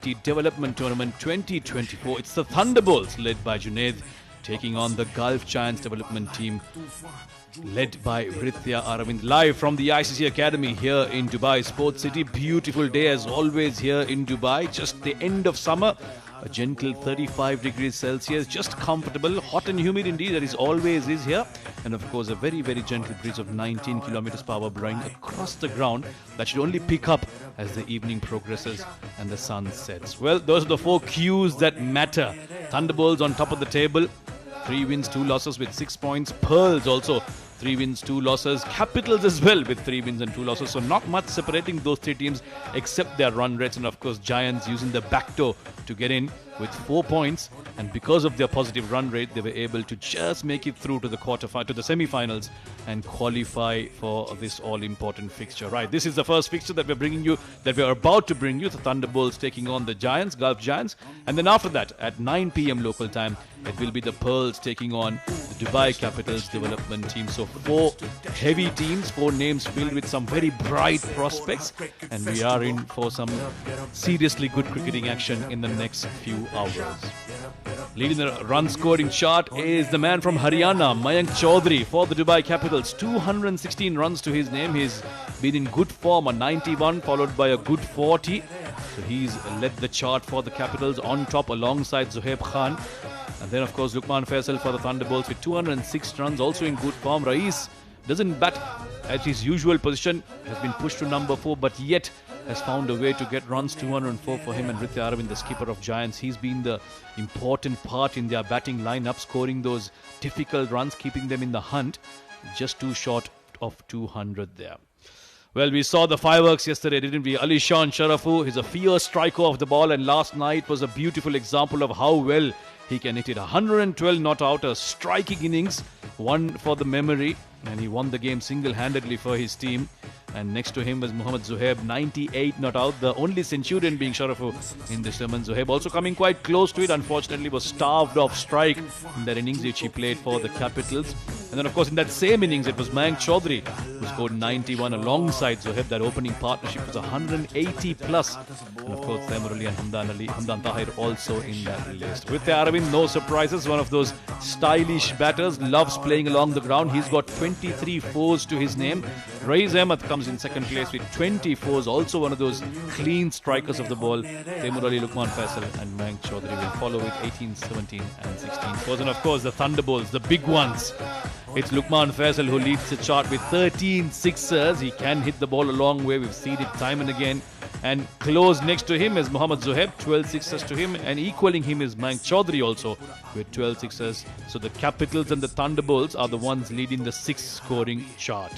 Development Tournament 2024. It's the Thunderbolts led by Junaid taking on the Gulf Giants development team led by Ritya Aravind, live from the ICC Academy here in Dubai Sports City. Beautiful day as always here in Dubai. Just the end of summer. A gentle 35 degrees Celsius, just comfortable, hot and humid indeed, that is always is here. And of course a very, very gentle breeze of 19 kilometers per hour blowing across the ground. That should only pick up as the evening progresses and the sun sets. Well, those are the four cues that matter. Thunderbolts on top of the table. 3 wins, 2 losses with 6 points. Pearls also 3 wins, 2 losses. Capitals as well with 3 wins and 2 losses. So not much separating those 3 teams except their run rates. And of course Giants using the back door to get in with 4 points. And because of their positive run rate, they were able to just make it through to the semi-finals and qualify for this all-important fixture. Right, this is the first fixture that we're about to bring you. The Thunderbolts taking on the Giants, Gulf Giants. And then after that, at 9 p.m. local time, it will be the Pearls taking on the Dubai Capitals development team. So 4 heavy teams, 4 names filled with some very bright prospects. And we are in for some seriously good cricketing action in the next few hours. Leading the run scoring chart is the man from Haryana, Mayank Chaudhary for the Dubai Capitals. 216 runs to his name. He's been in good form, a 91 followed by a good 40. So he's led the chart for the Capitals on top alongside Zohaib Khan. And then of course Lukman Faisal for the Thunderbolts with 206 runs, also in good form. Rais doesn't bat at his usual position, has been pushed to number 4, but yet has found a way to get runs. 204 for him. And Ritya Aravind, the skipper of Giants, he's been the important part in their batting lineup, scoring those difficult runs, keeping them in the hunt. Just too short of 200 there. Well, we saw the fireworks yesterday, didn't we? Alishan Sharafu, he's a fierce striker of the ball, and last night was a beautiful example of how well he can hit it. 112 not out, a striking innings, one for the memory, and he won the game single-handedly for his team. And next to him was Muhammad Zuhaib, 98 not out, the only centurion being Sharafu in this tournament. Zuhaib also coming quite close to it, unfortunately was starved off strike in that innings which he played for the Capitals. And then of course in that same innings it was Mayank Chaudhary who scored 91 alongside Zuhaib. That opening partnership was 180 plus. And of course Taimur Ali and Hamdan Tahir also in that list. With Aravind, no surprises, one of those stylish batters, loves playing along the ground. He's got 23 fours to his name. Rais Ahmed comes in second place with 20 fours, also one of those clean strikers of the ball. Taimur Ali, Lukman Faisal and Mayank Chaudhary will follow with 18, 17 and 16 fours. And of course the Thunderbolts, the big ones. It's Lukman Faisal who leads the chart with 13 sixers. He can hit the ball a long way. We've seen it time and again. And close next to him is Muhammad Zuhaib, 12 sixers to him. And equaling him is Mayank Chaudhary also with 12 sixers. So the Capitals and the Thunderbolts are the ones leading the 6 scoring chart.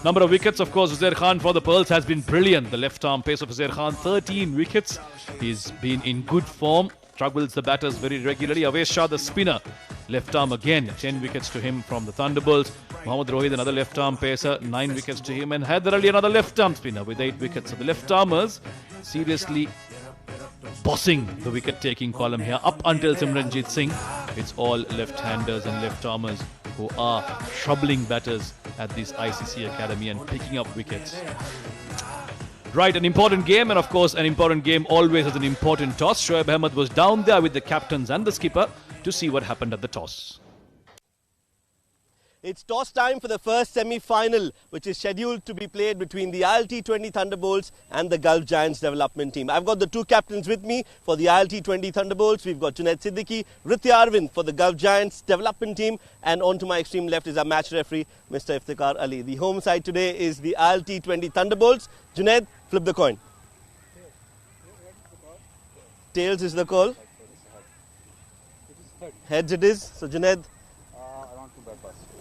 Number of wickets, of course, Uzair Khan for the Pearls has been brilliant. The left-arm pace of Uzair Khan, 13 wickets. He's been in good form, struggles the batters very regularly. Avesh Shah, the spinner, left-arm again, 10 wickets to him from the Thunderbolts. Mohammad Rohid, another left-arm pacer, 9 wickets to him. And Haider Ali, another left-arm spinner with 8 wickets. So the left-armers seriously bossing the wicket-taking column here. Up until Simranjit Singh, it's all left-handers and left-armers who are troubling batters at this ICC Academy and picking up wickets. Right, an important game, and of course an important game always has an important toss. Shoaib Ahmed was down there with the captains and the skipper to see what happened at the toss. It's toss time for the first semi-final, which is scheduled to be played between the ILT20 Thunderbolts and the Gulf Giants development team. I've got the 2 captains with me for the ILT20 Thunderbolts. We've got Junaid Siddiqui, Ritya Aravind for the Gulf Giants development team. And on to my extreme left is our match referee, Mr. Iftikhar Ali. The home side today is the ILT20 Thunderbolts. Junaid, flip the coin. Tails is the call. Heads it is. So Junaid.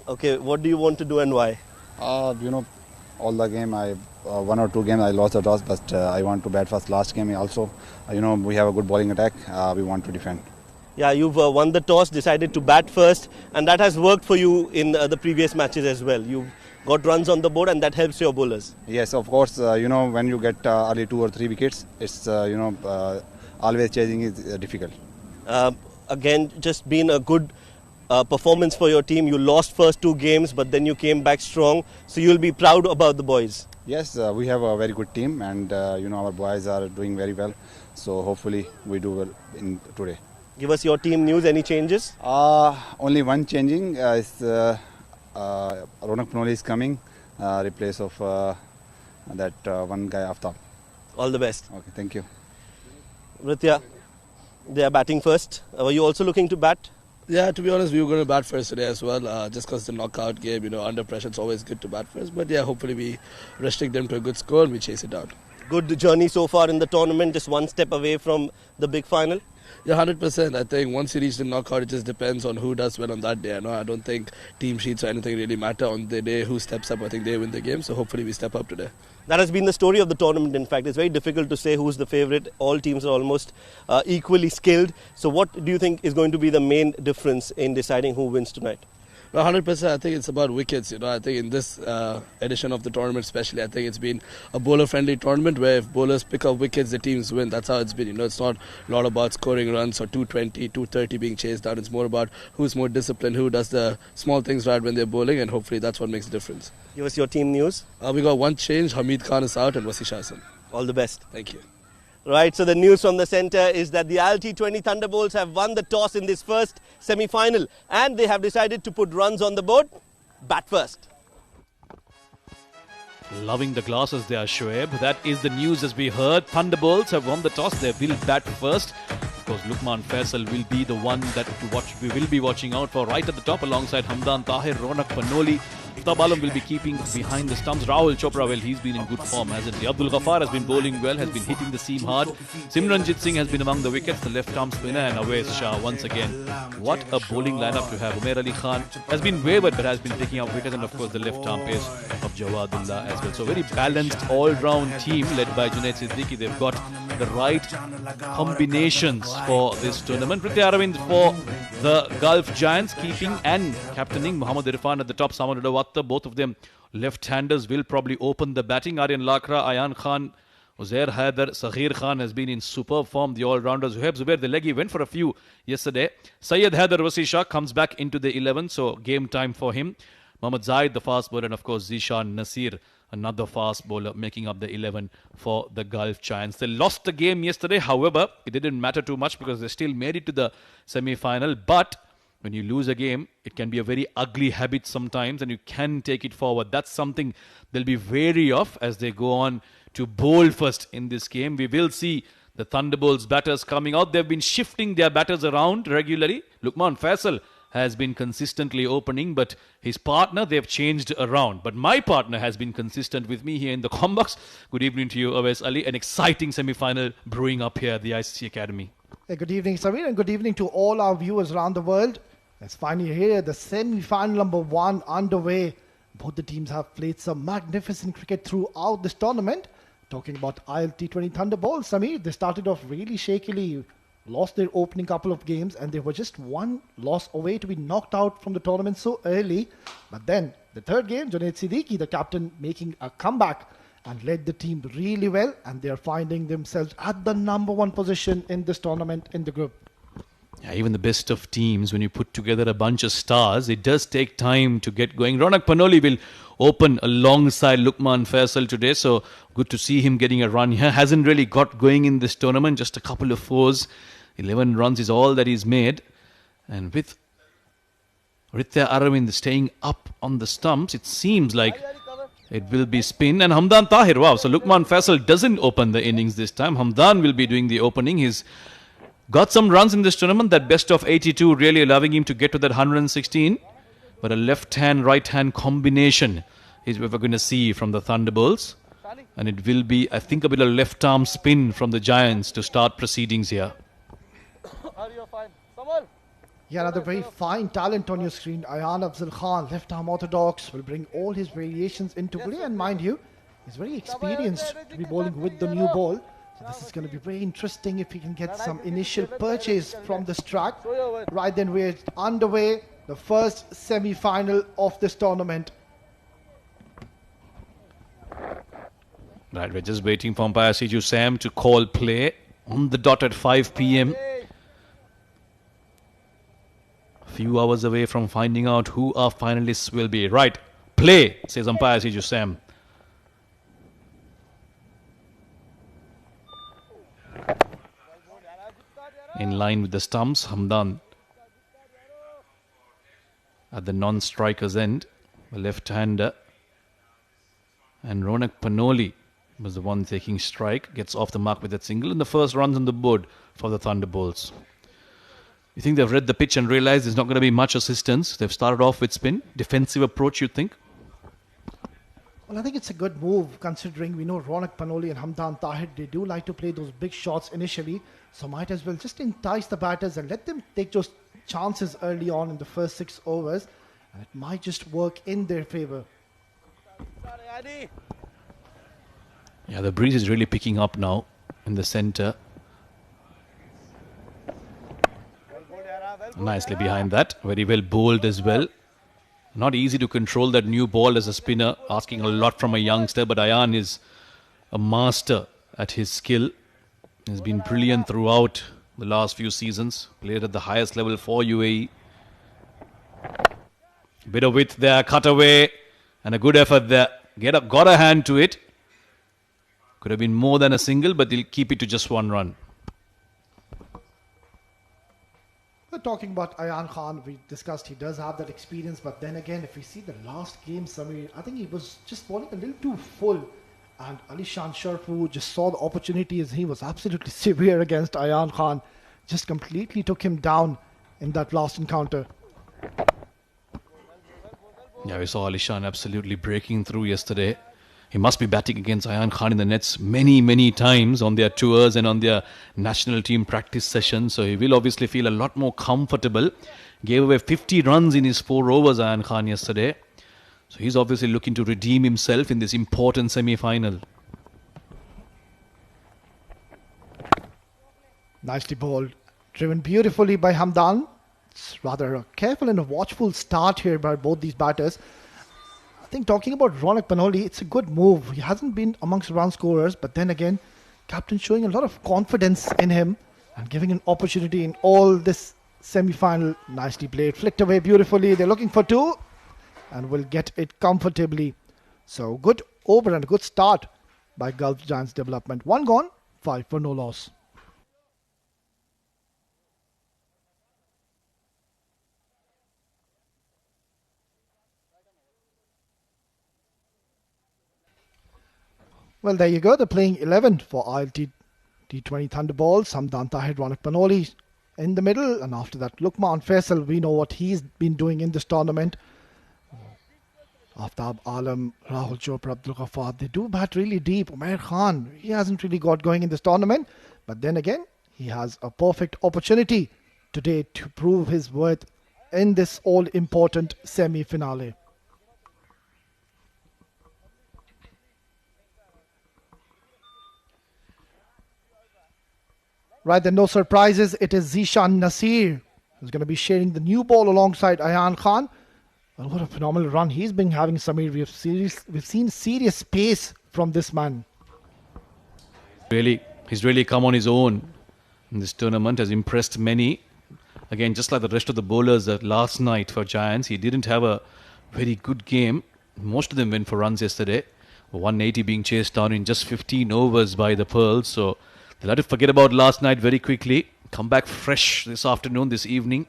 Okay, what do you want to do and why? All the game, 1 or 2 games I lost the toss, but I want to bat first. Last game also, we have a good bowling attack. We want to defend. Yeah, you've won the toss, decided to bat first, and that has worked for you in the previous matches as well. You've got runs on the board, and that helps your bowlers. Yes, of course. When you get early 2 or 3 wickets, it's always chasing is difficult. Again, just been a good performance for your team. You lost first 2 games, but then you came back strong. So you'll be proud about the boys. Yes, we have a very good team, and our boys are doing very well. So hopefully we do well in today. Give us your team news. Any changes? Only one changing is Ronak Panoli is coming, replace of that one guy Aftab. All the best. Okay, thank you. Ritya, they are batting first. Were you also looking to bat? Yeah, to be honest, we were going to bat first today as well, just because the knockout game, under pressure, it's always good to bat first. But yeah, hopefully we restrict them to a good score and we chase it down. Good journey so far in the tournament, just one step away from the big final. Yeah, 100%. I think once you reach the knockout, it just depends on who does well on that day. I don't think team sheets or anything really matter on the day. Who steps up, I think they win the game. So hopefully we step up today. That has been the story of the tournament. In fact, it's very difficult to say who's the favourite. All teams are almost equally skilled. So what do you think is going to be the main difference in deciding who wins tonight? 100%. I think it's about wickets. I think in this edition of the tournament especially, I think it's been a bowler-friendly tournament where if bowlers pick up wickets, the teams win. That's how it's been. It's not a lot about scoring runs or 220, 230 being chased down. It's more about who's more disciplined, who does the small things right when they're bowling, and hopefully that's what makes the difference. Give us your team news. We got one change. Hamid Khan is out and Wasish Hassan. All the best. Thank you. Right, so the news from the centre is that the ILT20 Thunderbolts have won the toss in this first semi-final and they have decided to put runs on the board. Bat first. Loving the glasses there, Shoaib. That is the news as we heard. Thunderbolts have won the toss. They will bat first. Of course, Lukman Faisal will be the one that we will be watching out for right at the top alongside Hamdan Tahir, Ronak Panoli. Aftab Alam will be keeping behind the stumps. Rahul Chopra, well, he's been in good form, hasn't he? Abdul Ghaffar has been bowling well, has been hitting the seam hard. Simranjit Singh has been among the wickets, the left-arm spinner, and Awais Shah once again. What a bowling lineup to have. Umair Ali Khan has been wavered but has been picking up wickets, and of course the left-arm pace of Jawadullah as well. So very balanced all-round team led by Junaid Siddiqui. They've got the right combinations for this tournament. Ritya Aravind for the Gulf Giants, keeping and captaining Muhammad Irfan at the top, Samad Udawatta. Both of them left-handers will probably open the batting. Aryan Lakra, Ayan Khan, Uzair Haider, Saghir Khan has been in superb form. The all-rounders. Zuhaib Zubair, the leggy, went for a few yesterday. Syed Haider Wasi comes back into the 11, so game time for him. Mohammad Zaid, the fast bowler, and of course Zishan Nasir, another fast bowler, making up the 11 for the Gulf Giants. They lost the game yesterday. However, it didn't matter too much because they still made it to the semi-final. But when you lose a game, it can be a very ugly habit sometimes and you can take it forward. That's something they'll be wary of as they go on to bowl first in this game. We will see the Thunderbolts batters coming out. They've been shifting their batters around regularly. Lukman Faisal has been consistently opening, but his partner, they've changed around. But my partner has been consistent with me here in the Combox. Good evening to you, Awais Ali. An exciting semi-final brewing up here at the ICC Academy. Hey, good evening, Samir, and good evening to all our viewers around the world. It's finally here, the semi-final number 1 underway. Both the teams have played some magnificent cricket throughout this tournament. Talking about ILT20 Thunderbolts, Samir, they started off really shakily, lost their opening couple of games, and they were just one loss away to be knocked out from the tournament so early. But then, the third game, Junaid Siddiqui, the captain, making a comeback and led the team really well, and they are finding themselves at the number 1 position in this tournament in the group. Yeah, even the best of teams, when you put together a bunch of stars, it does take time to get going. Ronak Panoli will open alongside Lukman Faisal today, so good to see him getting a run here. Hasn't really got going in this tournament, just a couple of fours. 11 runs is all that he's made. And with Ritya Aravind staying up on the stumps, it seems like it will be spin. And Hamdan Tahir, wow, so Lukman Faisal doesn't open the innings this time. Hamdan will be doing the opening. He's got some runs in this tournament, that best of 82 really allowing him to get to that 116. But a left-hand, right-hand combination is what we're going to see from the Thunderbolts. And it will be, I think, a bit of left-arm spin from the Giants to start proceedings here. Yeah, another very fine talent on your screen. Ayan Afzal Khan, left-arm orthodox, will bring all his variations into play. And mind you, he's very experienced to be bowling with the new ball. So this is going to be very interesting if he can get some initial purchase from this track. Right then, we're underway, the first semi-final of this tournament. Right, we're just waiting for umpire Siju Sam to call play on the dot at 5 p.m. Few hours away from finding out who our finalists will be. Right, play, says umpire Siju Sam. In line with the stumps, Hamdan at the non-striker's end, the left-hander. And Ronak Panoli was the one taking strike, gets off the mark with that single, and the first runs on the board for the Thunderbolts. You think they've read the pitch and realized there's not going to be much assistance? They've started off with spin. Defensive approach, you think? Well, I think it's a good move considering we know Ronak Panoli and Hamdan Tahir, they do like to play those big shots initially. So might as well just entice the batters and let them take those chances early on in the first 6 overs. And it might just work in their favour. Yeah, the breeze is really picking up now in the centre. Nicely behind that. Very well bowled as well. Not easy to control that new ball as a spinner. Asking a lot from a youngster. But Ayan is a master at his skill. He's been brilliant throughout the last few seasons. Played at the highest level for UAE. Bit of width there. Cut away. And a good effort there. Got a hand to it. Could have been more than a single. But they'll keep it to just 1 run. Talking about Ayan Khan, we discussed he does have that experience, but then again, if we see the last game, Samir, I think he was just bowling a little too full, and Alishan Sharfu just saw the opportunity as he was absolutely severe against Ayan Khan, just completely took him down in that last encounter. Yeah, we saw Alishan absolutely breaking through yesterday. He must be batting against Ayan Khan in the nets many times on their tours and on their national team practice sessions. So he will obviously feel a lot more comfortable. Gave away 50 runs in his 4 overs, Ayan Khan, yesterday. So he's obviously looking to redeem himself in this important semi-final. Nicely bowled. Driven beautifully by Hamdan. It's rather a careful and a watchful start here by both these batters. I think talking about Ronak Panoli, it's a good move. He hasn't been amongst run scorers, but then again, captain showing a lot of confidence in him and giving an opportunity in all this semi-final. Nicely played, flicked away beautifully. They're looking for 2 and will get it comfortably. So good over and a good start by Gulf Giants Development. 1 gone, 5 for no loss. Well, there you go. The playing 11 for ILT20 Thunderbolts. Hamdan Tahir, Ronak Panoli in the middle. And after that, Lukman Faisal. We know what he's been doing in this tournament. Aftab Alam, Rahul Chopra, Abdul Ghaffar. They do bat really deep. Umair Khan, he hasn't really got going in this tournament. But then again, he has a perfect opportunity today to prove his worth in this all-important semi-finale. Right, then no surprises. It is Zishan Nasir who's going to be sharing the new ball alongside Ayan Khan. Well, what a phenomenal run he's been having, Samir. We've seen serious pace from this man. He's really come on his own in this tournament. Has impressed many. Again, just like the rest of the bowlers last night for Giants, he didn't have a very good game. Most of them went for runs yesterday. 180 being chased down in just 15 overs by the Pearls. So they'll have to forget about last night very quickly. Come back fresh this afternoon, this evening,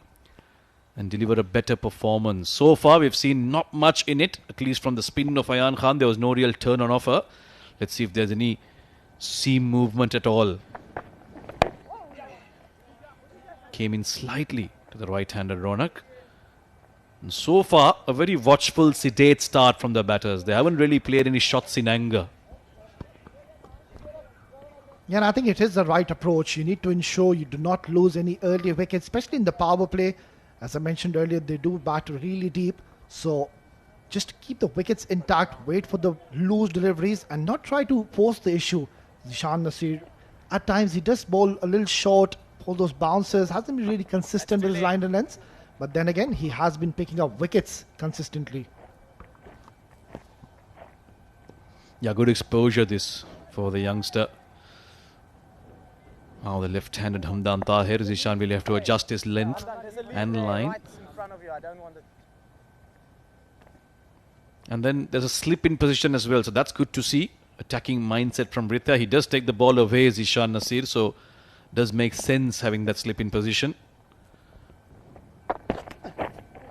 and deliver a better performance. So far, we've seen not much in it, at least from the spin of Ayan Khan. There was no real turn on offer. Let's see if there's any seam movement at all. Came in slightly to the right-hander Ronak. And so far, a very watchful, sedate start from the batters. They haven't really played any shots in anger. Yeah, and I think it is the right approach. You need to ensure you do not lose any early wickets, especially in the power play. As I mentioned earlier, they do bat really deep. So just keep the wickets intact, wait for the loose deliveries and not try to force the issue. Zishan Nasir, at times he does bowl a little short, pull those bounces, hasn't been really consistent with his line and lengths. But then again, he has been picking up wickets consistently. Yeah, good exposure this for the youngster. Now the left-handed Hamdan Tahir, Zishan will have to adjust his length and line. front of you. I don't want it. And then there's a slip in position as well. So that's good to see. Attacking mindset from Rithya. He does take the ball away, Zishan Nasir. So does make sense having that slip in position.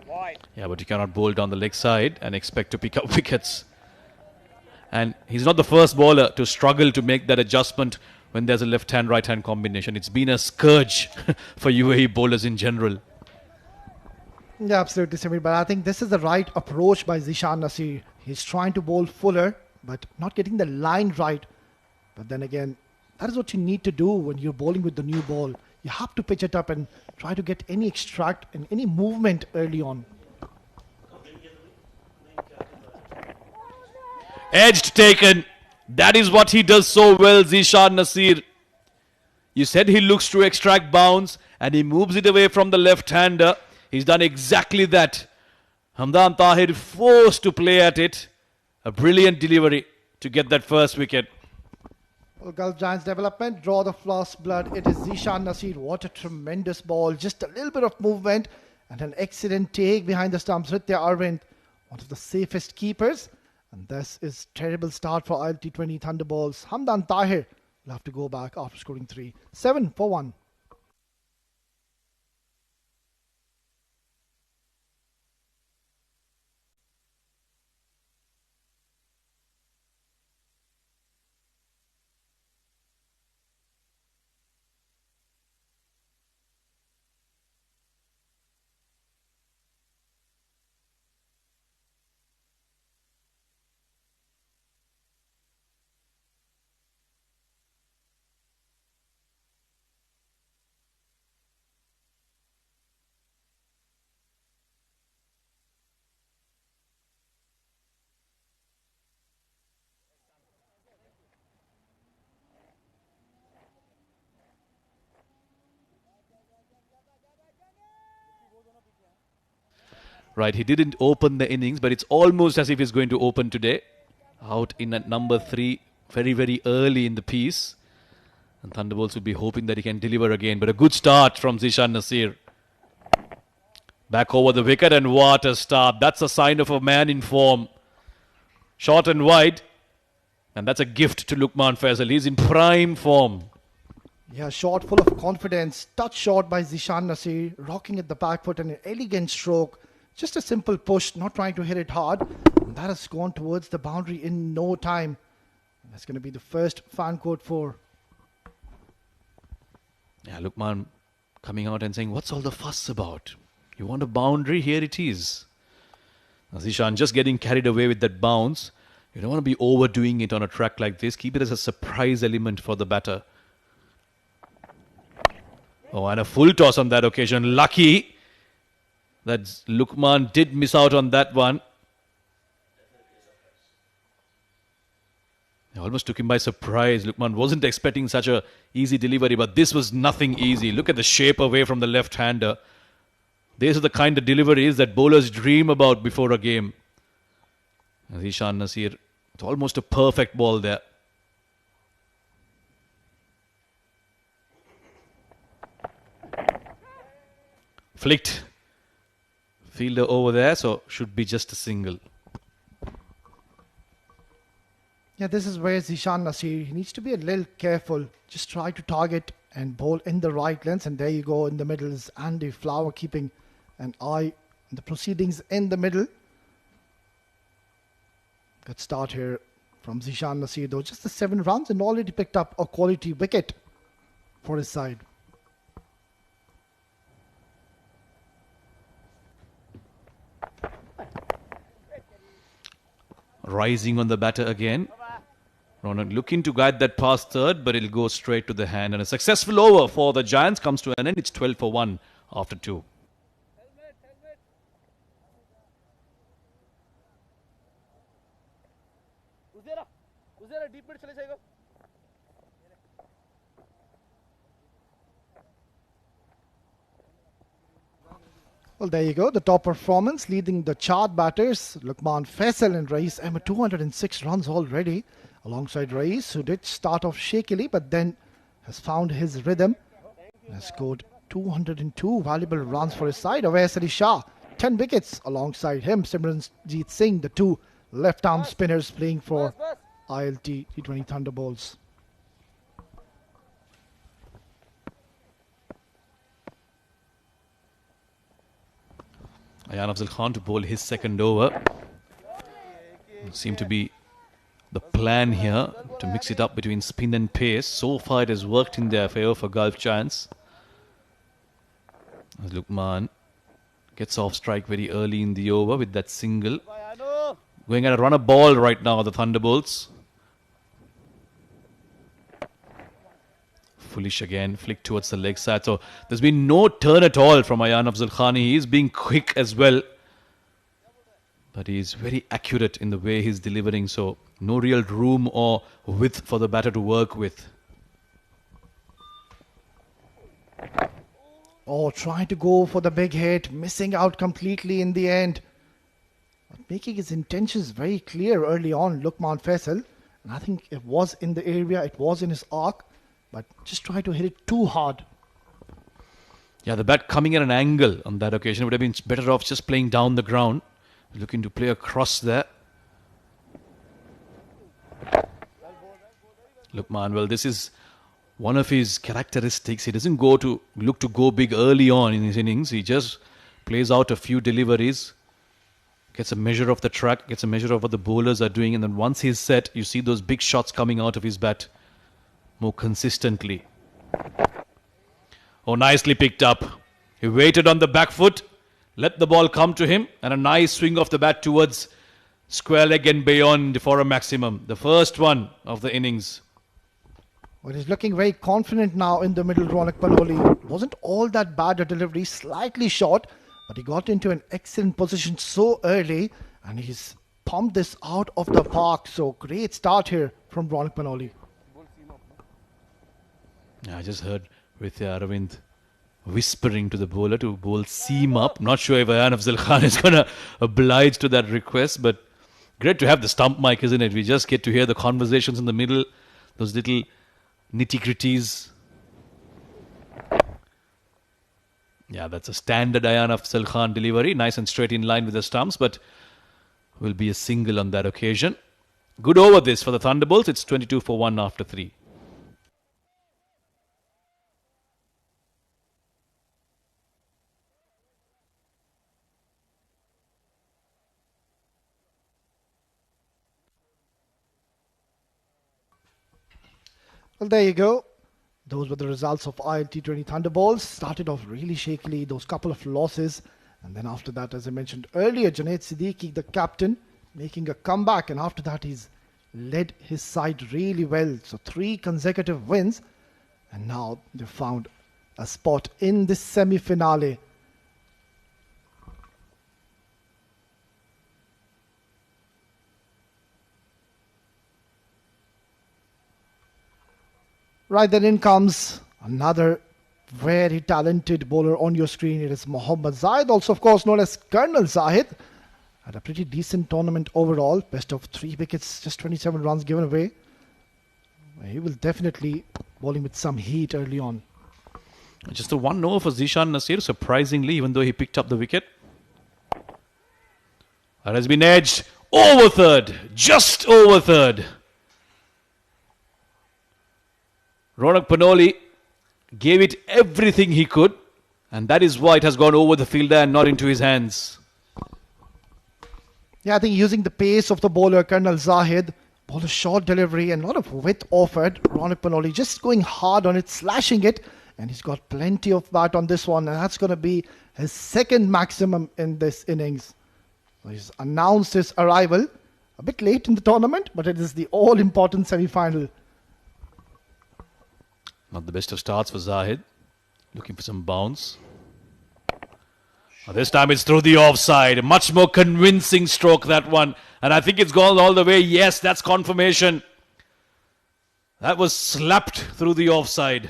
Wide. Yeah, but you cannot bowl down the leg side and expect to pick up wickets. And he's not the first bowler to struggle to make that adjustment when there's a left-hand, right-hand combination. It's been a scourge for UAE bowlers in general. Yeah, absolutely, Samir. But I think this is the right approach by Zishan Nasir. He's trying to bowl fuller, but not getting the line right. But then again, that is what you need to do when you're bowling with the new ball. You have to pitch it up and try to get any extract and any movement early on. Edged taken. That is what he does so well, Zishan Nasir. You said he looks to extract bounce and he moves it away from the left-hander. He's done exactly that. Hamdan Tahir forced to play at it. A brilliant delivery to get that first wicket. Well, Gulf Giants development, draw the first blood. It is Zishan Nasir. What a tremendous ball. Just a little bit of movement and an excellent take behind the stumps. Rithya Arvind, one of the safest keepers. And this is terrible start for ILT20 Thunderbolts. Hamdan Tahir will have to go back after scoring 3. 7 for 1. Right, he didn't open the innings, but it's almost as if he's going to open today. Out in at number 3, very, very early in the piece. And Thunderbolts will be hoping that he can deliver again. But a good start from Zishan Nasir. Back over the wicket, and what a start. That's a sign of a man in form. Short and wide. And that's a gift to Lukman Faisal. He's in prime form. Yeah, shot full of confidence. Touch shot by Zishan Nasir. Rocking at the back foot and an elegant stroke. Just a simple push, not trying to hit it hard. And that has gone towards the boundary in no time. That's going to be the first fan quote for. Yeah, Lukman coming out and saying, what's all the fuss about? You want a boundary? Here it is. Zishan just getting carried away with that bounce. You don't want to be overdoing it on a track like this. Keep it as a surprise element for the batter. Oh, and a full toss on that occasion. Lucky that Lukman did miss out on that one. It almost took him by surprise. Lukman wasn't expecting such a easy delivery, but this was nothing easy. Look at the shape away from the left-hander. These are the kind of deliveries that bowlers dream about before a game. Zishan Nasir, it's almost a perfect ball there. Flicked. Fielder over there, so should be just a single. Yeah, this is where Zishan Nasir, he needs to be a little careful. Just try to target and bowl in the right length. And there you go, in the middle is Andy Flower keeping an eye on the proceedings in the middle. Good start here from Zishan Nasir though. Just the 7 runs and already picked up a quality wicket for his side. Rising on the batter again. Ronak looking to guide that past third, but it'll go straight to the hand. And a successful over for the Giants comes to an end. It's 12 for 1 after 2. deep mid चले जाएगा. Well, there you go. The top performance leading the chart batters. Lukman Faisal and Rais Ahmed, 206 runs already. Alongside Rais, who did start off shakily, but then has found his rhythm. Has scored 202 valuable runs for his side. Awais Ali Shah, 10 wickets alongside him. Simranjeet Singh, the two left-arm spinners playing for ILT20 Thunderbolts. Ayan Afzal Khan to bowl his second over. Seemed to be the plan here to mix it up between spin and pace. So far it has worked in their favour for Gulf Giants. As Lukman gets off strike very early in the over with that single. Going at a runner ball right now, the Thunderbolts. Foolish again, flick towards the leg side. So there's been no turn at all from Ayan Afzal Khan. He is being quick as well. But he's very accurate in the way he's delivering. So no real room or width for the batter to work with. Oh, trying to go for the big hit, missing out completely in the end. But making his intentions very clear early on, Lukman Faisal. And I think it was in the area, it was in his arc, but just try to hit it too hard. Yeah, the bat coming at an angle on that occasion would have been better off just playing down the ground. Looking to play across there. Lukman, well, this is one of his characteristics. He doesn't look to go big early on in his innings. He just plays out a few deliveries, gets a measure of the track, gets a measure of what the bowlers are doing, and then once he's set, you see those big shots coming out of his bat more consistently. Oh, nicely picked up. He waited on the back foot, let the ball come to him, and a nice swing of the bat towards square leg and beyond for a maximum. The first one of the innings. Well, he's looking very confident now in the middle, Ronak Panoli. Wasn't all that bad a delivery, slightly short, but he got into an excellent position so early, and he's pumped this out of the park. So great start here from Ronak Panoli. I just heard Rithya Aravind whispering to the bowler to bowl seam up. Not sure if Ayan Afzal Khan is going to oblige to that request, but great to have the stump mic, isn't it? We just get to hear the conversations in the middle, those little nitty-gritties. Yeah, that's a standard Ayan Afzal Khan delivery. Nice and straight in line with the stumps, but will be a single on that occasion. Good over this for the Thunderbolts. It's 22 for 1 after 3. Well, there you go. Those were the results of ILT20 Thunderbolts. Started off really shakily, those couple of losses. And then after that, as I mentioned earlier, Junaid Siddiqui, the captain, making a comeback. And after that, he's led his side really well. So 3 consecutive wins. And now they've found a spot in this semi-finale. Right, then in comes another very talented bowler on your screen. It is Mohammad Zahid, also of course known as Colonel Zahid. Had a pretty decent tournament overall. Best of 3 wickets, just 27 runs given away. He will definitely bowling with some heat early on. Just a 1 over for Zishan Nasir, surprisingly, even though he picked up the wicket. That has been edged over third, just over third. Ronak Panoli gave it everything he could, and that is why it has gone over the fielder and not into his hands. Yeah, I think using the pace of the bowler, Colonel Zahid, bowler short delivery and a lot of width offered. Ronak Panoli just going hard on it, slashing it, and he's got plenty of bat on this one, and that's going to be his second maximum in this innings. So he's announced his arrival a bit late in the tournament, but it is the all-important semi-final. Not the best of starts for Zahid. Looking for some bounce. This time it's through the offside. A much more convincing stroke, that one. And I think it's gone all the way. Yes, that's confirmation. That was slapped through the offside.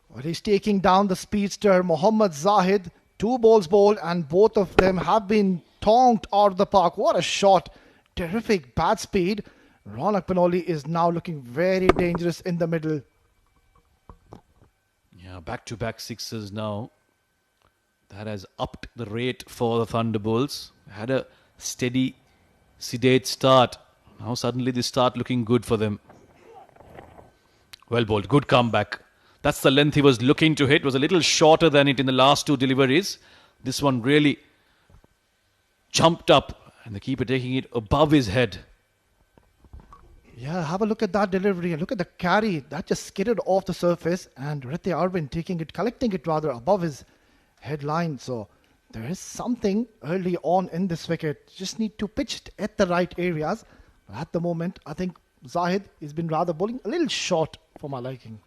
Well, he's taking down the speedster, Mohammad Zahid. 2 balls bowled, and both of them have been tonked out of the park. What a shot. Terrific bat speed. Ronak Panoli is now looking very dangerous in the middle. Yeah, back-to-back sixes now. That has upped the rate for the Thunderbolts. Had a steady, sedate start. Now suddenly they start looking good for them. Well bowled, good comeback. That's the length he was looking to hit. Was a little shorter than it in the last two deliveries. This one really jumped up and the keeper taking it above his head. Yeah, have a look at that delivery and look at the carry. That just skidded off the surface and Rithya Arvind collecting it rather above his headline. So there is something early on in this wicket. Just need to pitch it at the right areas. But at the moment, I think Zahid has been rather bowling a little short for my liking.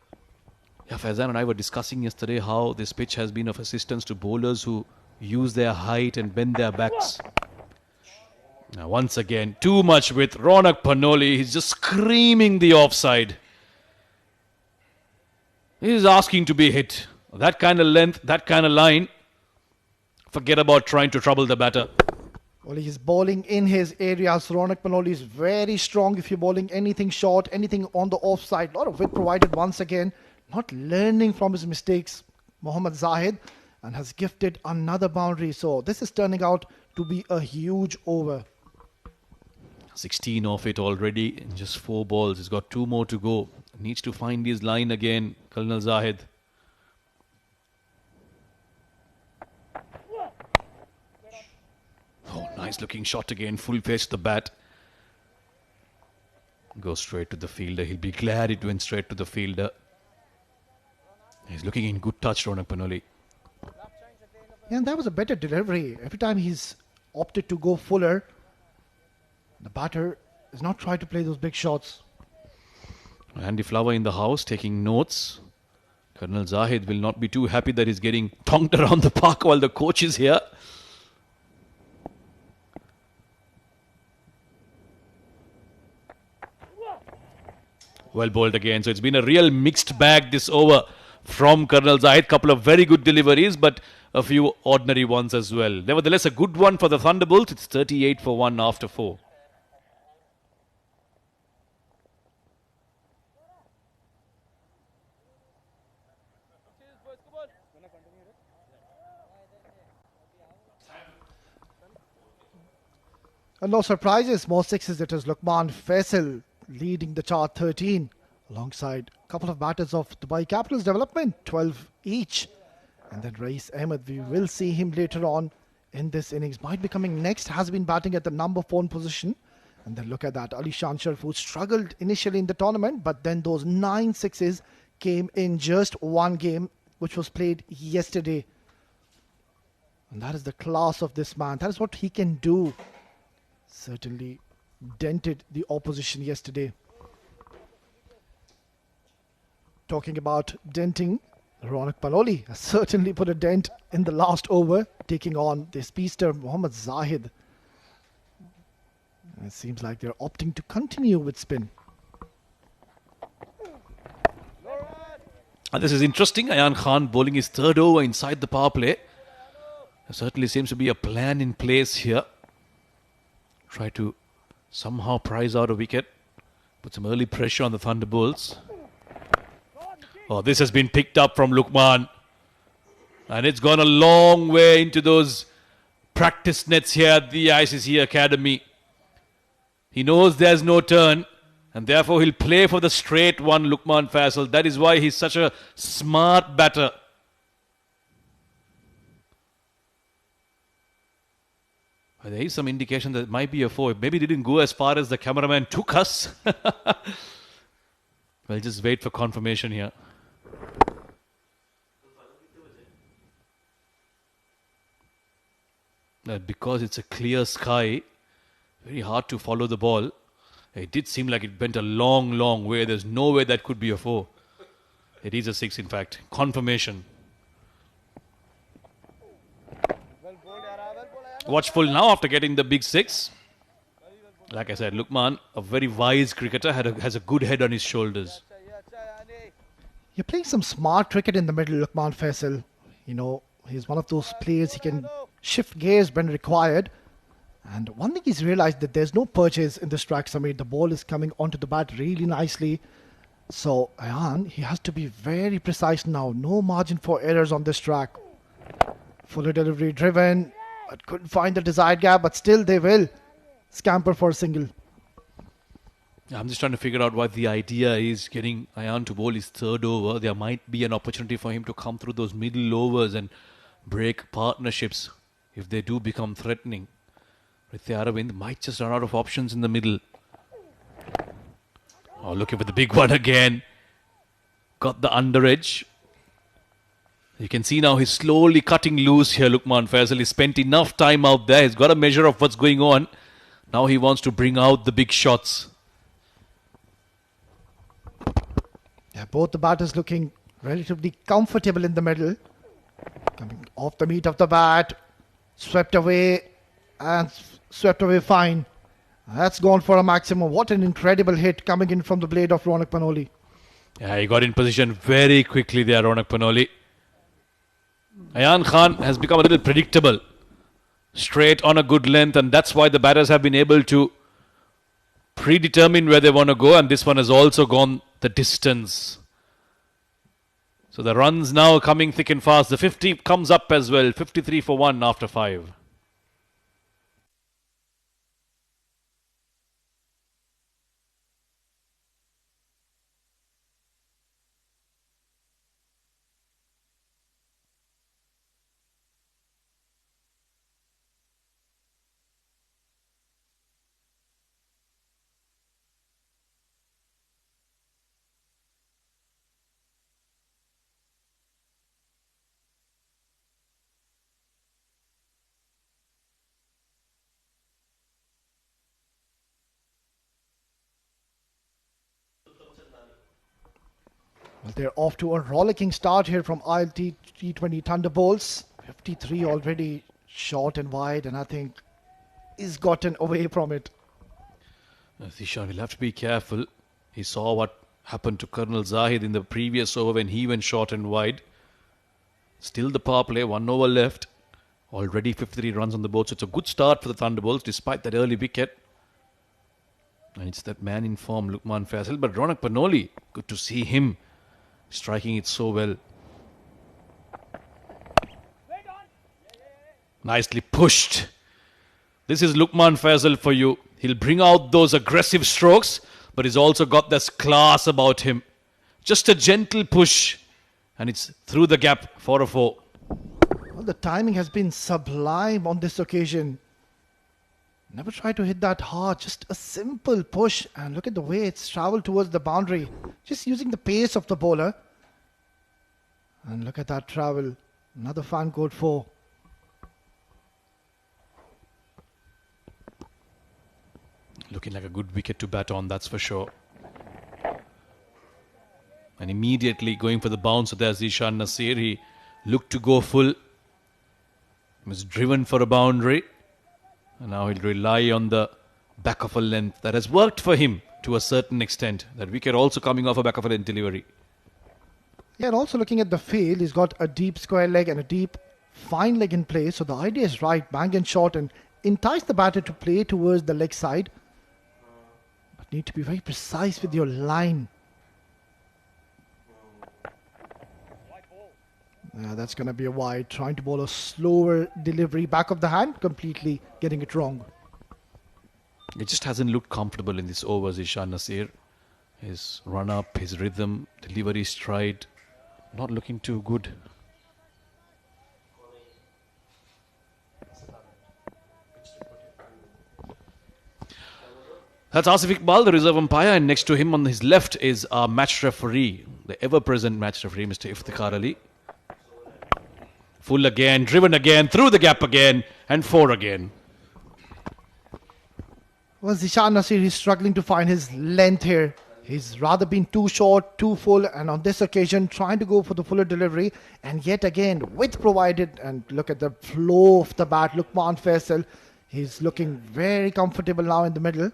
Yeah, Faizan and I were discussing yesterday how this pitch has been of assistance to bowlers who use their height and bend their backs. Now once again, too much with Ronak Panoli. He's just screaming the offside. He's asking to be hit. That kind of length, that kind of line. Forget about trying to trouble the batter. Well, he's bowling in his areas. Ronak Panoli is very strong if you're bowling anything short, anything on the offside. A lot of width provided once again. Not learning from his mistakes, Mohammad Zahid, and has gifted another boundary. So this is turning out to be a huge over. 16 off it already in just 4 balls. He's got 2 more to go. Needs to find his line again, Colonel Zahid. Oh, nice looking shot again. Full face to the bat. Goes straight to the fielder. He'll be glad it went straight to the fielder. He's looking in good touch, Ronak Panoli. Yeah, and that was a better delivery. Every time he's opted to go fuller, the batter is not trying to play those big shots. Andy Flower in the house taking notes. Colonel Zahid will not be too happy that he's getting tonked around the park while the coach is here. Well bowled again. So it's been a real mixed bag this over from Colonel Zahid. Couple of very good deliveries, but a few ordinary ones as well. Nevertheless, a good one for the Thunderbolts. It's 38 for 1 after 4. And no surprises, more sixes. It is Luqman Faisal leading the chart 13 alongside a couple of batters of Dubai Capitals development, 12 each. And then Rais Ahmed, we will see him later on in this innings. Might be coming next, has been batting at the number 4 position. And then look at that, Ali Shan Sharif, who struggled initially in the tournament, but then those 9 sixes came in just one game, which was played yesterday. And that is the class of this man. That is what he can do. Certainly dented the opposition yesterday. Talking about denting, Ronak Panoli has certainly put a dent in the last over, taking on the speedster Mohammad Zahid. And it seems like they're opting to continue with spin. And this is interesting. Ayan Khan bowling his 3rd over inside the power play. There certainly seems to be a plan in place here. Try to somehow prize out a wicket. Put some early pressure on the Thunderbolts. Oh, this has been picked up from Luqman. And it's gone a long way into those practice nets here at the ICC Academy. He knows there's no turn. And therefore he'll play for the straight one, Luqman Faisal. That is why he's such a smart batter. There is some indication that it might be a 4. Maybe it didn't go as far as the cameraman took us. We'll just wait for confirmation here. Because it's a clear sky, very hard to follow the ball. It did seem like it went a long, long way. There's no way that could be a 4. It is a 6, in fact. Confirmation. Watchful now after getting the big 6. Like I said, Luqman, a very wise cricketer, has a good head on his shoulders. You're playing some smart cricket in the middle, Luqman Faisal. You know, he's one of those players, he can shift gears when required. And one thing he's realized that there's no purchase in this track, Samir. The ball is coming onto the bat really nicely. So, Ayan, he has to be very precise now. No margin for errors on this track. Fuller delivery driven, but couldn't find the desired gap, but still they will scamper for a single. I'm just trying to figure out what the idea is, getting Ayan to bowl his third over. There might be an opportunity for him to come through those middle overs and break partnerships if they do become threatening. Rithya Aravind might just run out of options in the middle. Oh, looking for the big one again. Got the under edge. You can see now he's slowly cutting loose here, Lukman Faisal. He spent enough time out there. He's got a measure of what's going on. Now he wants to bring out the big shots. Yeah, both the batters looking relatively comfortable in the middle. Coming off the meat of the bat. Swept away and swept away fine. That's gone for a maximum. What an incredible hit coming in from the blade of Ronak Panoli. Yeah, he got in position very quickly there, Ronak Panoli. Ayan Khan has become a little predictable. Straight on a good length, and that's why the batters have been able to predetermine where they want to go, and this one has also gone the distance. So the runs now coming thick and fast. The 50 comes up as well. 53 for 1 after 5. Well, they're off to a rollicking start here from ILT20 Thunderbolts. 53 already short and wide, and I think he's gotten away from it. Zishan will have to be careful. He saw what happened to Colonel Zahid in the previous over when he went short and wide. Still the power play, 1 over left. Already 53 runs on the board, so it's a good start for the Thunderbolts despite that early wicket. And it's that man in form, Lukman Faisal. But Ronak Panoli, good to see him striking it so well. Nicely pushed. This is Lukman Faisal for you. He'll bring out those aggressive strokes, but he's also got this class about him. Just a gentle push, and it's through the gap for a 4. Well, the timing has been sublime on this occasion. Never try to hit that hard, just a simple push, and look at the way it's traveled towards the boundary. Just using the pace of the bowler. And look at that travel. Another fan code 4. Looking like a good wicket to bat on, that's for sure. And immediately going for the bounce there, Zishan Nasir. He looked to go full. He was driven for a boundary. And now he'll rely on the back of a length. That has worked for him to a certain extent. That wicket also coming off a back of a length delivery. Yeah, and also looking at the field, he's got a deep square leg and a deep fine leg in play. So the idea is right, bang and short, and entice the batter to play towards the leg side. But need to be very precise with your line. Yeah, that's going to be a wide. Trying to bowl a slower delivery back of the hand, completely getting it wrong. It just hasn't looked comfortable in this over, Zishan Nasir. His run up, his rhythm, delivery stride, not looking too good. That's Asif Iqbal, the reserve umpire, and next to him on his left is our match referee, the ever-present match referee, Mr. Iftikhar Ali. Full again, driven again, through the gap again, and 4 again. Well, Zishan Nasir is struggling to find his length here. He's rather been too short, too full, and on this occasion trying to go for the fuller delivery. And yet again, width provided, and look at the flow of the bat. Lukman Faisal, he's looking very comfortable now in the middle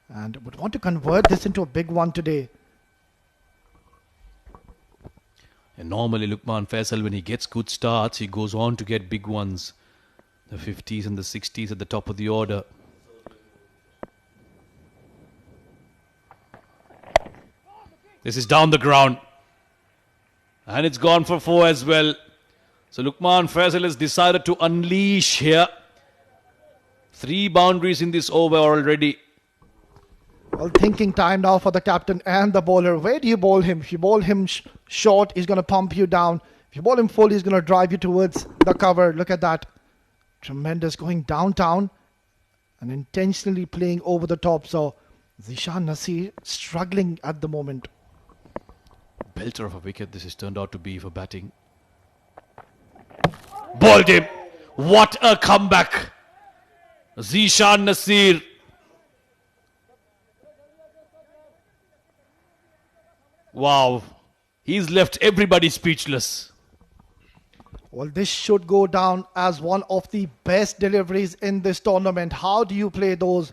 and would want to convert this into a big one today. And normally Lukman Faisal, when he gets good starts, he goes on to get big ones. The 50s and the 60s at the top of the order. This is down the ground. And it's gone for 4 as well. So Lukman Faisal has decided to unleash here. 3 boundaries in this over already. Well, thinking time now for the captain and the bowler. Where do you bowl him? If you bowl him short, he's going to pump you down. If you bowl him full, he's going to drive you towards the cover. Look at that. Tremendous, going downtown and intentionally playing over the top. So Zishan Nasir struggling at the moment. Belter of a wicket this has turned out to be for batting. Bowled him. What a comeback. Zishan Nasir. Wow. He's left everybody speechless. Well, this should go down as one of the best deliveries in this tournament. How do you play those?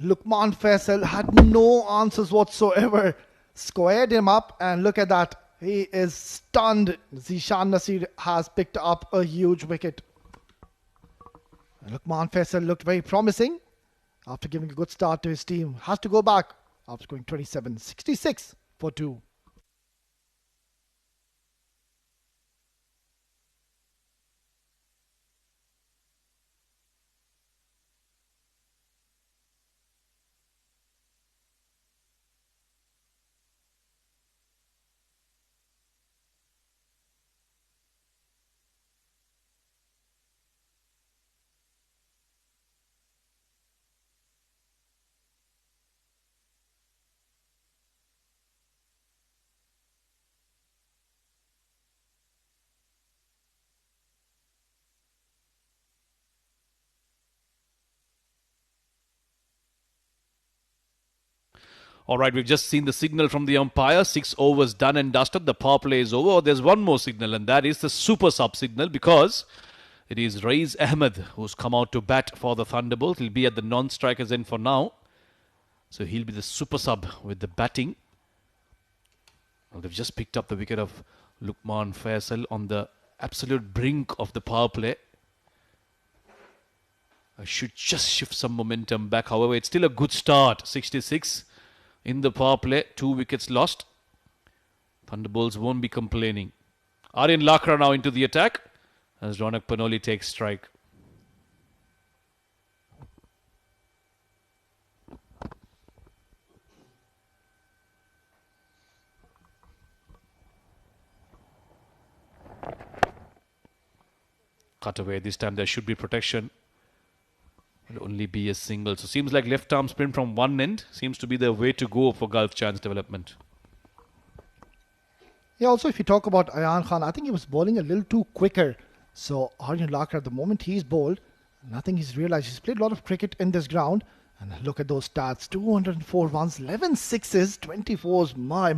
Lukman Faisal had no answers whatsoever. Squared him up and look at that. He is stunned. Zishan Nasir has picked up a huge wicket. Lukman Faisal looked very promising after giving a good start to his team. Has to go back after going 27-66 for 2. All right, we've just seen the signal from the umpire. 6 overs done and dusted. The power play is over. There's one more signal, and that is the super sub signal, because it is Raiz Ahmed who's come out to bat for the Thunderbolts. He'll be at the non-strikers end for now. So he'll be the super sub with the batting. Well, they've just picked up the wicket of Lukman Faisal on the absolute brink of the power play. I should just shift some momentum back. However, it's still a good start. 66 in the power play. 2 wickets lost. Thunderbolts won't be complaining. Aryan Lakra now into the attack as Ronak Panoli takes strike. Cut away. This time there should be protection. Will only be a single. So seems like left arm spin from one end seems to be the way to go for Gulf chance development. Yeah, also if you talk about Ayan Khan, I think he was bowling a little too quicker. So Aryan Lakra, at the moment he's bowled, and I think he's realised he's played a lot of cricket in this ground. And look at those stats. 204 runs, 11 sixes, 24s. My.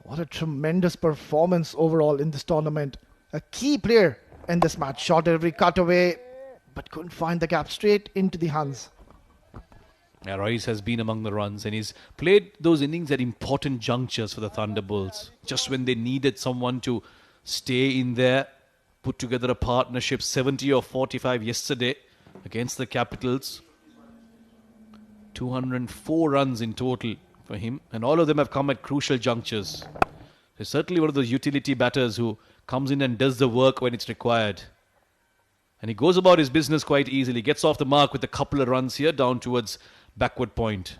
What a tremendous performance overall in this tournament. A key player in this match. Shot every cutaway, but couldn't find the gap, straight into the hands. Yeah, Rice has been among the runs, and he's played those innings at important junctures for the Thunderbolts. Just when they needed someone to stay in there, put together a partnership. 70 or 45 yesterday against the Capitals. 204 runs in total for him, and all of them have come at crucial junctures. He's certainly one of those utility batters who comes in and does the work when it's required. And he goes about his business quite easily. Gets off the mark with a couple of runs here down towards backward point.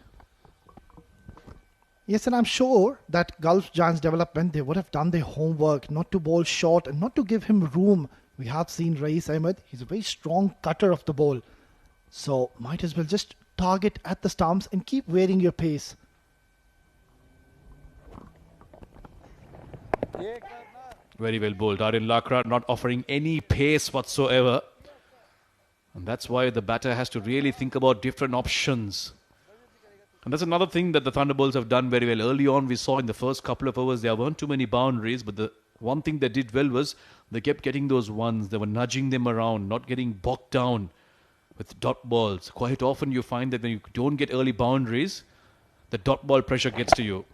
Yes, and I'm sure that Gulf Giants development, they would have done their homework, not to bowl short and not to give him room. We have seen Raiz Ahmed. He's a very strong cutter of the ball. So might as well just target at the stumps and keep varying your pace. Very well bowled. Aryan Lakra not offering any pace whatsoever. And that's why the batter has to really think about different options. And that's another thing that the Thunderbolts have done very well. Early on, we saw in the first couple of overs, there weren't too many boundaries. But the one thing they did well was they kept getting those ones. They were nudging them around, not getting bogged down with dot balls. Quite often you find that when you don't get early boundaries, the dot ball pressure gets to you.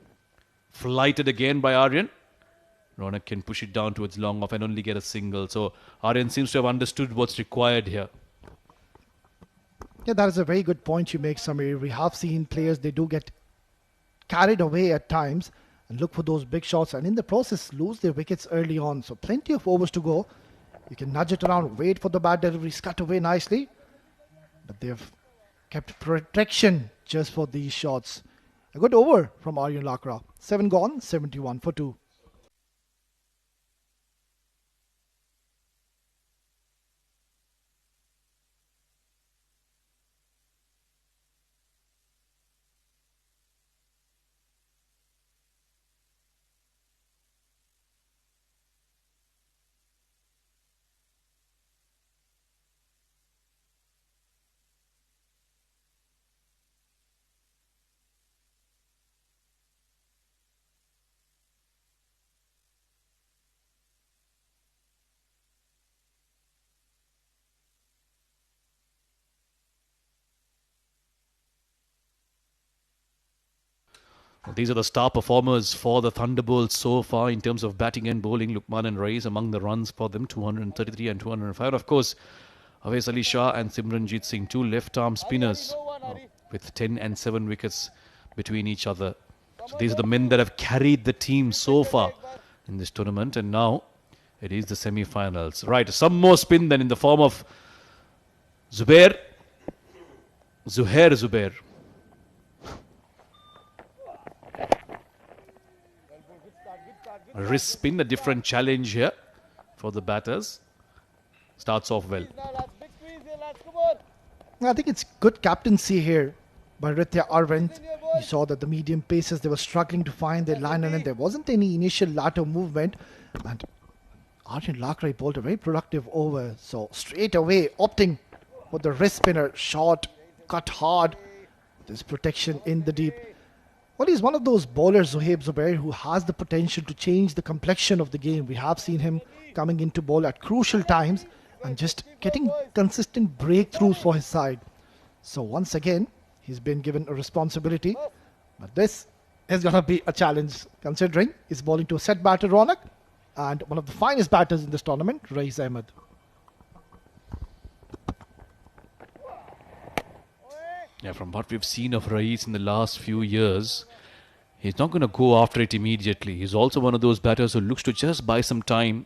Flighted again by Aryan. Ronak can push it down towards long off and only get a single. So Aryan seems to have understood what's required here. Yeah, that is a very good point you make, Samir. We have seen players, they do get carried away at times and look for those big shots and in the process lose their wickets early on. So plenty of overs to go. You can nudge it around, wait for the bad deliveries, cut away nicely. But they've kept protection just for these shots. A good over from Aryan Lakra. 7 gone, 71 for 2. These are the star performers for the Thunderbolts so far in terms of batting and bowling. Lukman and Rais among the runs for them, 233 and 205. Of course, Awais Ali Shah and Simranjeet Singh, two left-arm spinners with 10 and 7 wickets between each other. So these are the men that have carried the team so far in this tournament. And now it is the semi-finals. Right, some more spin then in the form of Zubair. Zubair. A wrist spin, a different challenge here for the batters. Starts off well. I think it's good captaincy here by Ritya Arvind. You saw that the medium paces, they were struggling to find their line and there wasn't any initial lateral movement. And Aryan Lakra bowled a very productive over. So straight away opting for the wrist spinner. Short, cut hard. There's protection in the deep. Well, he's one of those bowlers, Zohaib Zubair, who has the potential to change the complexion of the game. We have seen him coming into bowl at crucial times and just getting consistent breakthroughs for his side. So once again, he's been given a responsibility. But this is going to be a challenge, considering he's bowling to a set batter, Ronak, and one of the finest batters in this tournament, Rais Ahmed. Yeah, from what we've seen of Rais in the last few years, he's not going to go after it immediately. He's also one of those batters who looks to just buy some time,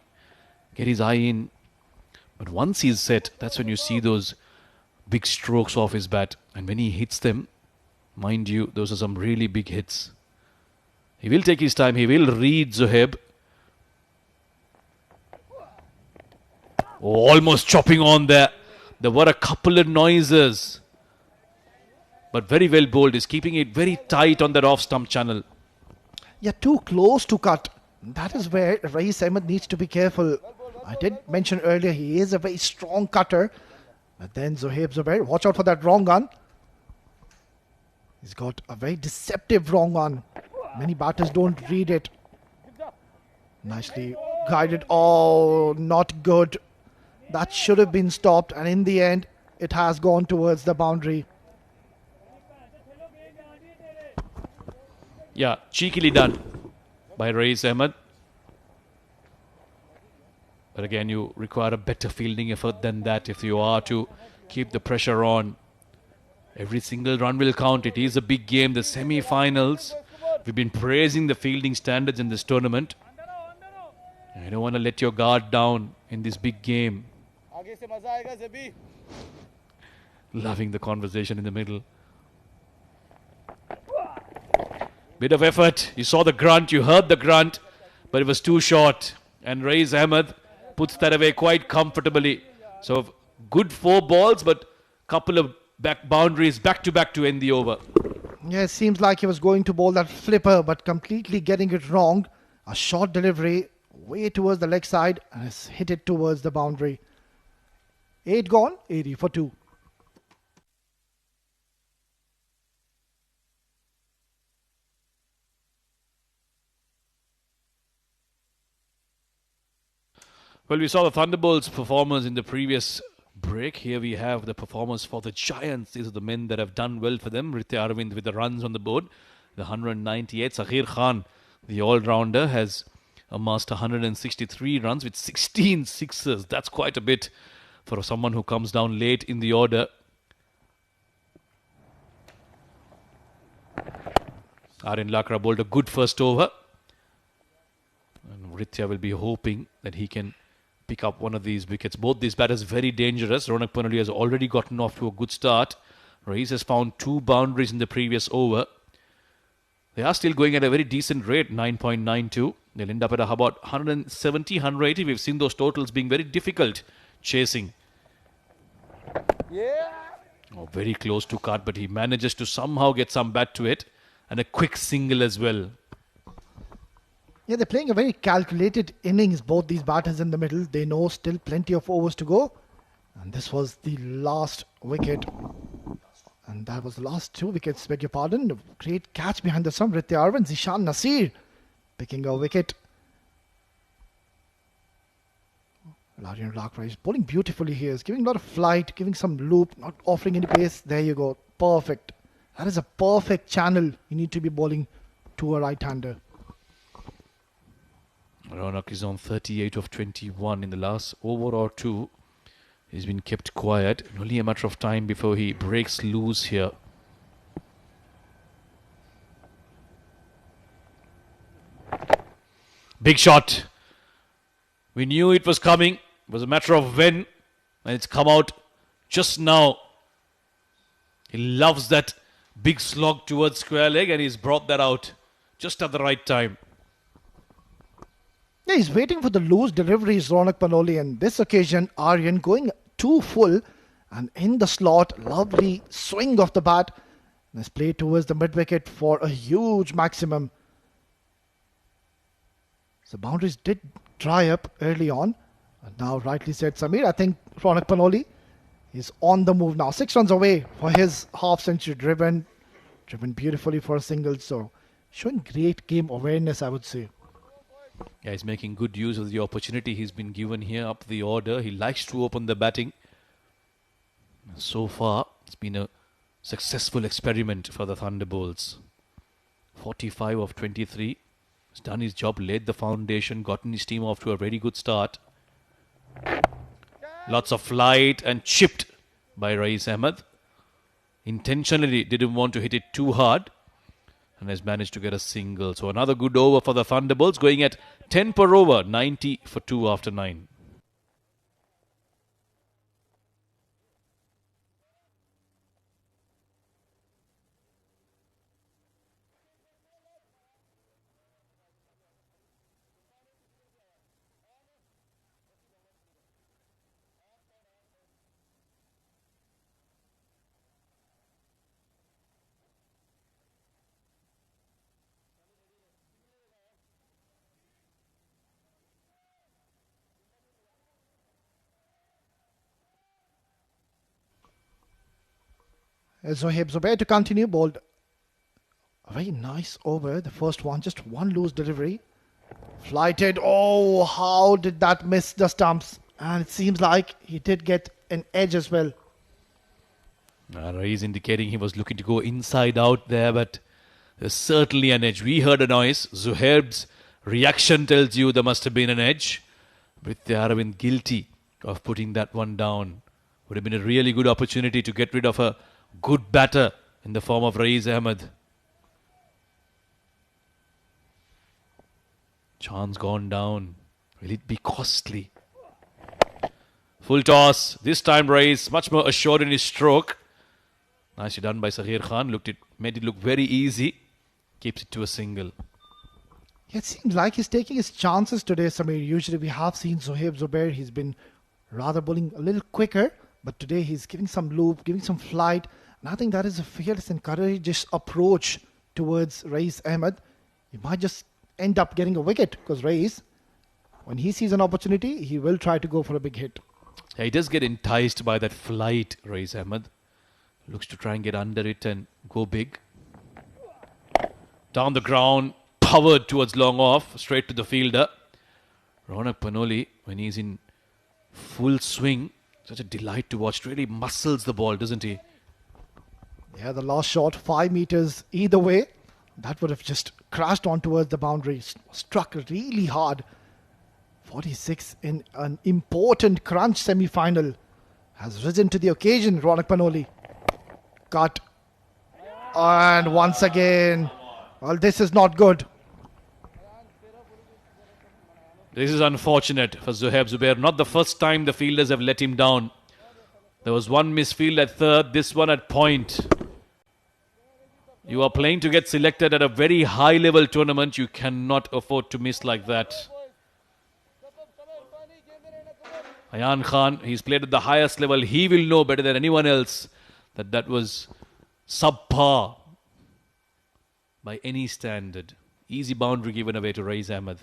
get his eye in. But once he's set, that's when you see those big strokes off his bat. And when he hits them, mind you, those are some really big hits. He will take his time. He will read Zohaib. Oh, almost chopping on there. There were a couple of noises. But very well bowled. He's keeping it very tight on that off-stump channel. Yeah, too close to cut. That is where Rais Ahmed needs to be careful. I did mention earlier he is a very strong cutter. But then Zohaib Zubair, watch out for that wrong on. He's got a very deceptive wrong on. Many batters don't read it. Nicely guided. Oh, not good. That should have been stopped. And in the end, it has gone towards the boundary. Yeah, cheekily done by Rais Ahmed. But again, you require a better fielding effort than that if you are to keep the pressure on. Every single run will count. It is a big game, the semi-finals. We've been praising the fielding standards in this tournament. I don't want to let your guard down in this big game. Loving the conversation in the middle. Bit of effort. You saw the grunt, you heard the grunt, but it was too short. And Rais Ahmed puts that away quite comfortably. So good 4 balls, but couple of back boundaries back to end the over. Yeah, it seems like he was going to bowl that flipper, but completely getting it wrong. A short delivery way towards the leg side and has hit it towards the boundary. 8 gone, 80 for 2. Well, we saw the Thunderbolts performers in the previous break. Here we have the performers for the Giants. These are the men that have done well for them. Ritya Arvind with the runs on the board. The 198. Saghir Khan, the all-rounder, has amassed 163 runs with 16 sixes. That's quite a bit for someone who comes down late in the order. Aryan Lakra bowled a good first over. And Ritya will be hoping that he can pick up one of these wickets. Both these batters very dangerous. Ronak Panoli has already gotten off to a good start. Raiz has found 2 boundaries in the previous over. They are still going at a very decent rate, 9.92. They'll end up at about 170, 180. We've seen those totals being very difficult chasing. Yeah. Oh, very close to cut, but he manages to somehow get some bat to it. And a quick single as well. Yeah, they're playing a very calculated innings, both these batters in the middle. They know still plenty of overs to go. And this was the last wicket. And that was the last 2 wickets, beg your pardon. Great catch behind the stump. Ritya Arvind, Zishan Nasir picking a wicket. Larian Lakra is bowling beautifully here. He's giving a lot of flight, giving some loop, not offering any pace. There you go. Perfect. That is a perfect channel you need to be bowling to a right-hander. Ronak is on 38 of 21 in the last over or 2. He's been kept quiet. Only a matter of time before he breaks loose here. Big shot. We knew it was coming. It was a matter of when. And it's come out just now. He loves that big slog towards square leg and he's brought that out just at the right time. Yeah, he's waiting for the loose deliveries, Ronak Panoli, and this occasion, Aryan going too full and in the slot, lovely swing of the bat. Let's play towards the mid-wicket for a huge maximum. The boundaries did dry up early on. And now, rightly said Samir, I think Ronak Panoli is on the move now. 6 runs away for his half-century, driven beautifully for a single. So, showing great game awareness, I would say. Yeah, he's making good use of the opportunity he's been given here up the order. He likes to open the batting. So far, it's been a successful experiment for the Thunderbolts. 45 of 23. He's done his job, laid the foundation, gotten his team off to a very good start. Lots of flight and chipped by Raiz Ahmed. Intentionally didn't want to hit it too hard. And has managed to get a single. So another good over for the Thunderbolts, going at 10 per over, 90 for 2 after 9. Zohaib Zubair to continue, bowled a very nice over. The first one, just one loose delivery. Flighted. Oh, how did that miss the stumps? And it seems like he did get an edge as well. Raiz indicating he was looking to go inside out there, but there's certainly an edge. We heard a noise. Zuhaib's reaction tells you there must have been an edge. Ritya Aravind guilty of putting that one down. Would have been a really good opportunity to get rid of a good batter in the form of Raiz Ahmed. Chance gone down. Will it be costly? Full toss. This time Raiz much more assured in his stroke. Nicely done by Sahir Khan. Made it look very easy. Keeps it to a single. It seems like he's taking his chances today, Samir. Usually we have seen Zohaib Zubair. He's been rather bowling a little quicker. But today he's giving some loop, giving some flight. And I think that is a fearless and courageous approach towards Raiz Ahmed. He might just end up getting a wicket because Raiz, when he sees an opportunity, he will try to go for a big hit. Yeah, he does get enticed by that flight, Raiz Ahmed. Looks to try and get under it and go big. Down the ground, powered towards long off, straight to the fielder. Ronak Panoli, when he's in full swing, such a delight to watch. Really muscles the ball, doesn't he? Yeah, the last shot, 5 meters either way. That would have just crashed on towards the boundary. Struck really hard. 46 in an important crunch semi-final. Has risen to the occasion, Ronak Panoli. Cut. And once again, well, this is not good. This is unfortunate for Zohaib Zubair. Not the first time the fielders have let him down. There was one misfield at third, this one at point. You are playing to get selected at a very high level tournament. You cannot afford to miss like that. Ayan Khan, he's played at the highest level. He will know better than anyone else that that was subpar by any standard. Easy boundary given away to Rais Ahmed.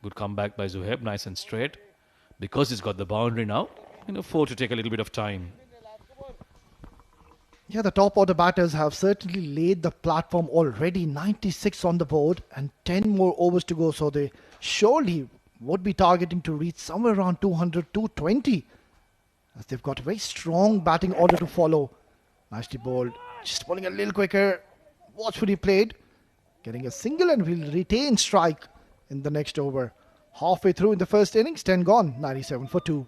Good comeback by Zohaib, nice and straight. Because he's got the boundary now, he can afford to take a little bit of time. Yeah, the top order batters have certainly laid the platform already. 96 on the board and 10 more overs to go. So they surely would be targeting to reach somewhere around 200, 220. As they've got a very strong batting order to follow. Nicely bowled. Just bowling a little quicker. Watchfully played. Getting a single and will retain strike in the next over. Halfway through in the first innings, 10 gone. 97 for 2.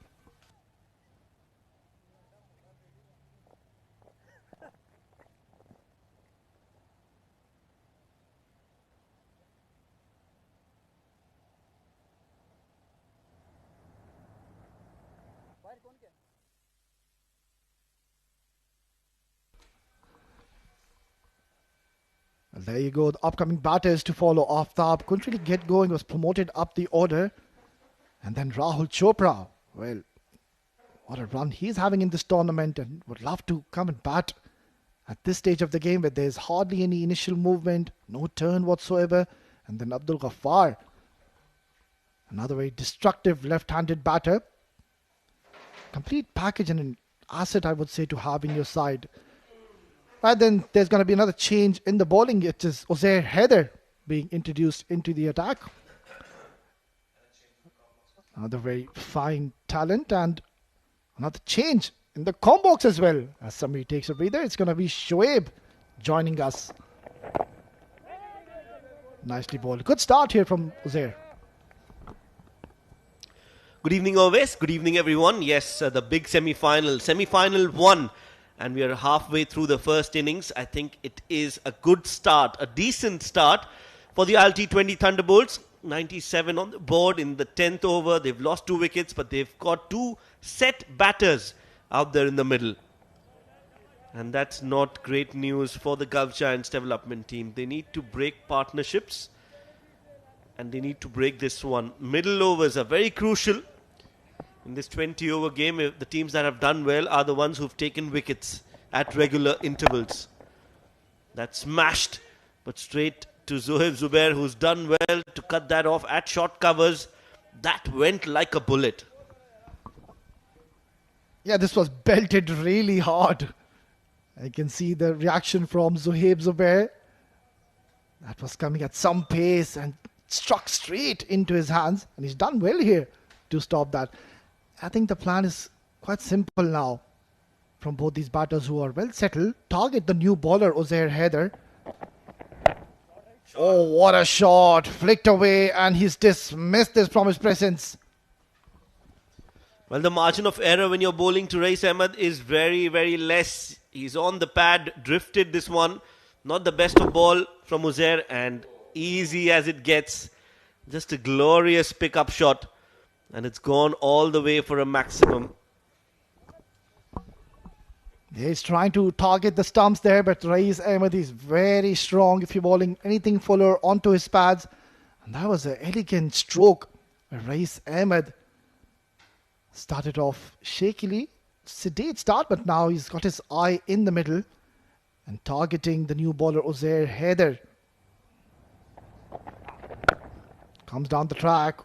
Well, there you go. The upcoming batters to follow. Aftab couldn't really get going, was promoted up the order. And then Rahul Chopra. Well, what a run he's having in this tournament and would love to come and bat at this stage of the game where there's hardly any initial movement, no turn whatsoever. And then Abdul Ghaffar, another very destructive left-handed batter. Complete package and an asset, I would say, to have in your side. And then there's going to be another change in the bowling. It is Uzair Haider being introduced into the attack. Another very fine talent and another change in the combox as well. As somebody takes a breather, it's going to be Shoaib joining us. Nicely bowled. Good start here from Uzair. Good evening, always. Good evening, everyone. Yes, the big semi-final. Semi-final 1. And we are halfway through the first innings. I think it is a good start, a decent start for the ILT20 Thunderbolts. 97 on the board in the 10th over. They've lost 2 wickets, but they've got 2 set batters out there in the middle. And that's not great news for the Gulf Giants development team. They need to break partnerships. And they need to break this one. Middle overs are very crucial. In this 20-over game, the teams that have done well are the ones who've taken wickets at regular intervals. That's smashed, but straight to Zohaib Zubair, who's done well to cut that off at short covers. That went like a bullet. Yeah, this was belted really hard. I can see the reaction from Zohaib Zubair. That was coming at some pace and struck straight into his hands. And he's done well here to stop that. I think the plan is quite simple now from both these batters who are well settled. Target the new bowler, Uzair Haider. Oh, what a shot. Flicked away and he's dismissed this from his presence. Well, the margin of error when you're bowling to Rais Ahmed is very, very less. He's on the pad, drifted this one. Not the best of ball from Uzair and easy as it gets. Just a glorious pick-up shot. And it's gone all the way for a maximum. He's trying to target the stumps there, but Rais Ahmed is very strong if you're bowling anything fuller onto his pads. And that was an elegant stroke. Rais Ahmed started off shakily. Sedate start, but now he's got his eye in the middle and targeting the new bowler Uzair Haider. Comes down the track.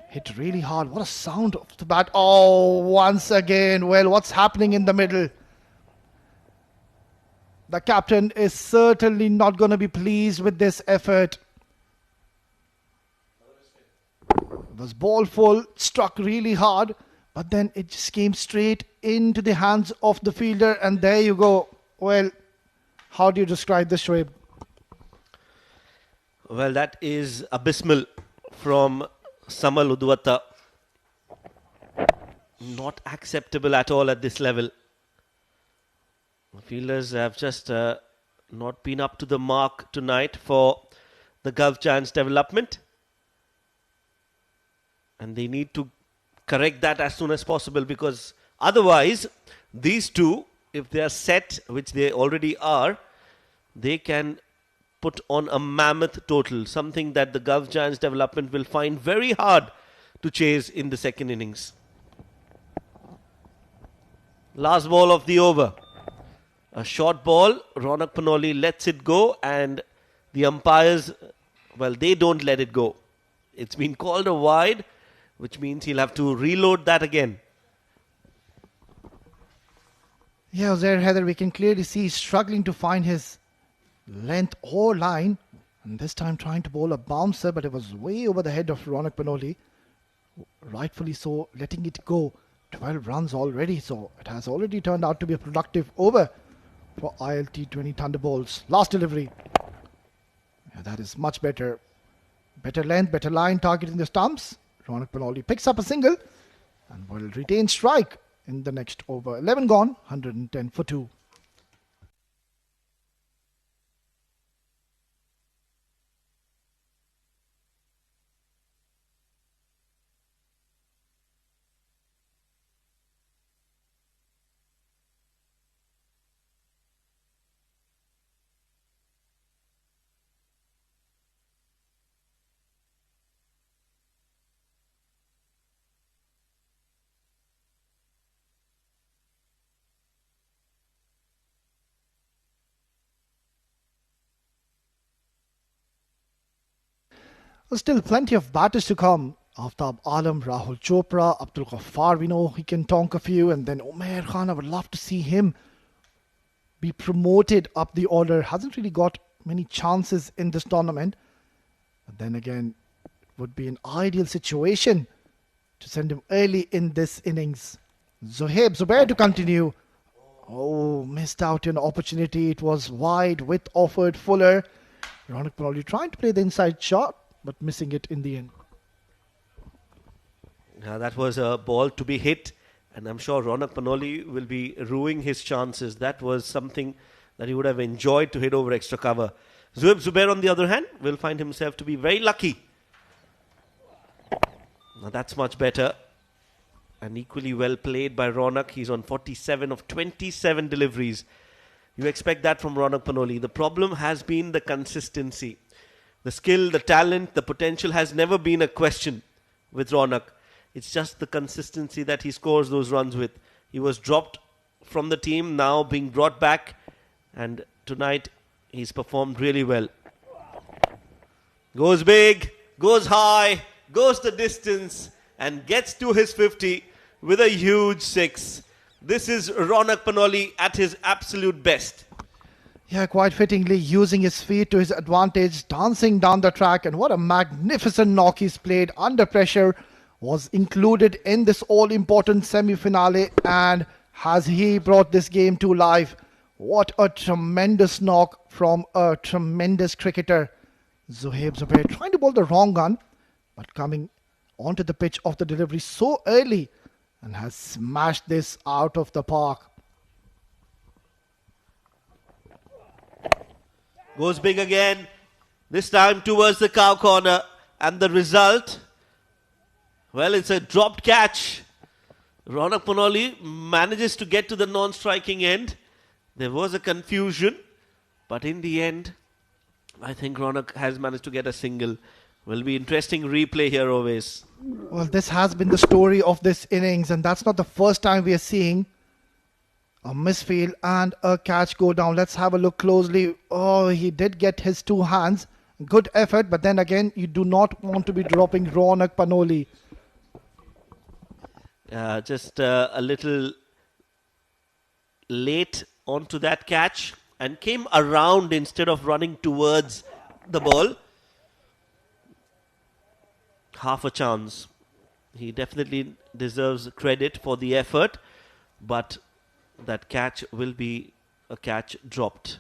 Hit really hard. What a sound of the bat. Oh, once again. Well, what's happening in the middle? The captain is certainly not going to be pleased with this effort. It was ball full, struck really hard, but then it just came straight into the hands of the fielder, and there you go. Well, how do you describe this, Shoaib? Well, that is abysmal from Samal Udwata. Not acceptable at all at this level. The fielders have just not been up to the mark tonight for the Gulf Giants development. And they need to correct that as soon as possible, because otherwise these two, if they are set, which they already are, they can put on a mammoth total, something that the Gulf Giants development will find very hard to chase in the second innings. Last ball of the over. A short ball, Ronak Panoli lets it go, and the umpires, well, they don't let it go. It's been called a wide, which means he'll have to reload that again. Yeah, there, Heather, we can clearly see he's struggling to find his length or line. And this time trying to bowl a bouncer, but it was way over the head of Ronak Panoli. Rightfully so, letting it go. 12 runs already, so it has already turned out to be a productive over for ILT20 Thunderbolts. Last delivery. Yeah, that is much better. Better length, better line, targeting the stumps. Ronak Panoli picks up a single and will retain strike in the next over. 11 gone, 110 for 2. Well, still plenty of batters to come. Aftab Alam, Rahul Chopra, Abdul Ghaffar, we know he can tonk a few, and then Umair Khan, I would love to see him be promoted up the order. Hasn't really got many chances in this tournament. But then again, it would be an ideal situation to send him early in this innings. Zohaib Zubair to continue. Oh, missed out an opportunity. It was wide with offered Fuller. Ronak Panoli trying to play the inside shot, but missing it in the end. Now that was a ball to be hit, and I'm sure Ronak Panoli will be ruining his chances. That was something that he would have enjoyed to hit over extra cover. Zohaib Zubair, on the other hand, will find himself to be very lucky. Now that's much better. And equally well played by Ronak. He's on 47 of 27 deliveries. You expect that from Ronak Panoli. The problem has been the consistency. The skill, the talent, the potential has never been a question with Ronak. It's just the consistency that he scores those runs with. He was dropped from the team, now being brought back. And tonight, he's performed really well. Goes big, goes high, goes the distance, and gets to his 50 with a huge 6. This is Ronak Panoli at his absolute best. Yeah, quite fittingly using his feet to his advantage, dancing down the track, and what a magnificent knock he's played under pressure. Was included in this all-important semi-finale, and has he brought this game to life. What a tremendous knock from a tremendous cricketer. Zohaib Zubair trying to bowl the wrong gun, but coming onto the pitch of the delivery so early and has smashed this out of the park. Goes big again, this time towards the cow corner, and the result, well, it's a dropped catch. Ronak Panoli manages to get to the non-striking end. There was a confusion, but in the end, I think Ronak has managed to get a single. Will be interesting replay here always. Well, this has been the story of this innings, and that's not the first time we are seeing a misfield and a catch go down. Let's have a look closely. Oh, he did get his two hands. Good effort, but then again, you do not want to be dropping Ronak Panoli. Just a little late onto that catch and came around instead of running towards the ball. Half a chance. He definitely deserves credit for the effort, but that catch will be a catch dropped.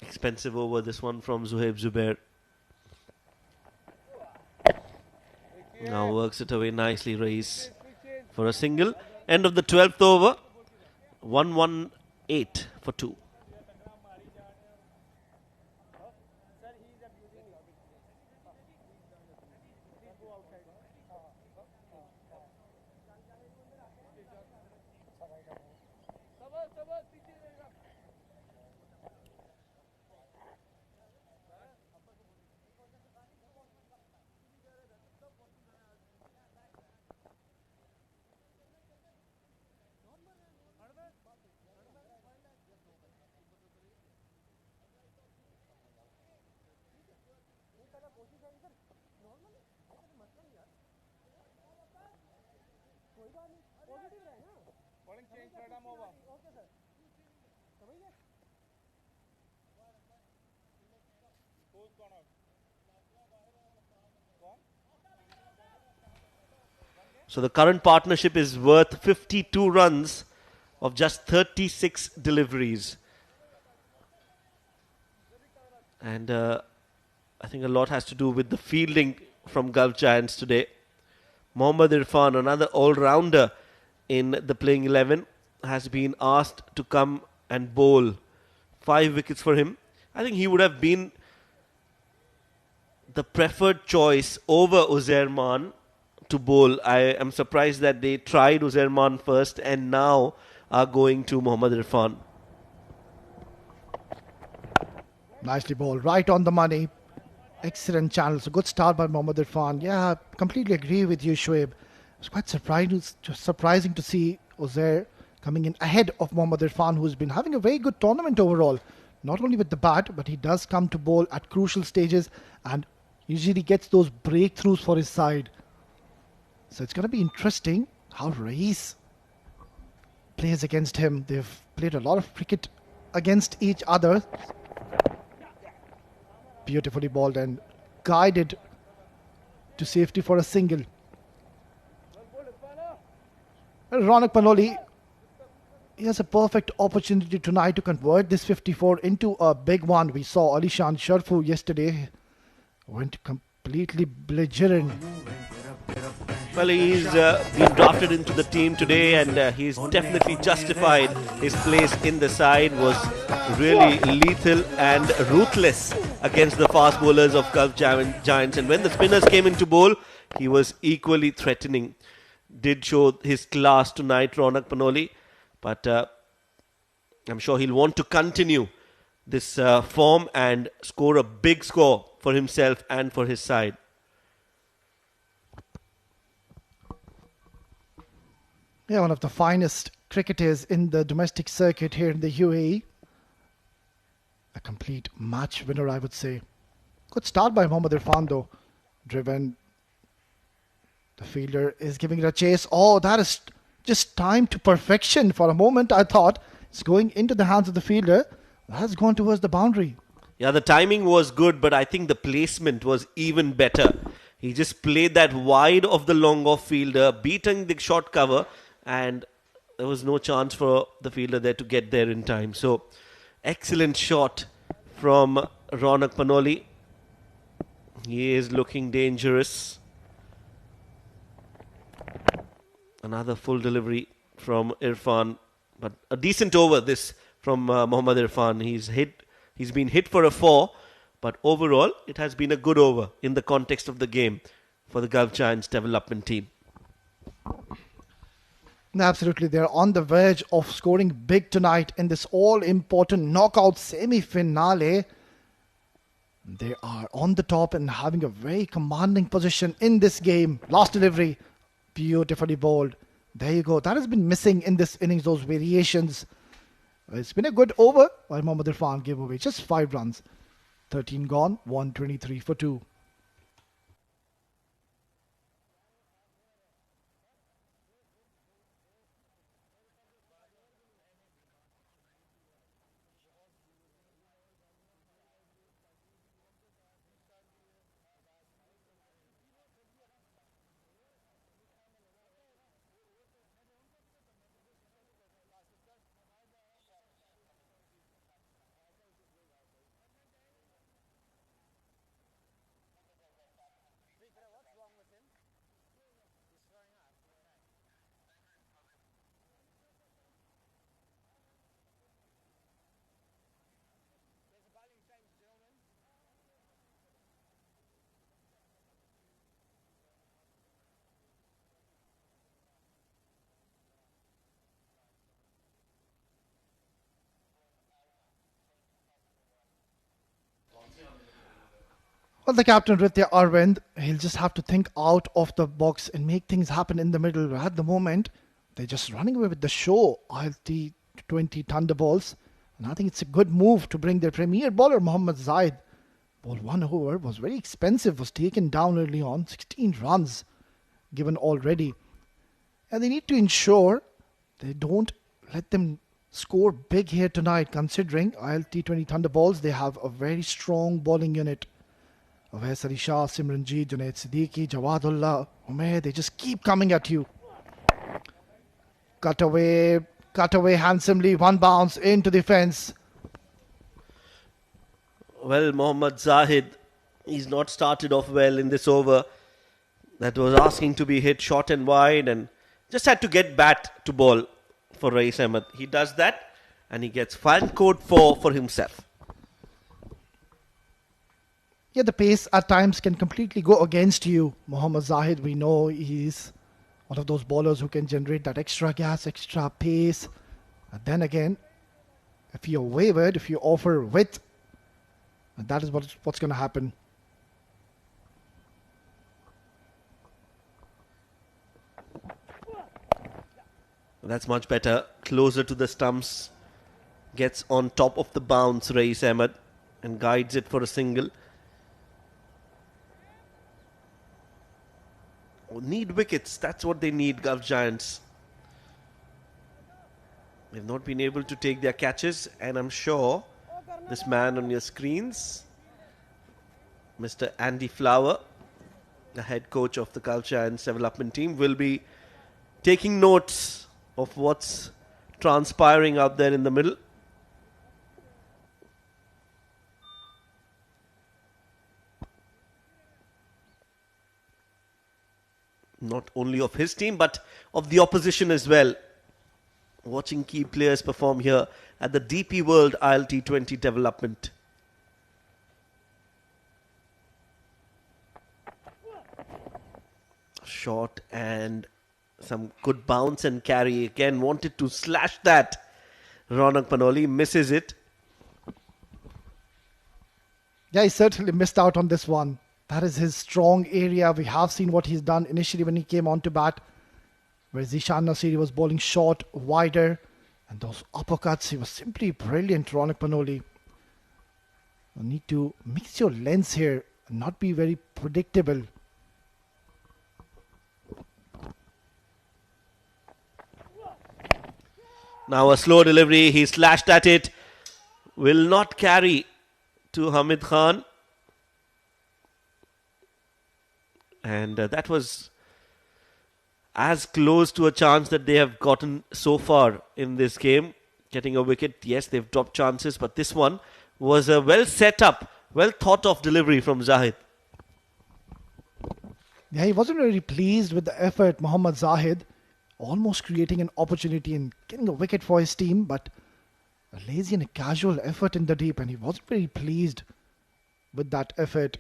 Expensive over this one from Zohaib Zubair. Now works it away nicely, Reis, for a single. End of the 12th over. 118 for 2. So the current partnership is worth 52 runs of just 36 deliveries. And I think a lot has to do with the fielding from Gulf Giants today. Mohammad Irfan, another all-rounder in the playing 11, has been asked to come and bowl. 5 wickets for him. I think he would have been the preferred choice over Uzair Khan to bowl. I am surprised that they tried Uzair Khan first and now are going to Mohammad Irfan. Nicely bowled, right on the money. Excellent channel. So good start by Mohammad Irfan. Yeah, I completely agree with you, Shoaib. It's quite surprising to see Uzair coming in ahead of Mohammad Irfan, who's been having a very good tournament overall. Not only with the bat, but he does come to bowl at crucial stages and usually gets those breakthroughs for his side. So it's going to be interesting how Rais plays against him. They've played a lot of cricket against each other. Beautifully bowled and guided to safety for a single. Ronak Panoli, he has a perfect opportunity tonight to convert this 54 into a big one. We saw Alishan Sharfu yesterday. Went completely belligerent. Well, he's been drafted into the team today and he's definitely justified his place in the side. Was really lethal and ruthless against the fast bowlers of Gulf Giants. And when the spinners came into bowl, he was equally threatening. Did show his class tonight, Ronak Panoli. But I'm sure he'll want to continue this form and score a big score for himself and for his side. Yeah, one of the finest cricketers in the domestic circuit here in the UAE. A complete match winner, I would say. Good start by Mohammad Irfan though. Driven. The fielder is giving it a chase. Oh, that is just timed to perfection. For a moment, I thought it's going into the hands of the fielder. That has gone towards the boundary. Yeah, the timing was good, but I think the placement was even better. He just played that wide of the long off fielder, beating the short cover, and there was no chance for the fielder there to get there in time. So, excellent shot from Ronak Panoli. He is looking dangerous. Another full delivery from Irfan, but a decent over this from Mohammad Irfan. He's been hit for a 4, but overall it has been a good over in the context of the game for the Gulf Giants development team. Absolutely, they're on the verge of scoring big tonight in this all-important knockout semi-finale. They are on the top and having a very commanding position in this game. Last delivery, beautifully bowled. There you go. That has been missing in this innings, those variations. It's been a good over while Mohammad Irfan gave away just 5 runs. 13 gone, 123 for 2. Well, the captain, Ritya Arvind, he'll just have to think out of the box and make things happen in the middle. At the moment, they're just running away with the show, ILT20 Thunderbolts. And I think it's a good move to bring their premier bowler, Mohammad Zaid. Ball 1 over was very expensive, was taken down early on. 16 runs given already. And they need to ensure they don't let them score big here tonight, considering ILT20 Thunderbolts, they have a very strong bowling unit. Avais Ali Shah, Simranjeet, Junaid Siddiqui, Jawadullah, Umair, they just keep coming at you. Cut away handsomely, one bounce into the fence. Well, Mohammad Zahid, he's not started off well in this over. That was asking to be hit short and wide and just had to get bat to ball for Rais Ahmed. He does that and he gets fine code for himself. Yeah, the pace at times can completely go against you. Mohammad Zahid, we know he's one of those bowlers who can generate that extra gas, extra pace. And then again, if you're wavered, if you offer width, that is what's going to happen. That's much better. Closer to the stumps. Gets on top of the bounce, Rais Ahmed, and guides it for a single. Need wickets. That's what they need, Gulf Giants. They've not been able to take their catches, and I'm sure this man on your screens, Mr. Andy Flower, the head coach of the Gulf Giants development team, will be taking notes of what's transpiring out there in the middle. Not only of his team, but of the opposition as well. Watching key players perform here at the DP World ILT20 development. Short and some good bounce and carry. Again, wanted to slash that. Ronak Panoli misses it. Yeah, he certainly missed out on this one. That is his strong area. We have seen what he's done initially when he came on to bat, where Zishan Nasiri was bowling short, wider, and those uppercuts, he was simply brilliant, Ronak Panoli. You need to mix your lens here and not be very predictable. Now a slow delivery, he slashed at it. Will not carry to Hamid Khan. And that was as close to a chance that they have gotten so far in this game. Getting a wicket, yes, they've dropped chances, but this one was a well set up, well thought of delivery from Zahid. Yeah, he wasn't really pleased with the effort, Mohammad Zahid, almost creating an opportunity and getting a wicket for his team, but a lazy and a casual effort in the deep, and he wasn't very pleased with that effort.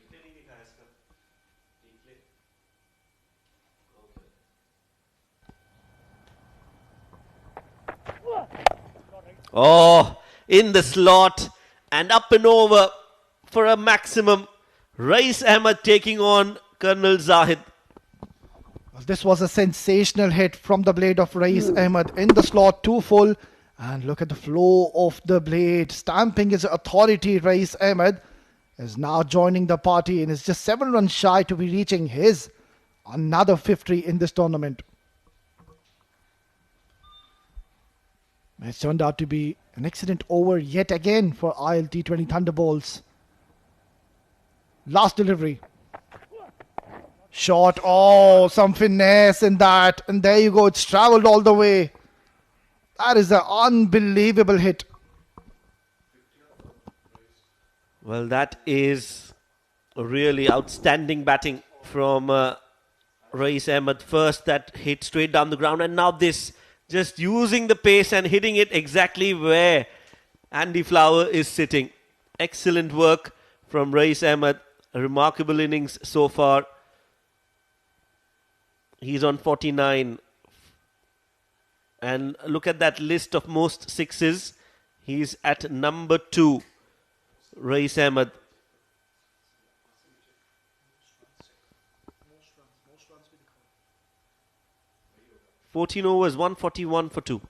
Oh, in the slot and up and over for a maximum. Rais Ahmed taking on Colonel Zahid. This was a sensational hit from the blade of Rais Ahmed in the slot, too full. And look at the flow of the blade. Stamping his authority, Rais Ahmed is now joining the party and is just 7 runs shy to be reaching his another 50 in this tournament. It's turned out to be an excellent over yet again for ILT20 Thunderbolts. Last delivery. Shot. Oh, some finesse in that. And there you go. It's travelled all the way. That is an unbelievable hit. Well, that is really outstanding batting from Rais Ahmed. First that hit straight down the ground, and now this. Just using the pace and hitting it exactly where Andy Flower is sitting. Excellent work from Rais Ahmed. A remarkable innings so far. He's on 49. And look at that list of most sixes. He's at number 2. Rais Ahmed. 14 overs, 141 for 2.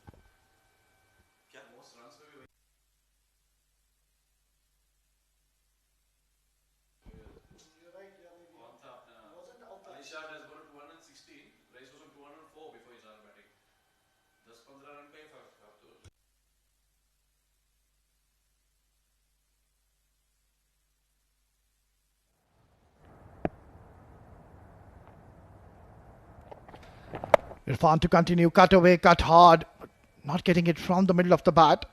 Irfan to continue, cut away, cut hard, but not getting it from the middle of the bat.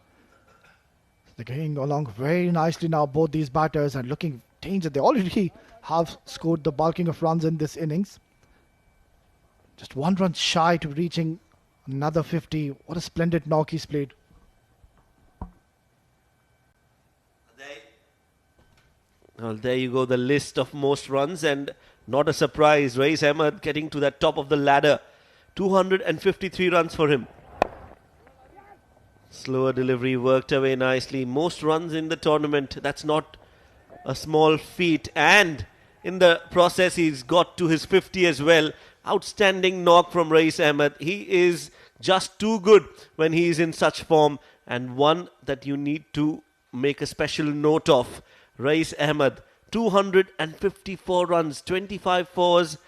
They're going along very nicely now, both these batters, and looking dangerous. They already have scored the bulking of runs in this innings. Just 1 run shy to reaching another 50. What a splendid knock he's played. Well, there you go, the list of most runs, and not a surprise, Rais Ahmed getting to that top of the ladder. 253 runs for him. Slower delivery worked away nicely. Most runs in the tournament. That's not a small feat. And in the process, he's got to his 50 as well. Outstanding knock from Rais Ahmed. He is just too good when he is in such form. And one that you need to make a special note of. Rais Ahmed, 254 runs, 25 fours,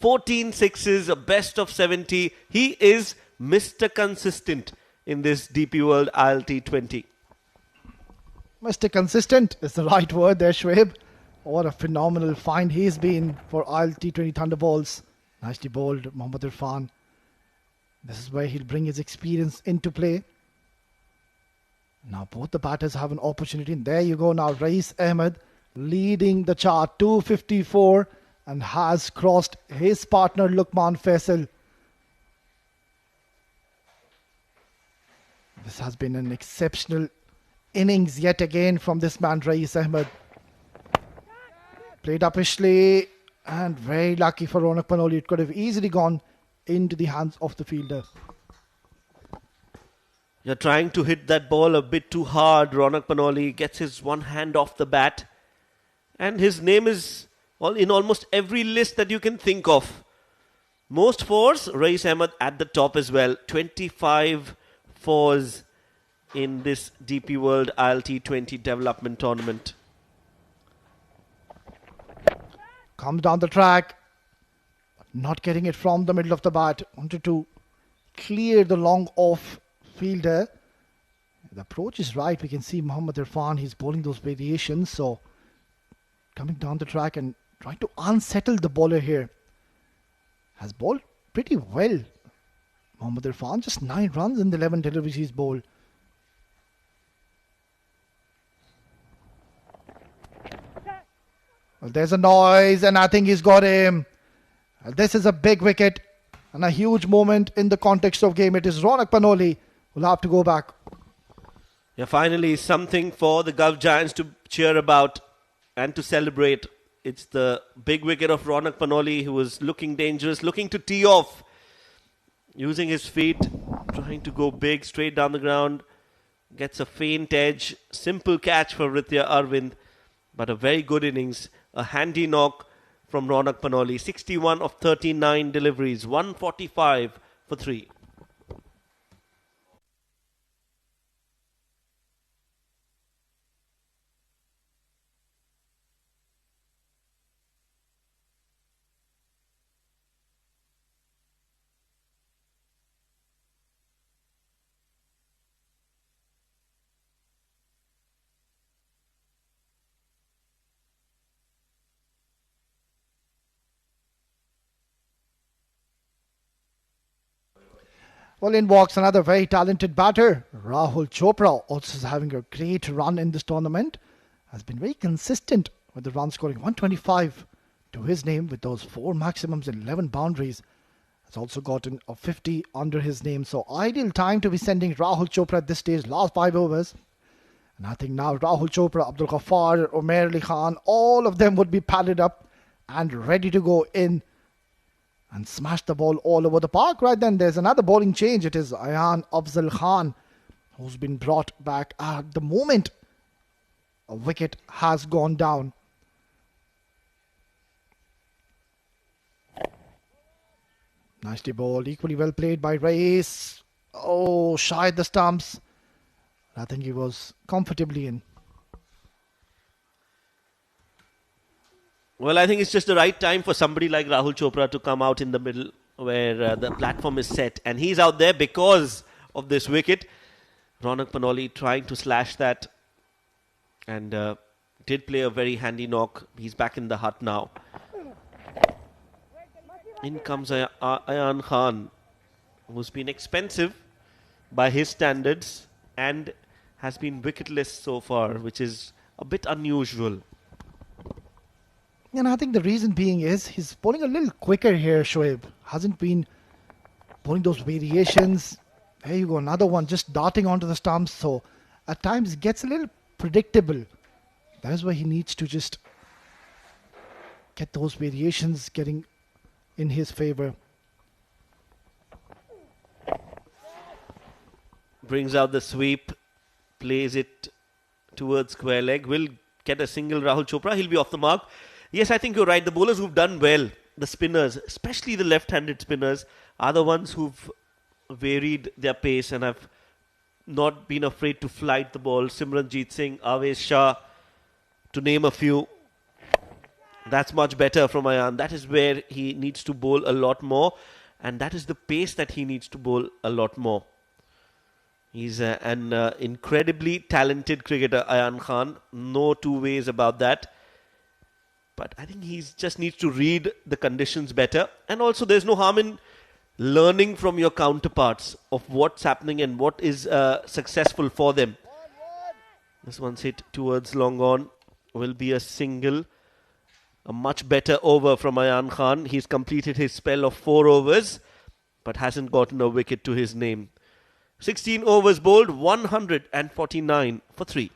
14 sixes, a best of 70. He is Mr. Consistent in this DP World ILT20. Mr. Consistent is the right word there, Shoaib. What a phenomenal find he's been for ILT20 Thunderbolts. Nicely bowled, Mohammad Irfan. This is where he'll bring his experience into play. Now both the batters have an opportunity. And there you go now, Rais Ahmed leading the chart, 254, and has crossed his partner Lukman Faisal. This has been an exceptional innings yet again from this man, Rais Ahmed. Played uppishly and very lucky for Ronak Panoli. It could have easily gone into the hands of the fielder. You're trying to hit that ball a bit too hard. Ronak Panoli gets his one hand off the bat. And his name is in almost every list that you can think of. Most fours, Rais Ahmed at the top as well. 25 fours in this DP World ILT20 Development Tournament. Comes down the track. Not getting it from the middle of the bat. Wanted to clear the long off fielder. The approach is right. We can see Mohammad Irfan. He's bowling those variations. So coming down the track and trying to unsettle the bowler here. Has bowled pretty well. Mohammad Irfan, just 9 runs in the 11 deliveries he's bowled. Well, there's a noise and I think he's got him. This is a big wicket and a huge moment in the context of game. It is Ronak Panoli who'll have to go back. Yeah, finally something for the Gulf Giants to cheer about and to celebrate. It's the big wicket of Ronak Panoli, who was looking dangerous, looking to tee off, using his feet, trying to go big, straight down the ground. Gets a faint edge. Simple catch for Ritya Arvind, but a very good innings. A handy knock from Ronak Panoli. 61 of 39 deliveries, 145 for 3. Well, in walks another very talented batter. Rahul Chopra also is having a great run in this tournament. Has been very consistent with the run scoring. 125 to his name with those 4 maximums and 11 boundaries. Has also gotten a 50 under his name. So ideal time to be sending Rahul Chopra at this stage. Last 5 overs. And I think now Rahul Chopra, Abdul Ghaffar, Umair Ali Khan, all of them would be padded up and ready to go in and smash the ball all over the park. Right then, there's another bowling change. It is Ayan Afzal Khan who's been brought back at the moment a wicket has gone down. Nicely bowled, equally well played by Rais. Oh, shied the stumps. I think he was comfortably in. Well, I think it's just the right time for somebody like Rahul Chopra to come out in the middle where the platform is set. And he's out there because of this wicket. Ronak Panoli trying to slash that and did play a very handy knock. He's back in the hut now. In comes Ayan Khan, who's been expensive by his standards and has been wicketless so far, which is a bit unusual. And I think the reason being is he's bowling a little quicker here, Shoaib. Hasn't been bowling those variations. There you go, another one just darting onto the stumps. So at times it gets a little predictable. That is why he needs to just get those variations getting in his favour. Brings out the sweep, plays it towards square leg. Will get a single Rahul Chopra. He'll be off the mark. Yes, I think you're right. The bowlers who've done well, the spinners, especially the left-handed spinners, are the ones who've varied their pace and have not been afraid to flight the ball. Simranjeet Singh, Avesh Shah, to name a few. That's much better from Ayan. That is where he needs to bowl a lot more, and that is the pace that he needs to bowl a lot more. He's an incredibly talented cricketer, Ayan Khan. No two ways about that. But I think he just needs to read the conditions better. And also there's no harm in learning from your counterparts of what's happening and what is successful for them. This one's hit towards long on. Will be a single. A much better over from Ayan Khan. He's completed his spell of 4 overs, but hasn't gotten a wicket to his name. 16 overs bowled, 149 for 3.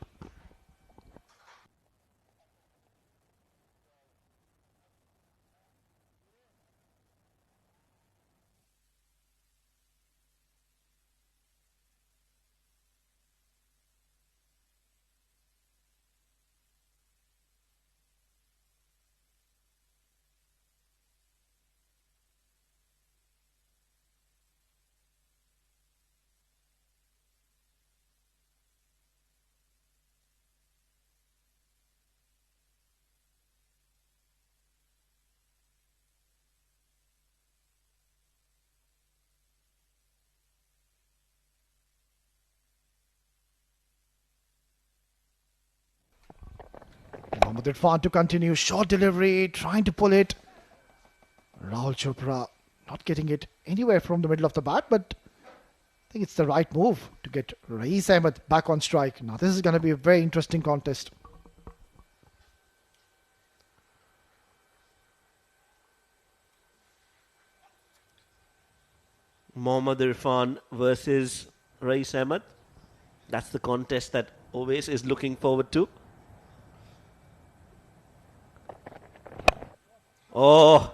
Mohammad Irfan to continue. Short delivery, trying to pull it. Rahul Chopra not getting it anywhere from the middle of the bat, but I think it's the right move to get Rais Ahmed back on strike. Now this is going to be a very interesting contest. Mohammad Irfan versus Rais Ahmed. That's the contest that Oves is looking forward to. Oh,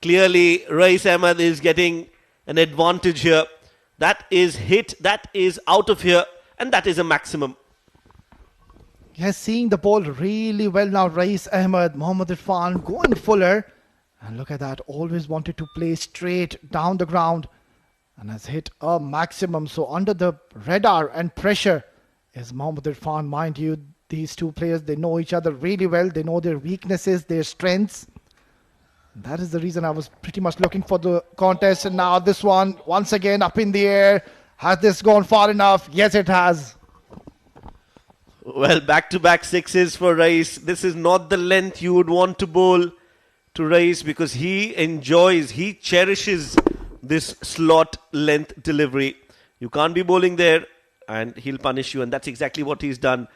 clearly Rais Ahmed is getting an advantage here. That is hit, that is out of here, and that is a maximum. Yes, seeing the ball really well now. Rais Ahmed, Mohammad Irfan going fuller. And look at that, always wanted to play straight down the ground and has hit a maximum. So under the radar and pressure is Mohammad Irfan. Mind you, these two players, they know each other really well. They know their weaknesses, their strengths. That is the reason I was pretty much looking for the contest. And now this one, once again, up in the air. Has this gone far enough? Yes, it has. Well, back-to-back sixes for Rais. This is not the length you would want to bowl to Rais because he enjoys, he cherishes this slot length delivery. You can't be bowling there and he'll punish you, and that's exactly what he's done.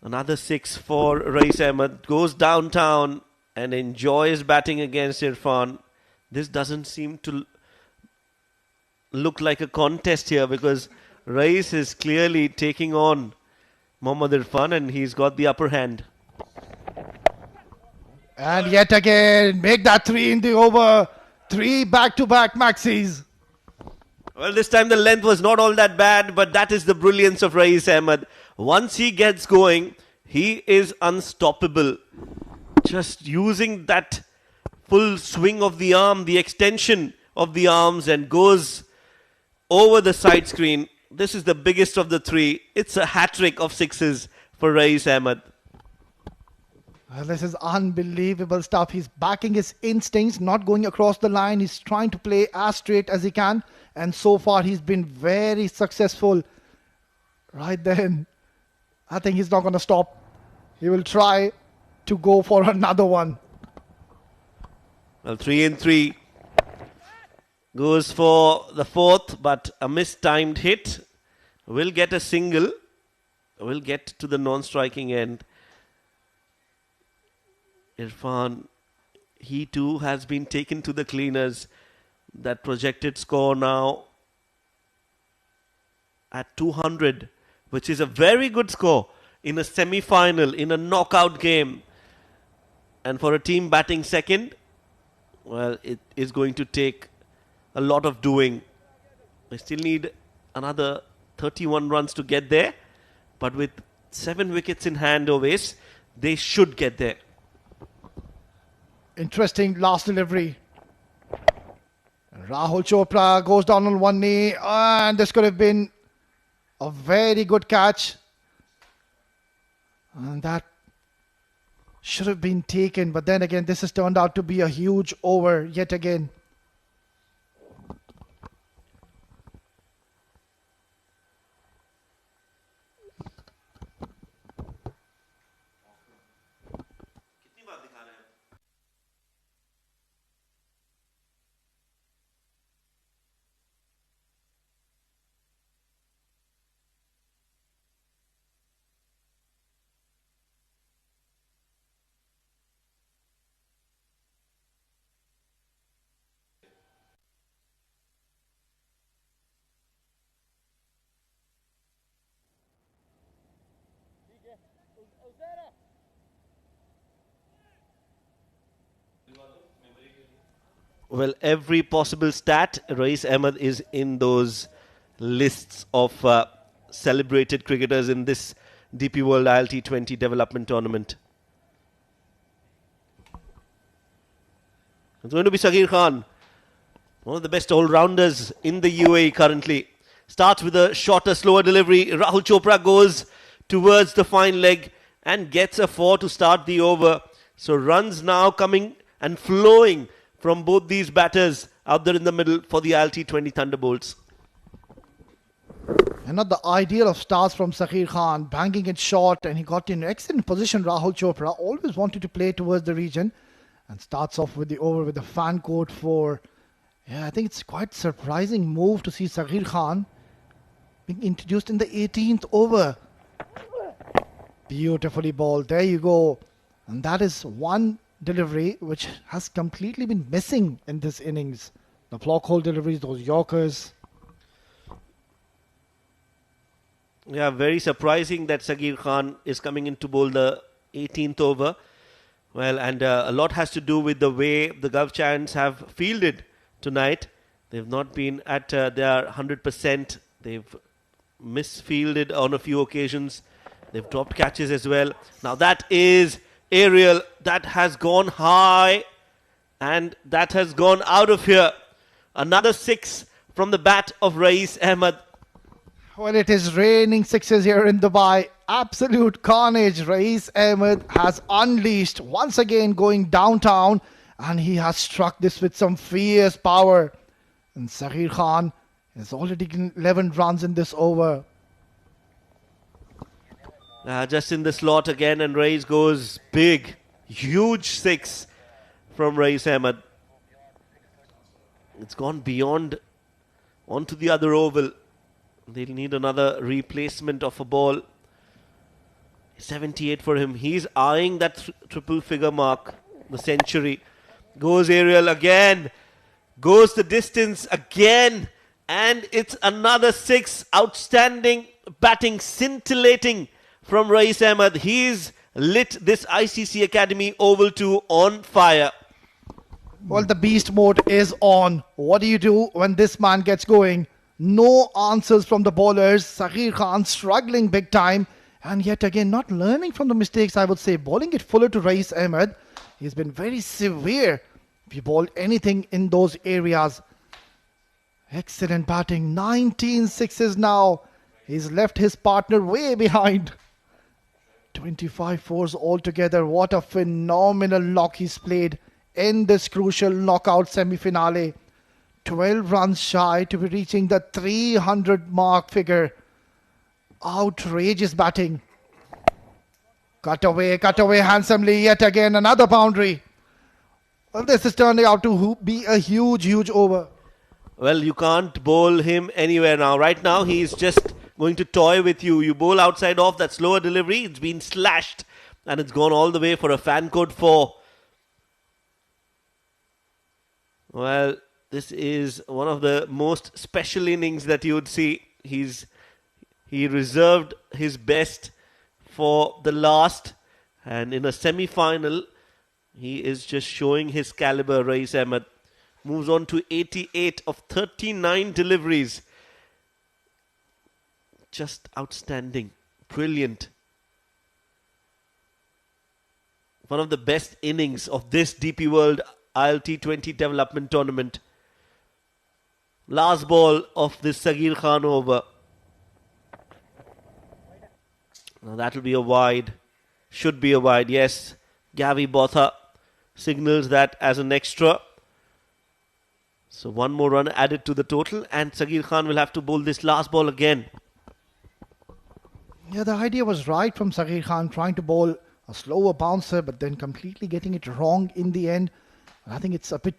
Another 6 for Rais Ahmed. Goes downtown and enjoys batting against Irfan. This doesn't seem to look like a contest here because Rais is clearly taking on Mohammad Irfan and he's got the upper hand. And yet again, make that 3 in the over. 3 back-to-back maxis. Well, this time the length was not all that bad, but that is the brilliance of Rais Ahmed. Once he gets going, he is unstoppable. Just using that full swing of the arm, the extension of the arms and goes over the side screen. This is the biggest of the three. It's a hat-trick of sixes for Rais Ahmed. This is unbelievable stuff. He's backing his instincts, not going across the line. He's trying to play as straight as he can. And so far, he's been very successful. Right then, I think he's not going to stop. He will try to go for another one. Well, 3 and 3. Goes for the fourth, but a mistimed hit. Will get a single. Will get to the non-striking end. Irfan, he too has been taken to the cleaners. That projected score now at 200, which is a very good score in a semi-final, in a knockout game. And for a team batting second, well, it is going to take a lot of doing. They still need another 31 runs to get there. But with 7 wickets in hand, Oves, they should get there. Interesting last delivery. Rahul Chopra goes down on one knee, and this could have been a very good catch. And that should have been taken, but then again, this has turned out to be a huge over yet again. Well, every possible stat, Rais Ahmed is in those lists of celebrated cricketers in this DP World ILT20 development tournament. It's going to be Saghir Khan, one of the best all-rounders in the UAE currently. Starts with a shorter, slower delivery. Rahul Chopra goes towards the fine leg and gets a 4 to start the over. So runs now coming and flowing from both these batters out there in the middle for the ILT20 Thunderbolts. And not the ideal of starts from Saghir Khan, banging it short, and he got in excellent position. Rahul Chopra always wanted to play towards the region and starts off with the over with the fan court for, I think it's quite surprising move to see Saghir Khan being introduced in the 18th over. Beautifully bowled. There you go. And that is one delivery which has completely been missing in this innings. The block hole deliveries, those Yorkers. Yeah, very surprising that Saghir Khan is coming in to bowl the 18th over. Well, and a lot has to do with the way the Gulf Giants have fielded tonight. They've not been at their 100%. They've misfielded on a few occasions. They've dropped catches as well. Now that is aerial. That has gone high. And that has gone out of here. Another 6 from the bat of Rais Ahmed. Well, it is raining sixes here in Dubai. Absolute carnage. Rais Ahmed has unleashed once again going downtown. And he has struck this with some fierce power. And Saghir Khan has already given 11 runs in this over. Just in the slot again, and Rais goes big. Huge 6 from Rais Ahmed. It's gone beyond onto the other oval. They'll need another replacement of a ball. 78 for him. He's eyeing that triple figure mark, the century. Goes aerial again. Goes the distance again. And it's another 6. Outstanding batting, scintillating from Rais Ahmed. He's lit this ICC Academy Oval 2 on fire. Well, the beast mode is on. What do you do when this man gets going? No answers from the bowlers. Saghir Khan struggling big time. And yet again, not learning from the mistakes, I would say. Bowling it fuller to Rais Ahmed. He's been very severe. If you bowl anything in those areas, Excellent batting. 19 sixes now. He's left his partner way behind. 25 fours altogether. What a phenomenal knock he's played in this crucial knockout semi-finale. 12 runs shy to be reaching the 300 mark figure. Outrageous batting. Cut away handsomely. Yet again another boundary. Well, this is turning out to be a huge over. Well, you can't bowl him anywhere now. Right now, he's just going to toy with you. You bowl outside off, that slower delivery, it's been slashed and it's gone all the way for a fan code 4. Well, this is one of the most special innings that you would see. He reserved his best for the last, and in a semi-final, he is just showing his caliber. Rais Ahmed moves on to 88 of 39 deliveries. Just outstanding. Brilliant. One of the best innings of this DP World ILT20 development tournament. Last ball of this Sagir Khan over. Now that will be a wide. Should be a wide, yes. Gavi Botha signals that as an extra. So one more run added to the total, and Sagir Khan will have to bowl this last ball again. Yeah, the idea was right from Sagir Khan, trying to bowl a slower bouncer, but then completely getting it wrong in the end. And I think it's a bit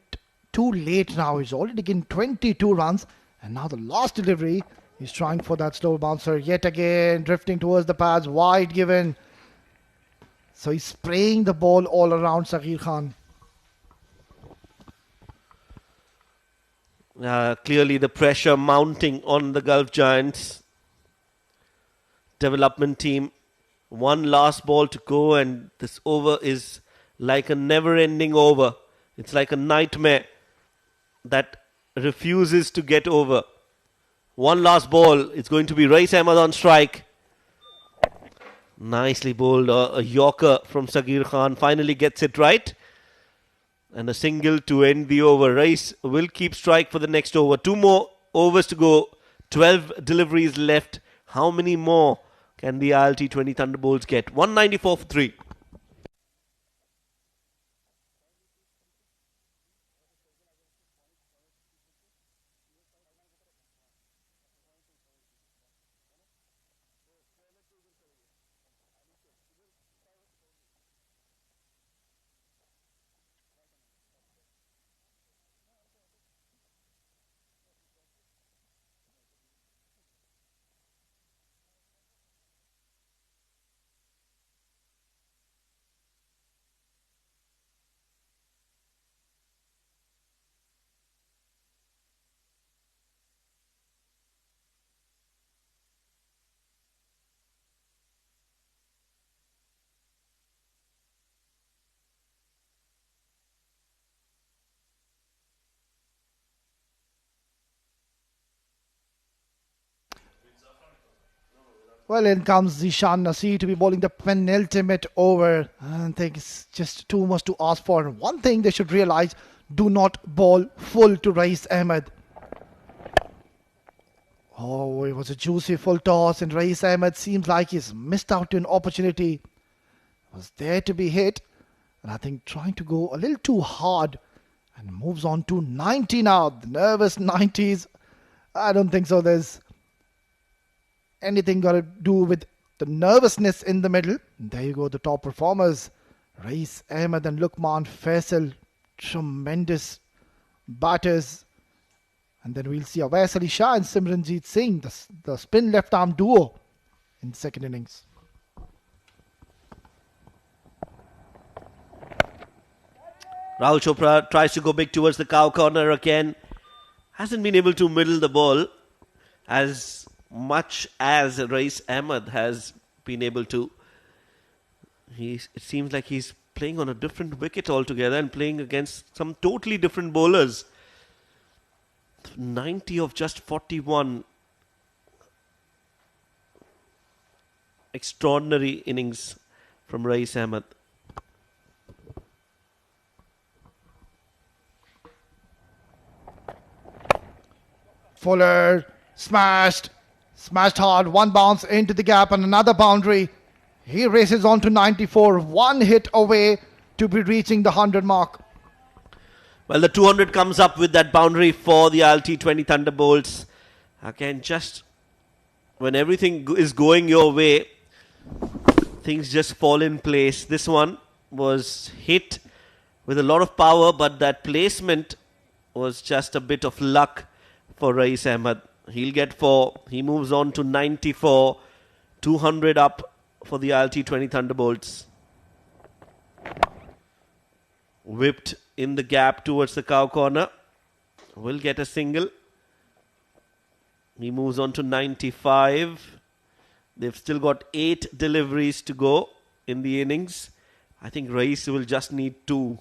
too late now. He's already given 22 runs, and now the last delivery, he's trying for that slower bouncer. Yet again, drifting towards the pads, wide given. So he's spraying the ball all around Sagir Khan. Clearly the pressure mounting on the Gulf Giants development team. One last ball to go, and this over is like a never-ending over. It's like a nightmare that refuses to get over. One last ball. It's going to be Rais Ahmed on strike. Nicely bowled. A Yorker from Sagir Khan finally gets it right. And a single to end the over. Rais will keep strike for the next over. 2 more overs to go. 12 deliveries left. How many more can the ILT20 Thunderbolts get? 194 for 3. Well, in comes Zishan Nasir to be bowling the penultimate over. I think it's just too much to ask for. One thing they should realize, do not bowl full to Rais Ahmed. Oh, it was a juicy full toss, and Rais Ahmed seems like he's missed out an opportunity. Was there to be hit, and I think trying to go a little too hard, and moves on to 90 now. The nervous 90s. I don't think so. There's anything got to do with the nervousness in the middle. There you go, the top performers. Rais Ahmed and Lukman Faisal, tremendous batters. And then we'll see Awais Ali Shah and Simranjeet Singh, the spin left arm duo in the second innings. Rahul Chopra tries to go big towards the cow corner again. Hasn't been able to middle the ball as much as Rais Ahmed has been able to. It seems like he's playing on a different wicket altogether and playing against some totally different bowlers. 90 of just 41. Extraordinary innings from Rais Ahmed. Fuller smashed hard, one bounce into the gap and another boundary. He races on to 94, one hit away to be reaching the 100 mark. Well, the 200 comes up with that boundary for the ILT20 Thunderbolts. Again, just when everything is going your way, things just fall in place. This one was hit with a lot of power, but that placement was just a bit of luck for Rais Ahmed. He'll get 4. He moves on to 94. 200 up for the ILT20 Thunderbolts. Whipped in the gap towards the cow corner. Will get a single. He moves on to 95. They've still got 8 deliveries to go in the innings. I think Rais will just need 2.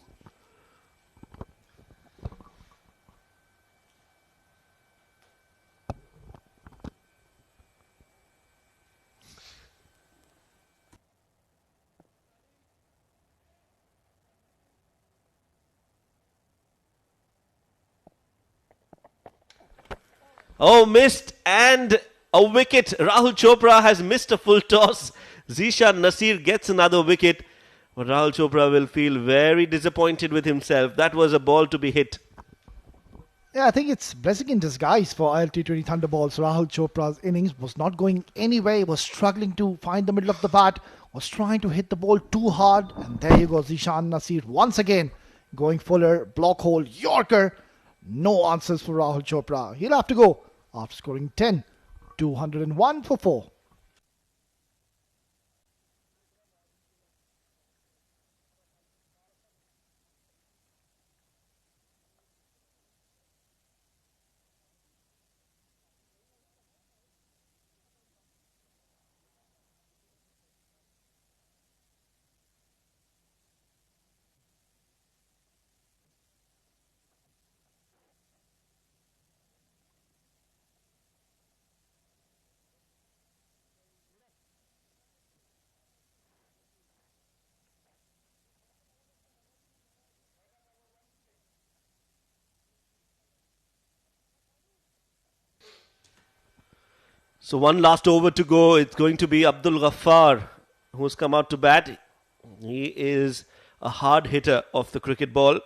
Oh, missed and a wicket. Rahul Chopra has missed a full toss. Zishan Nasir gets another wicket. But Rahul Chopra will feel very disappointed with himself. That was a ball to be hit. Yeah, I think it's blessing in disguise for ILT20 Thunderbolts. Rahul Chopra's innings was not going anywhere. He was struggling to find the middle of the bat, was trying to hit the ball too hard. And there you go, Zishan Nasir once again going Fuller, block hole, Yorker. No answers for Rahul Chopra. He'll have to go after scoring 10. 201 for 4. So one last over to go. It's going to be Abdul Ghaffar who's come out to bat. He is a hard hitter of the cricket ball.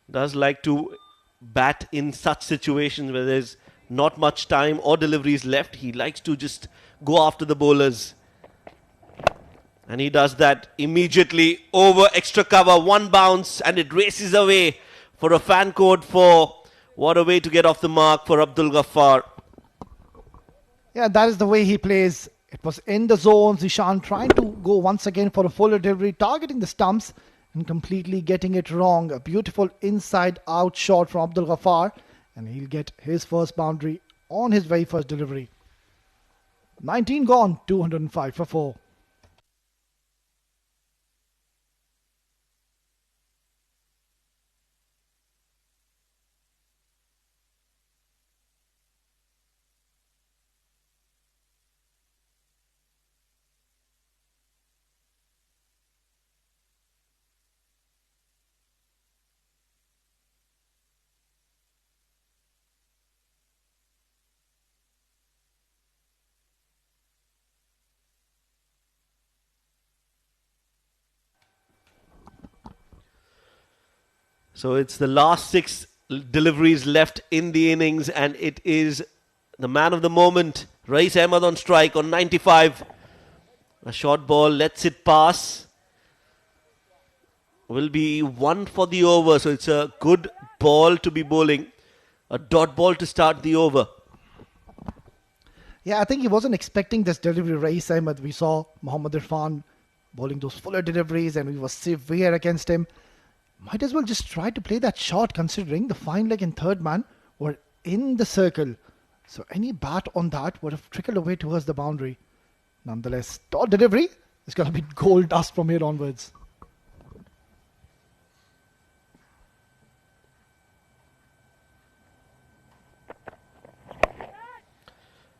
Does like to bat in such situations where there's not much time or deliveries left. He likes to just go after the bowlers. And he does that immediately over extra cover. One bounce and it races away for a fan code for what a way to get off the mark for Abdul Ghaffar. Yeah, that is the way he plays. It was in the zone. Zishan trying to go once again for a fuller delivery, targeting the stumps and completely getting it wrong. A beautiful inside-out shot from Abdul Ghaffar, and he'll get his first boundary on his very first delivery. 19 gone, 205 for 4. So it's the last 6 deliveries left in the innings, and it is the man of the moment, Rais Ahmed on strike on 95. A short ball lets it pass. Will be 1 for the over, so it's a good ball to be bowling. A dot ball to start the over. Yeah, I think he wasn't expecting this delivery, Rais Ahmed. We saw Mohammad Irfan bowling those fuller deliveries and we were severe against him. Might as well just try to play that shot, considering the fine leg and third man were in the circle. So any bat on that would have trickled away towards the boundary. Nonetheless, dot delivery is going to be gold dust from here onwards.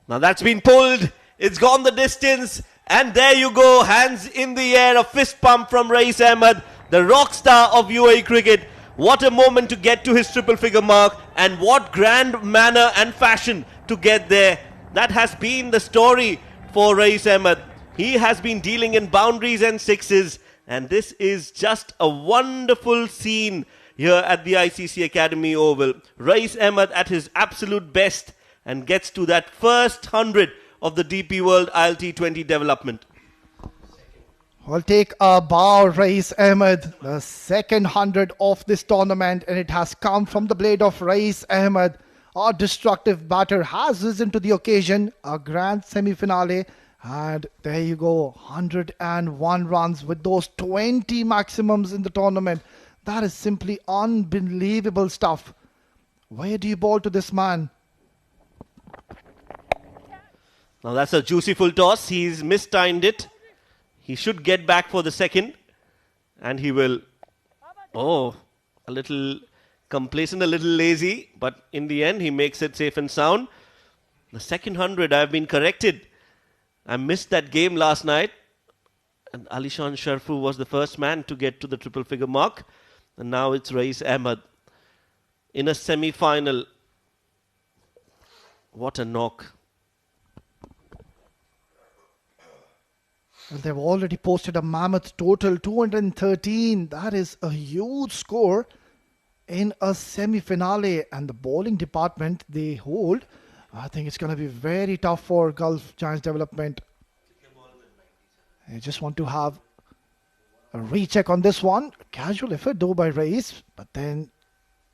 Now that's been pulled. It's gone the distance. And there you go. Hands in the air. A fist pump from Rais Ahmed, the rock star of UAE cricket. What a moment to get to his triple figure mark, and what grand manner and fashion to get there. That has been the story for Rais Ahmed. He has been dealing in boundaries and sixes, and this is just a wonderful scene here at the ICC Academy Oval. Rais Ahmed at his absolute best and gets to that first 100 of the DP World ILT20 development. We'll take a bow, Rais Ahmed, the second 100 of this tournament, and it has come from the blade of Rais Ahmed. Our destructive batter has risen to the occasion, a grand semi-finale, and there you go, 101 runs with those 20 maximums in the tournament. That is simply unbelievable stuff. Where do you bowl to this man? Now that's a juicy full toss. He's mistimed it. He should get back for the second, and he will. Oh, a little complacent, a little lazy, but in the end he makes it safe and sound. The second 100, I've been corrected. I missed that game last night, and Alishan Sharfu was the first man to get to the triple figure mark, and now it's Rais Ahmed in a semi-final. What a knock. Well, they've already posted a mammoth total, 213. That is a huge score in a semi-finale. And the bowling department they hold, I think it's going to be very tough for Gulf Giants development. I just want to have a recheck on this one. Casual effort though by Rais. But then,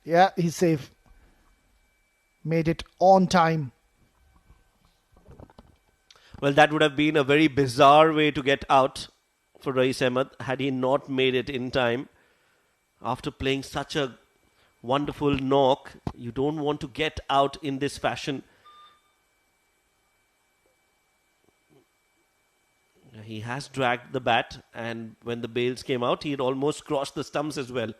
yeah, he's safe. Made it on time. Well, that would have been a very bizarre way to get out for Rais Ahmed had he not made it in time. After playing such a wonderful knock, you don't want to get out in this fashion. He has dragged the bat, and when the bails came out, he had almost crossed the stumps as well.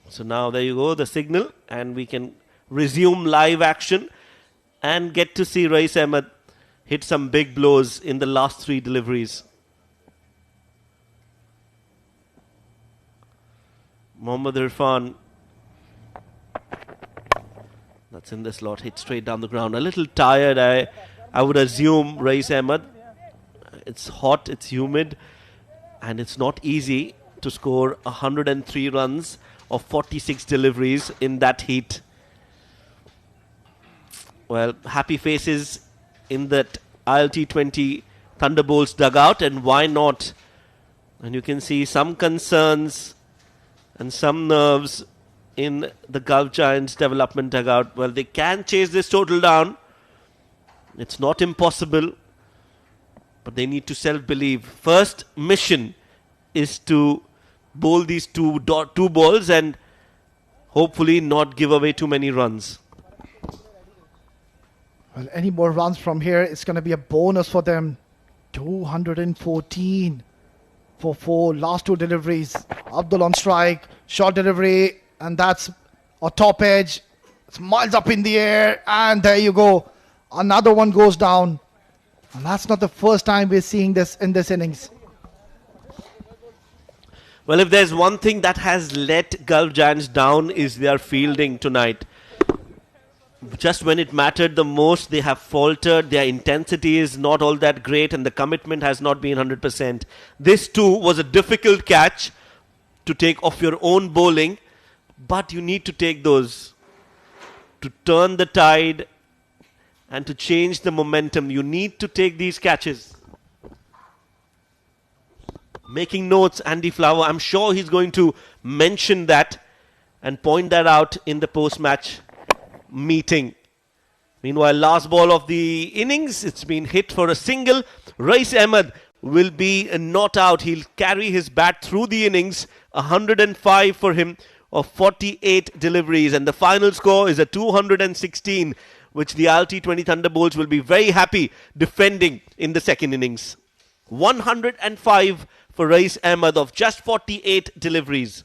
So now there you go, the signal, and we can resume live action and get to see Rais Ahmed hit some big blows in the last three deliveries. Mohammad Irfan, that's in the slot, hit straight down the ground. A little tired, I would assume, Rais Ahmed. It's hot, it's humid, and it's not easy to score 103 runs of 46 deliveries in that heat. Well, happy faces in that ILT20 Thunderbolts dugout, and why not? And you can see some concerns and some nerves in the Gulf Giants development dugout. Well, they can chase this total down. It's not impossible, but they need to self-believe. First mission is to bowl these two balls and hopefully not give away too many runs. Well, any more runs from here, it's going to be a bonus for them. 214 for 4 last 2 deliveries. Abdul on strike, short delivery, and that's a top edge. It's miles up in the air, and there you go. Another one goes down. And that's not the first time we're seeing this in this innings. Well, if there's one thing that has let Gulf Giants down is their fielding tonight. Just when it mattered the most, they have faltered. Their intensity is not all that great, and the commitment has not been 100%. This too was a difficult catch to take off your own bowling, but you need to take those to turn the tide and to change the momentum. You need to take these catches. Making notes, Andy Flower. I'm sure he's going to mention that and point that out in the post-match meeting. Meanwhile, last ball of the innings, it's been hit for a single. Rais Ahmed will be not out. He'll carry his bat through the innings. 105 for him of 48 deliveries, and the final score is a 216, which the ILT20 Thunderbolts will be very happy defending in the second innings. 105 for Rais Ahmed of just 48 deliveries.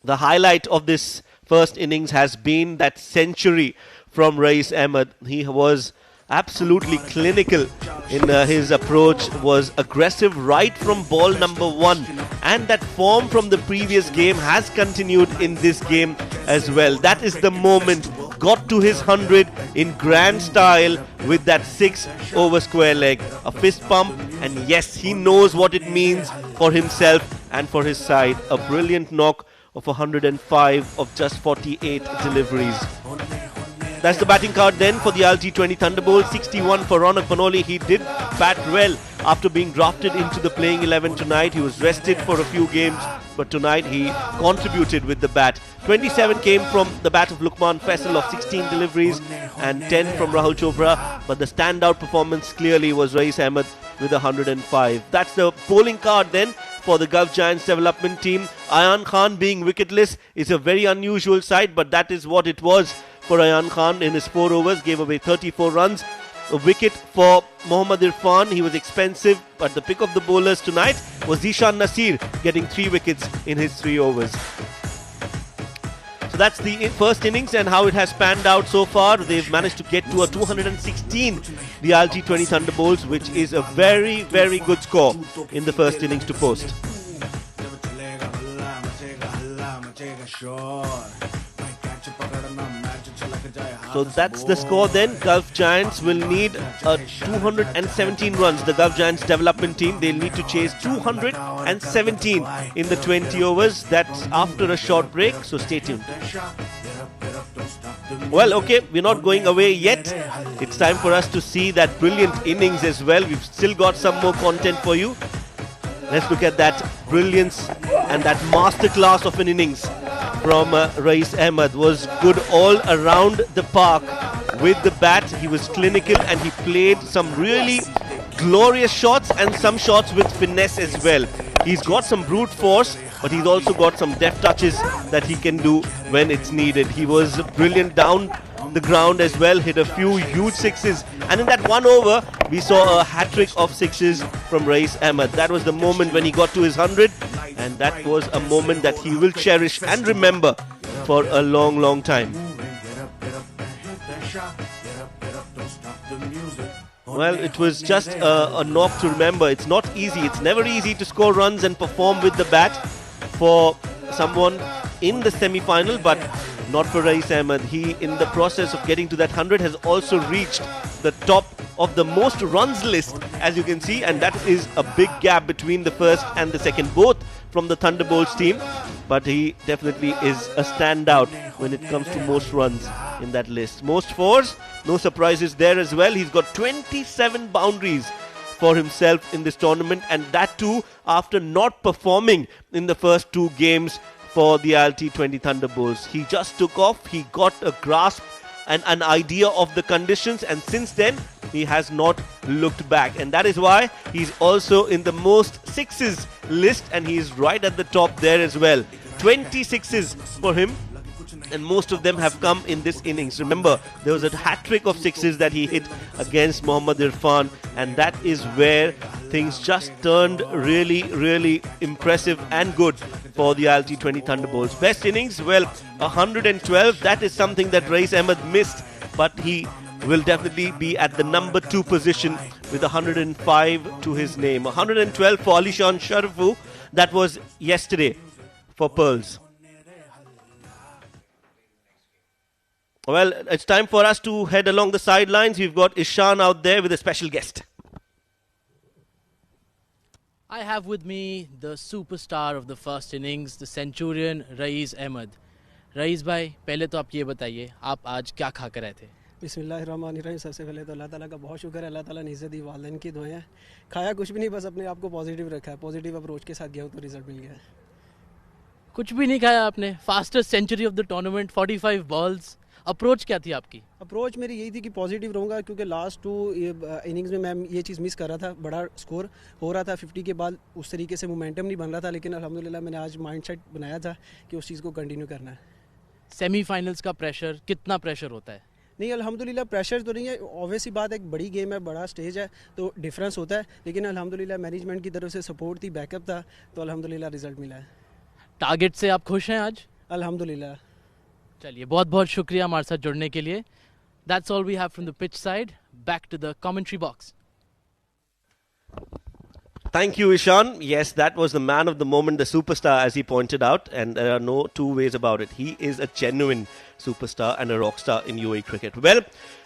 The highlight of this first innings has been that century from Rais Ahmed. He was absolutely clinical in his approach, was aggressive right from ball number 1, and that form from the previous game has continued in this game as well. That is the moment, got to his 100 in grand style with that 6 over square leg, a fist pump, and yes, he knows what it means for himself and for his side. A brilliant knock of 105 of just 48 deliveries. That's the batting card then for the ILT20 Thunderbolts. 61 for Ronak Panoli. He did bat well after being drafted into the playing 11 tonight. He was rested for a few games, but tonight he contributed with the bat. 27 came from the bat of Lukman Faisal of 16 deliveries and 10 from Rahul Chopra. But the standout performance clearly was Rais Ahmed with 105. That's the bowling card then for the Gulf Giants development team. Ayan Khan being wicketless is a very unusual sight, but that is what it was for Ayan Khan in his 4 overs, gave away 34 runs. A wicket for Mohammad Irfan. He was expensive, but the pick of the bowlers tonight was Zishan Nasir, getting 3 wickets in his 3 overs. So that's the first innings and how it has panned out so far. They've managed to get to a 216, the ILT20 Thunderbolts, which is a very, very good score in the first innings to post. So that's the score then. Gulf Giants will need 217 runs. The Gulf Giants development team, they'll need to chase 217 in the 20 overs. That's after a short break, so stay tuned. Well, okay, we're not going away yet. It's time for us to see that brilliant innings as well. We've still got some more content for you. Let's look at that brilliance and that masterclass of an innings from Rais Ahmed. Was good all around the park with the bat. He was clinical and he played some really glorious shots and some shots with finesse as well. He's got some brute force, but he's also got some deft touches that he can do when it's needed. He was brilliant down the ground as well, hit a few huge sixes, and in that 1 over we saw a hat-trick of sixes from Rais Ahmed. That was the moment when he got to his 100, and that was a moment that he will cherish and remember for a long time. Well, it was just a knock to remember. It's not easy. It's never easy to score runs and perform with the bat for someone in the semi-final, but not for Rais Ahmed. He, in the process of getting to that 100, has also reached the top of the most runs list, as you can see, and that is a big gap between the first and the second, both from the Thunderbolts team. But he definitely is a standout when it comes to most runs in that list. Most fours, no surprises there as well. He's got 27 boundaries for himself in this tournament, and that too after not performing in the first 2 games for the ILT20 Thunderbolts. He just took off, he got a grasp and an idea of the conditions, and since then he has not looked back, and that is why he's also in the most sixes list, and he's right at the top there as well. 26s for him, and most of them have come in this innings. Remember, there was a hat-trick of sixes that he hit against Mohammad Irfan, and that is where things just turned really impressive and good for the ILT20 Thunderbolts. Best innings, well, 112. That is something that Rais Ahmed missed, but he will definitely be at the number 2 position with 105 to his name. 112 for Alishan Sharifu. That was yesterday for Pearls. Well, it's time for us to head along the sidelines. We've got Ishan out there with a special guest. I have with me the superstar of the first innings, the centurion Rais Ahmed. Rais भाई, पहले तो आप ये बताइए, आप आज क्या खा कर आए थे? बिस्मिल्लाहिर्रहमानिर्रहीम। सबसे पहले तो अल्लाह ताला का बहुत शुक्र है, अल्लाह ताला ने इज़्ज़त दी, वालिदैन की दुआएं हैं। खाया कुछ भी नहीं, बस अपने आप को पॉजिटिव रखा है, पॉजिटिव अप्रोच के साथ गया हूँ तो रिजल्ट मिल गया है। कुछ भी नहीं खाया आपने? Fastest century of the tournament, 45 balls. Approach क्या थी आपकी? अप्रोच मेरी यही थी कि पॉजिटिव रहूँगा, क्योंकि लास्ट 2 इनिंग्स में मैं ये चीज़ मिस कर रहा था। बड़ा स्कोर हो रहा था 50 के बाद, उस तरीके से मोमेंटम नहीं बन रहा था, लेकिन अल्हम्दुलिल्लाह मैंने आज माइंडसेट बनाया था कि उस चीज़ को कंटिन्यू करना है। सेमीफाइनल्स का प्रेशर, कितना प्रेशर होता है? नहीं, अल्हम्दुलिल्लाह प्रेशर तो नहीं है। ऑब्वियस ही बात है, एक बड़ी गेम है, बड़ा स्टेज है, तो डिफरेंस होता है, लेकिन अल्हम्दुलिल्लाह मैनेजमेंट की तरफ से सपोर्ट थी, बैकअप था, तो अल्हम्दुलिल्लाह रिजल्ट मिला है। टारगेट से आप खुश हैं आज? अल्हम्दुलिल्लाह। चलिए बहुत बहुत शुक्रिया हमारे साथ जुड़ने के लिए. That's all we have from the pitch side. Back to the commentary box. Thank you, Ishan. Yes, that was the man of the moment, the superstar, as he pointed out, and there are no two ways about it. He is a genuine superstar and a rock star in UAE cricket. Well,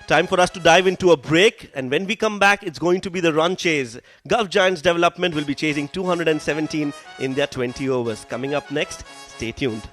time for us to dive into a break, and when we come back, it's going to be the run chase. Gulf Giants Development will be chasing 217 in their 20 overs. Coming up next, stay tuned.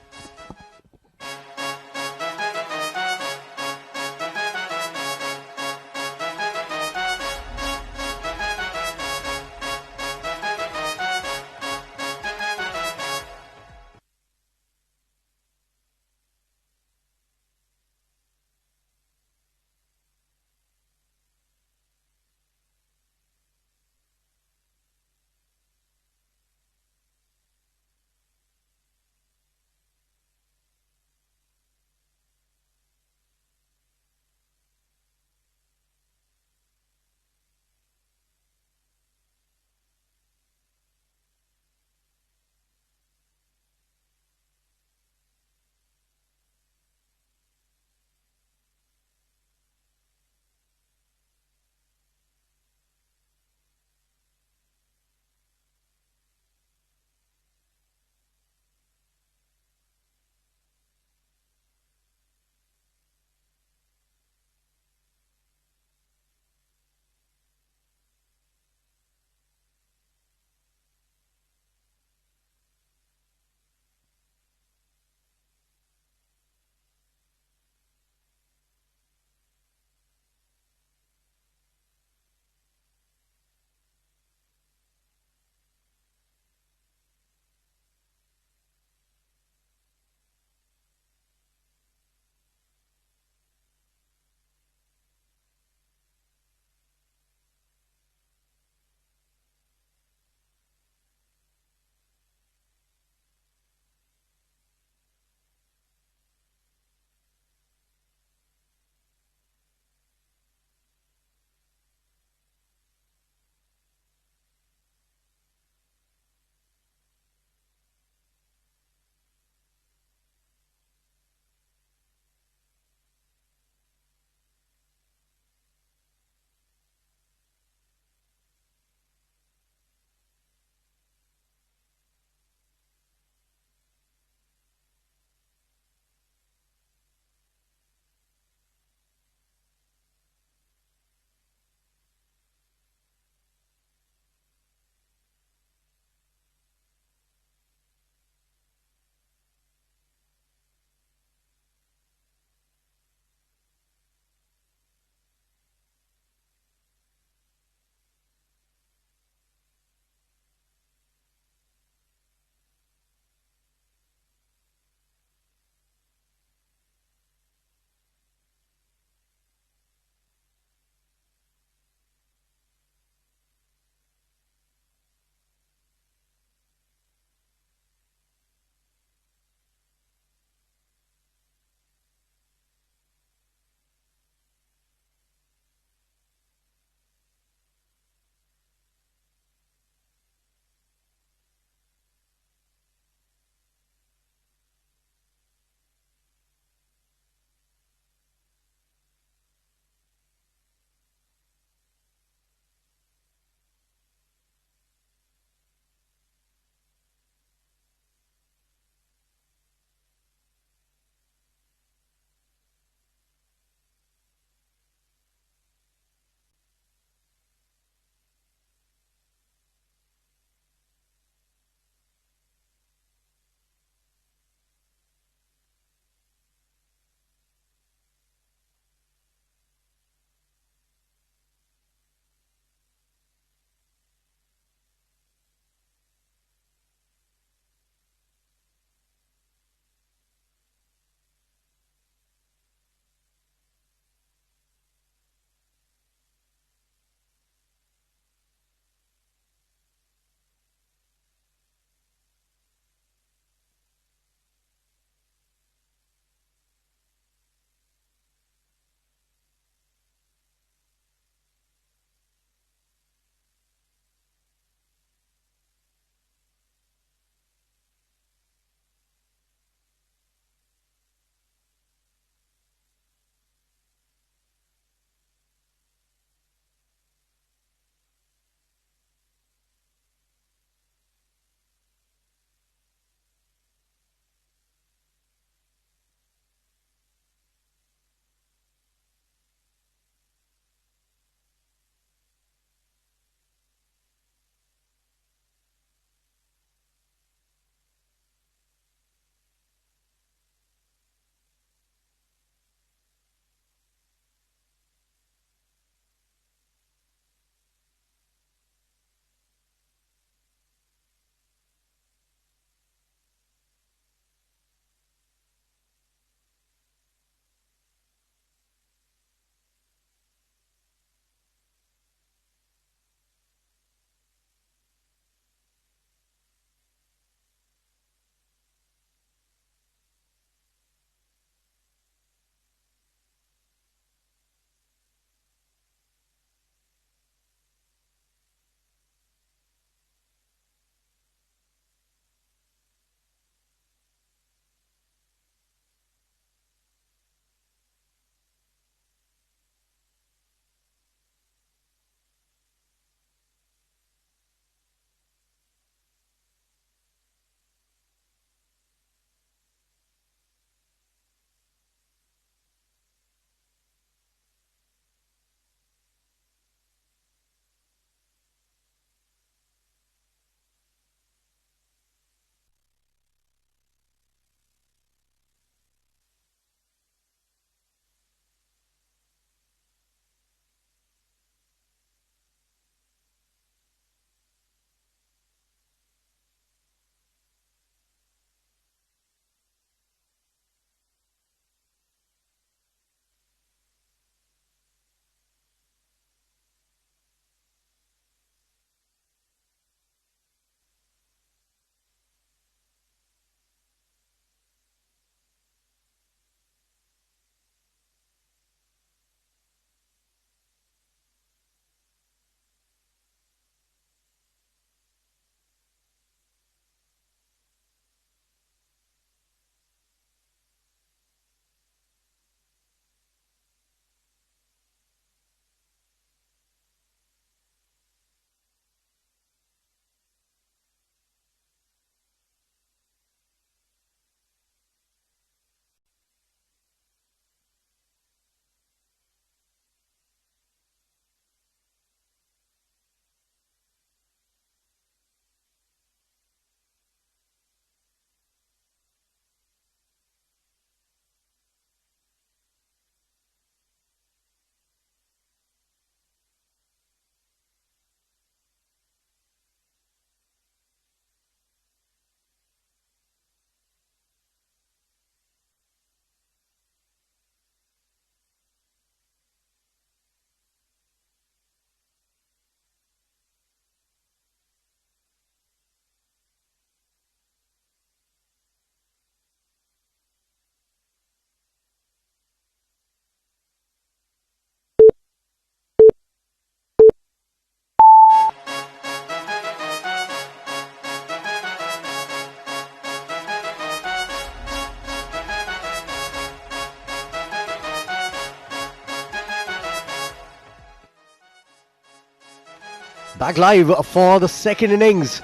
Back live for the second innings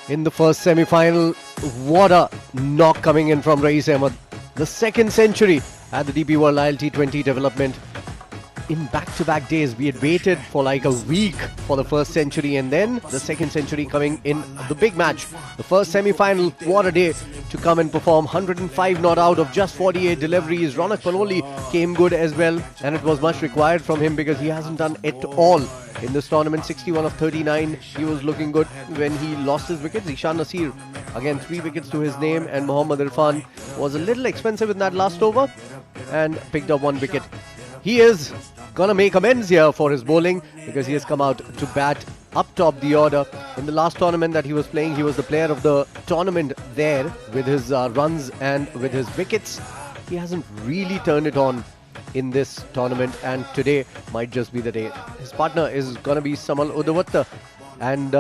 in the first semi-final. What a knock coming in from Raees Ahmed. The second century at the DP World ILT20 development. In back-to-back days, we had waited for like a week for the first century, and then the second century coming in the big match. The first semi-final, what a day to come and perform. 105 not out of just 48 deliveries. Ronak Panoli came good as well, and it was much required from him because he hasn't done at all in this tournament. 61 of 39, he was looking good when he lost his wickets. Ishan Nasir, again 3 wickets to his name, and Mohammad Irfan was a little expensive in that last over and picked up 1 wicket. He is gonna make amends here for his bowling because he has come out to bat up top the order. In the last tournament that he was playing, he was the player of the tournament there with his runs and with his wickets. He hasn't really turned it on in this tournament, and today might just be the day. His partner is gonna be Samal Udavatta, and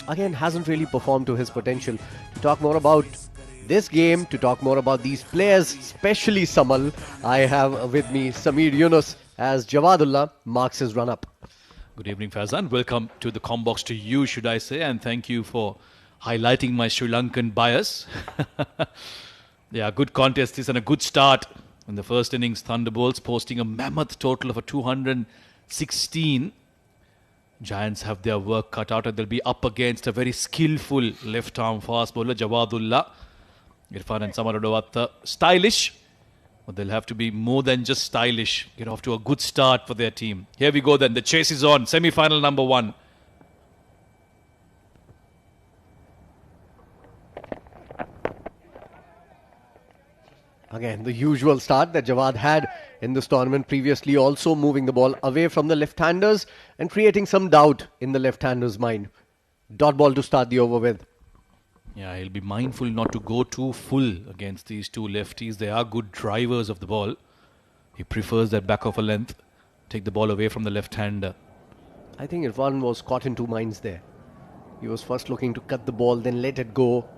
again hasn't really performed to his potential. To talk more about this game, to talk more about these players, especially Samal, I have with me Sameer Yunus as Jawadullah marks his run-up. Good evening, Faizan. Welcome to the Combox to you, should I say, and thank you for highlighting my Sri Lankan bias. Yeah, good contest this and a good start in the first innings. Thunderbolts posting a mammoth total of 216. Giants have their work cut out, and they'll be up against a very skillful left-arm fast bowler, Jawadullah. Irfan and Samal Udavatta, stylish, but they'll have to be more than just stylish. Get off to a good start for their team. Here we go then. The chase is on. Semi-final number 1. Again, the usual start that Jawad had in this tournament previously, also moving the ball away from the left-handers and creating some doubt in the left-handers' mind. Dot ball to start the over with. Yeah, he'll be mindful not to go too full against these two lefties. They are good drivers of the ball. He prefers that back of a length. Take the ball away from the left-hander. I think Irfan was caught in two minds there. He was first looking to cut the ball, then let it go.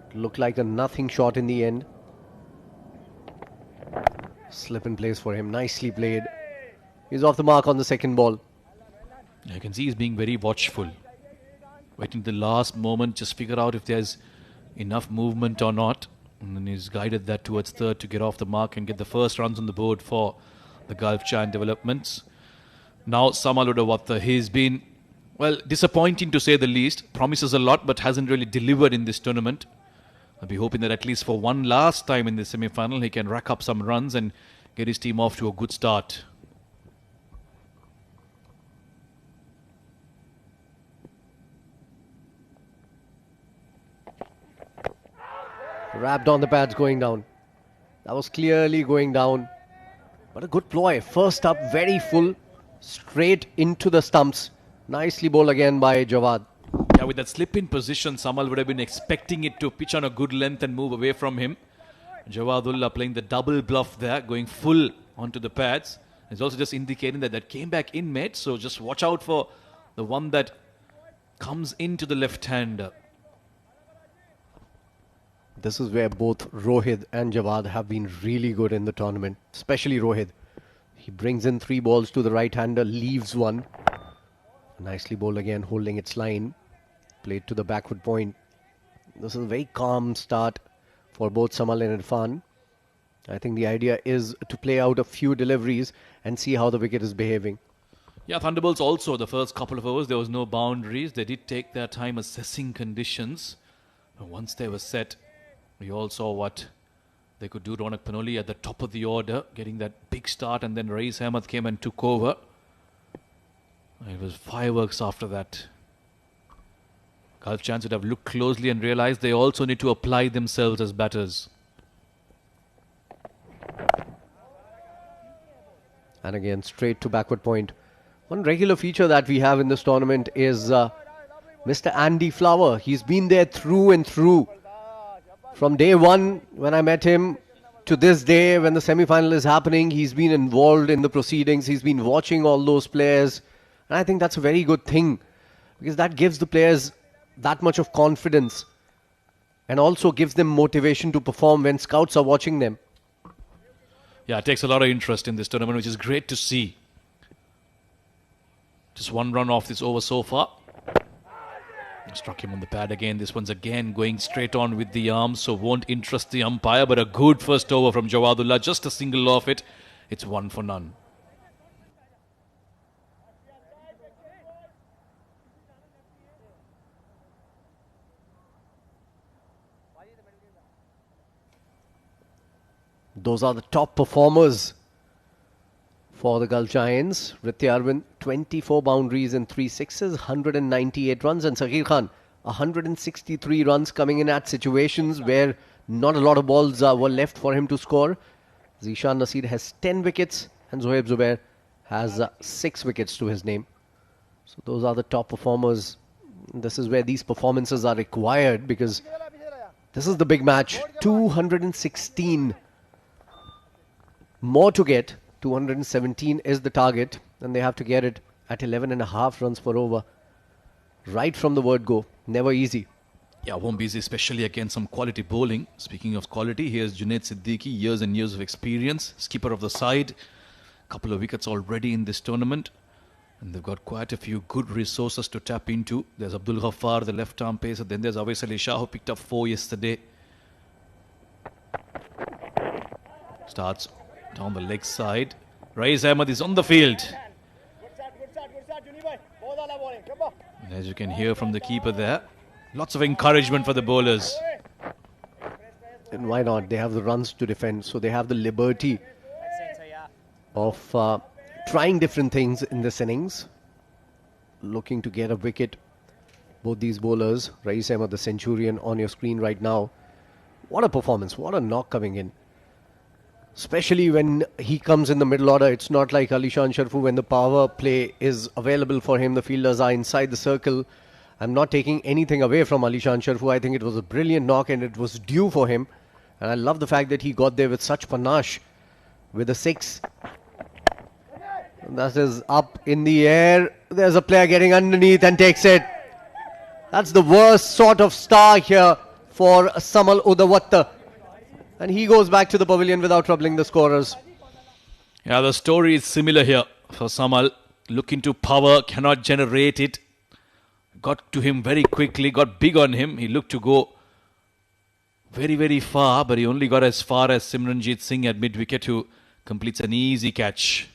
It looked like a nothing shot in the end. Slip in place for him. Nicely played. He's off the mark on the second ball. I can see he's being very watchful. Waiting the last moment, just figure out if there's enough movement or not. And then he's guided that towards third to get off the mark and get the first runs on the board for the Gulf Giant developments. Now Samal Udavatta, he's been, well, disappointing to say the least. Promises a lot but hasn't really delivered in this tournament. I'll be hoping that at least for one last time in the semi-final he can rack up some runs and get his team off to a good start. Wrapped on the pads going down. That was clearly going down. But a good ploy. First up, very full. Straight into the stumps. Nicely bowled again by Jawad. Yeah, with that slip in position, Samal would have been expecting it to pitch on a good length and move away from him. Jawadullah playing the double bluff there, going full onto the pads. He's also just indicating that that came back in, mate. So just watch out for the one that comes into the left-hander. This is where both Rohit and Jawad have been really good in the tournament, especially Rohit. He brings in 3 balls to the right-hander, leaves one. Nicely bowled again, holding its line. Played to the backward point. This is a very calm start for both Samal and Irfan. I think the idea is to play out a few deliveries and see how the wicket is behaving. Yeah, Thunderbolts also, the first couple of overs, there was no boundaries. They did take their time assessing conditions. But once they were set, we all saw what they could do. Ronak Panoli at the top of the order, getting that big start, and then Raees Ahmed came and took over. It was fireworks after that. Gulf Giants would have looked closely and realized they also need to apply themselves as batters. And again, straight to backward point. One regular feature that we have in this tournament is Mr. Andy Flower. He's been there through and through. From day one, when I met him, to this day, when the semi-final is happening, he's been involved in the proceedings. He's been watching all those players. And I think that's a very good thing, because that gives the players that much of confidence and also gives them motivation to perform when scouts are watching them. Yeah, it takes a lot of interest in this tournament, which is great to see. Just one run off this over so far. Struck him on the pad again. This one's again going straight on with the arms, so won't interest the umpire. But a good first over from Jawadullah. Just a single off it. It's 1 for none. Those are the top performers for the Gulf Giants. Ritya Arvind, 24 boundaries and 3 sixes, 198 runs. And Saghir Khan, 163 runs coming in at situations where not a lot of balls were left for him to score. Zishan Nasir has 10 wickets and Zohaib Zubair has 6 wickets to his name. So those are the top performers. This is where these performances are required because this is the big match. 216 more to get. 217 is the target and they have to get it at 11.5 runs per over. Right from the word go. Never easy. Yeah, won't be easy, especially against some quality bowling. Speaking of quality, here's Junaid Siddiqui, years and years of experience, skipper of the side. Couple of wickets already in this tournament. And they've got quite a few good resources to tap into. There's Abdul Ghaffar, the left-arm pacer. Then there's Awais Ali Shah, who picked up 4 yesterday. Starts down the leg side. Rais Ahmed is on the field. And as you can hear from the keeper there, lots of encouragement for the bowlers. And why not? They have the runs to defend, so they have the liberty of trying different things in this innings. Looking to get a wicket. Both these bowlers, Rais Ahmed, the centurion, on your screen right now. What a performance, what a knock coming in. Especially when he comes in the middle order. It's not like Alishan Sharfu when the power play is available for him. The fielders are inside the circle. I'm not taking anything away from Alishan Sharfu. I think it was a brilliant knock and it was due for him. And I love the fact that he got there with such panache with a 6. And that is up in the air. There's a player getting underneath and takes it. That's the worst sort of star here for Samal Udawatta. And he goes back to the pavilion without troubling the scorers. Yeah, the story is similar here for Samal. Looking to power, cannot generate it. Got to him very quickly, got big on him. He looked to go very, very far, but he only got as far as Simranjit Singh at mid-wicket, who completes an easy catch.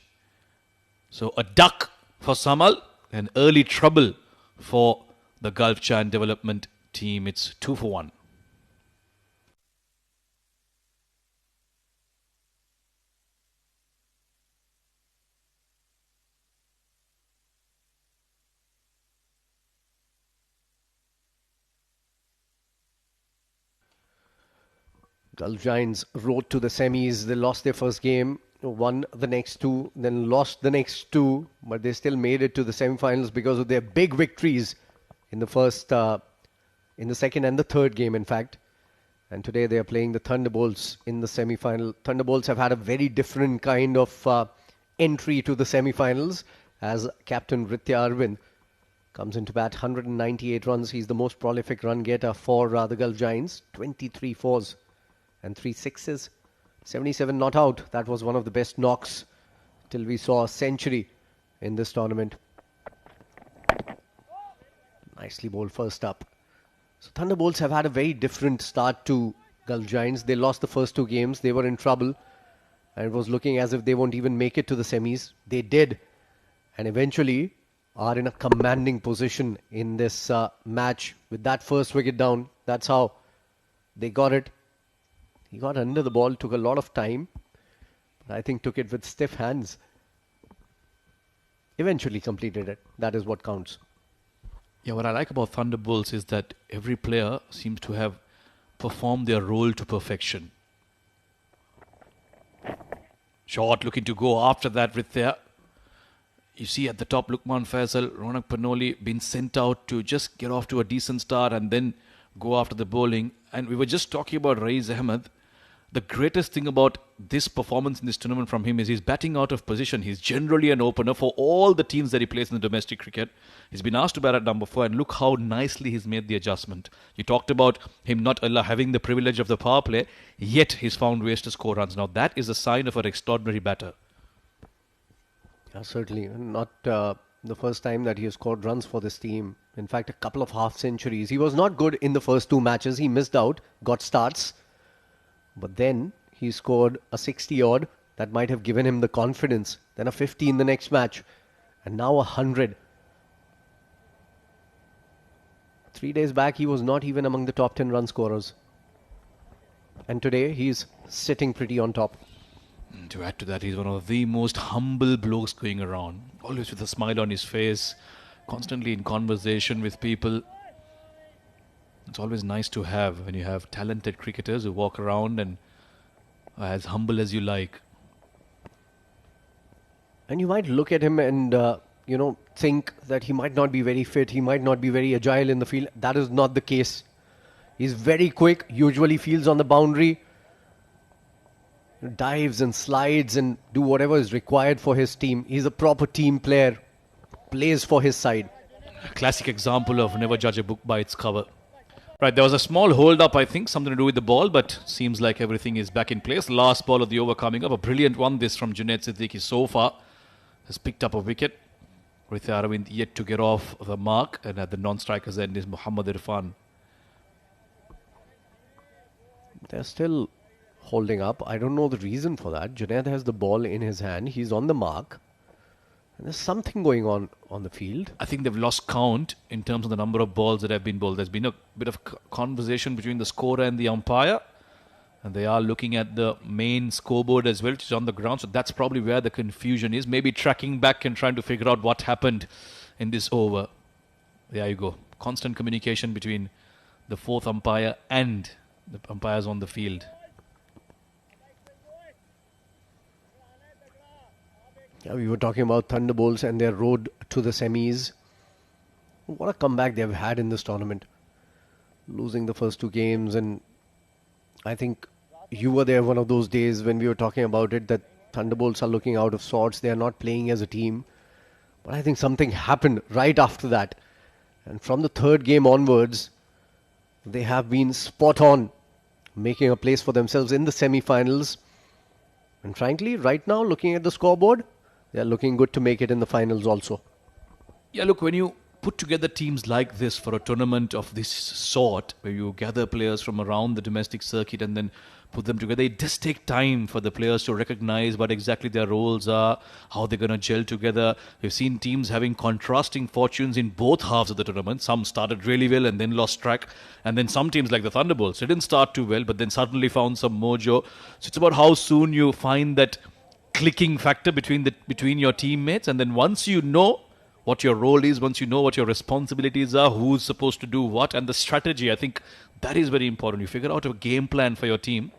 So a duck for Samal and early trouble for the Gulf Giant development team. It's 2 for 1. Gulf Giants rode to the semis. They lost their first game, won the next 2, then lost the next 2, but they still made it to the semi-finals because of their big victories in the second and the third game, in fact. And today they are playing the Thunderbolts in the semi-final. Thunderbolts have had a very different kind of entry to the semi-finals as captain Ritya Arvind comes into bat. 198 runs. He's the most prolific run getter for the Gulf Giants. 23 fours and 3 sixes. 77 not out. That was one of the best knocks till we saw a century in this tournament. Nicely bowled first up. So Thunderbolts have had a very different start to Gulf Giants. They lost the first 2 games. They were in trouble. And it was looking as if they won't even make it to the semis. They did. And eventually are in a commanding position in this match. With that first wicket down, that's how they got it. He got under the ball, took a lot of time, but I think took it with stiff hands. Eventually completed it. That is what counts. Yeah, what I like about Thunderbolts is that every player seems to have performed their role to perfection. Short looking to go after that Ritya. You see at the top Lukman Faisal, Ronak Panoli been sent out to just get off to a decent start and then go after the bowling. And we were just talking about Rais Ahmed. The greatest thing about this performance in this tournament from him is he's batting out of position. He's generally an opener for all the teams that he plays in the domestic cricket. He's been asked to bat at number 4 and look how nicely he's made the adjustment. You talked about him not having the privilege of the power play, yet he's found ways to score runs. Now that is a sign of an extraordinary batter. Yeah, certainly. The first time that he has scored runs for this team. In fact, a couple of half centuries. He was not good in the first 2 matches. He missed out, got starts. But then he scored a 60 odd. That might have given him the confidence. Then a 50 in the next match. And now 100. 3 days back, he was not even among the top 10 run scorers. And today, he's sitting pretty on top. To add to that, he's one of the most humble blokes going around. Always with a smile on his face, constantly in conversation with people. It's always nice to have when you have talented cricketers who walk around and are as humble as you like. And you might look at him and, think that he might not be very fit. He might not be very agile in the field. That is not the case. He's very quick, usually fields on the boundary. Dives and slides and do whatever is required for his team. He's a proper team player. Plays for his side. A classic example of never judge a book by its cover. Right, there was a small hold up, I think, something to do with the ball, but seems like everything is back in place. Last ball of the over coming up. A brilliant one, this from Junaid Siddiqui so far. Has picked up a wicket. Rithya Aravind yet to get off the mark. And at the non-strikers end is Muhammad Irfan. They're still holding up. I don't know the reason for that. Junaid has the ball in his hand. He's on the mark. And there's something going on the field. I think they've lost count in terms of the number of balls that have been bowled. There's been a bit of conversation between the scorer and the umpire. And they are looking at the main scoreboard as well, which is on the ground. So that's probably where the confusion is. Maybe tracking back and trying to figure out what happened in this over. There you go. Constant communication between the fourth umpire and the umpires on the field. Yeah, we were talking about Thunderbolts and their road to the semis. What a comeback they've had in this tournament. Losing the first 2 games, and I think you were there one of those days when we were talking about it, that Thunderbolts are looking out of sorts. They are not playing as a team. But I think something happened right after that. And from the 3rd game onwards, they have been spot on, making a place for themselves in the semi-finals. And frankly, right now, looking at the scoreboard, they're looking good to make it in the finals also. Yeah, look, when you put together teams like this for a tournament of this sort, where you gather players from around the domestic circuit and then put them together, it does take time for the players to recognize what exactly their roles are, how they're going to gel together. We've seen teams having contrasting fortunes in both halves of the tournament. Some started really well and then lost track. And then some teams like the Thunderbolts, they didn't start too well, but then suddenly found some mojo. So it's about how soon you find that clicking factor between your teammates, and then once you know what your role is, once you know what your responsibilities are, who's supposed to do what, and the strategy, I think that is very important. You figure out a game plan for your team,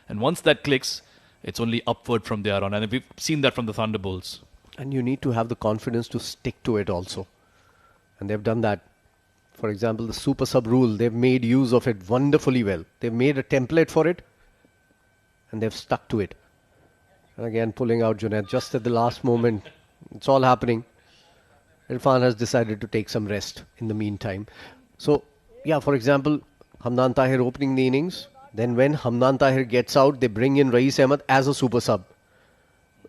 and once that clicks, it's only upward from there on, and we've seen that from the Thunderbolts. And you need to have the confidence to stick to it also, and they've done that. For example, the super sub rule, they've made use of it wonderfully well. They've made a template for it, and they've stuck to it. And again, pulling out Junaid just at the last moment. It's all happening. Irfan has decided to take some rest in the meantime. So, yeah, for example, Hamdan Tahir opening the innings. Then when Hamdan Tahir gets out, they bring in Raees Ahmed as a super sub.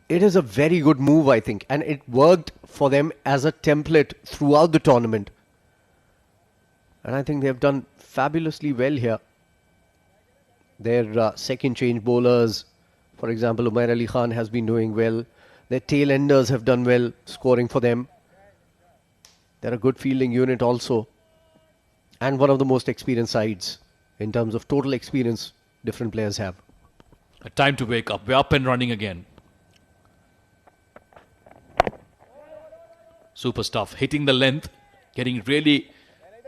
It is a very good move, I think. And it worked for them as a template throughout the tournament. And I think they've done fabulously well here. Their second change bowlers, for example, Umair Ali Khan has been doing well. Their tail enders have done well, scoring for them. They're a good fielding unit also. And one of the most experienced sides in terms of total experience different players have. A time to wake up. We're up and running again. Super stuff. Hitting the length. Getting really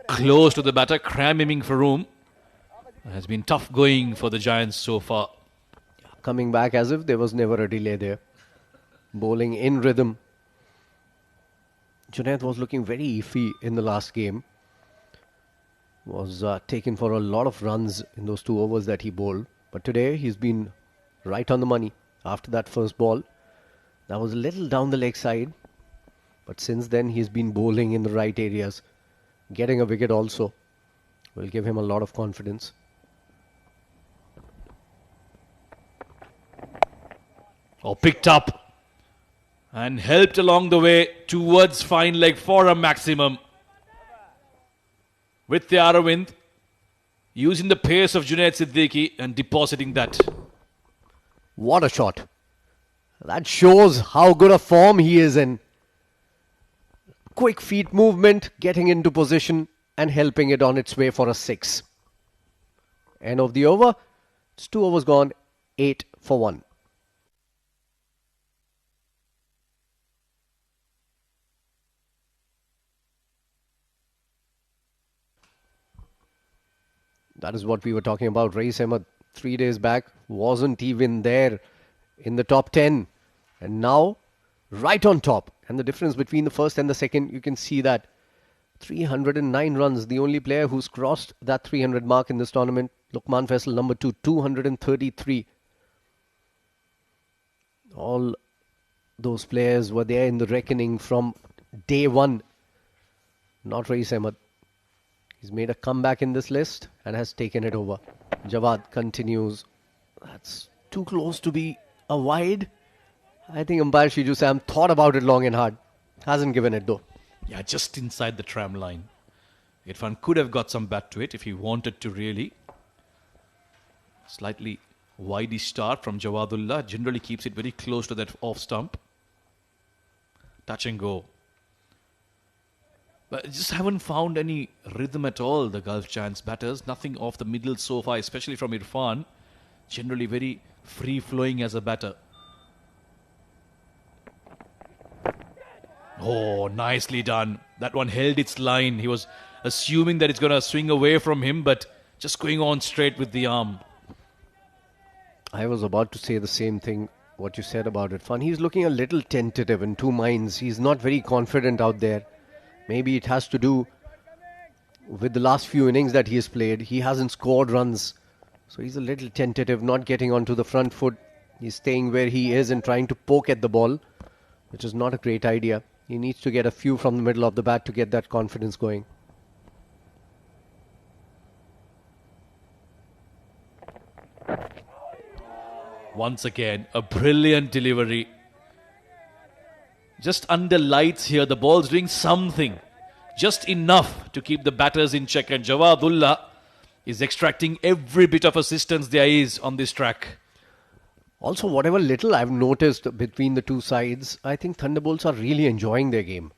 close to the batter. Cramming for room. It has been tough going for the Giants so far. Coming back as if there was never a delay there. Bowling in rhythm. Junaid was looking very iffy in the last game. Was taken for a lot of runs in those 2 overs that he bowled. But today he's been right on the money after that first ball. That was a little down the leg side. But since then he's been bowling in the right areas. Getting a wicket also will give him a lot of confidence. Oh, picked up. And helped along the way towards fine leg for a maximum. With the Aravind using the pace of Junaid Siddiqui and depositing that. What a shot. That shows how good a form he is in. Quick feet movement, getting into position and helping it on its way for a 6. End of the over. It's 2 overs gone, 8 for 1. That is what we were talking about. Rais Ahmed 3 days back wasn't even there in the top 10. And now, right on top. And the difference between the first and the second, you can see that. 309 runs. The only player who's crossed that 300 mark in this tournament. Luqman Faisal, number 2, 233. All those players were there in the reckoning from day one. Not Rais Ahmed. He's made a comeback in this list and has taken it over. Jawad continues. That's too close to be a wide. I think umpire Shiju Sam thought about it long and hard. Hasn't given it though. Yeah, just inside the tram line. Irfan could have got some bat to it if he wanted to really. Slightly widey start from Jawadullah. Generally keeps it very close to that off stump. Touch and go. But just haven't found any rhythm at all, the Gulf Giants batters. Nothing off the middle so far, especially from Irfan. Generally very free-flowing as a batter. Oh, nicely done. That one held its line. He was assuming that it's going to swing away from him, but just going on straight with the arm. I was about to say the same thing, what you said about Irfan. He's looking a little tentative in two minds. He's not very confident out there. Maybe it has to do with the last few innings that he has played. He hasn't scored runs. So he's a little tentative, not getting onto the front foot. He's staying where he is and trying to poke at the ball, which is not a great idea. He needs to get a few from the middle of the bat to get that confidence going. Once again, a brilliant delivery. Just under lights here, the ball's doing something. Just enough to keep the batters in check. And Jawadullah is extracting every bit of assistance there is on this track. Also, whatever little I've noticed between the two sides, I think Thunderbolts are really enjoying their game.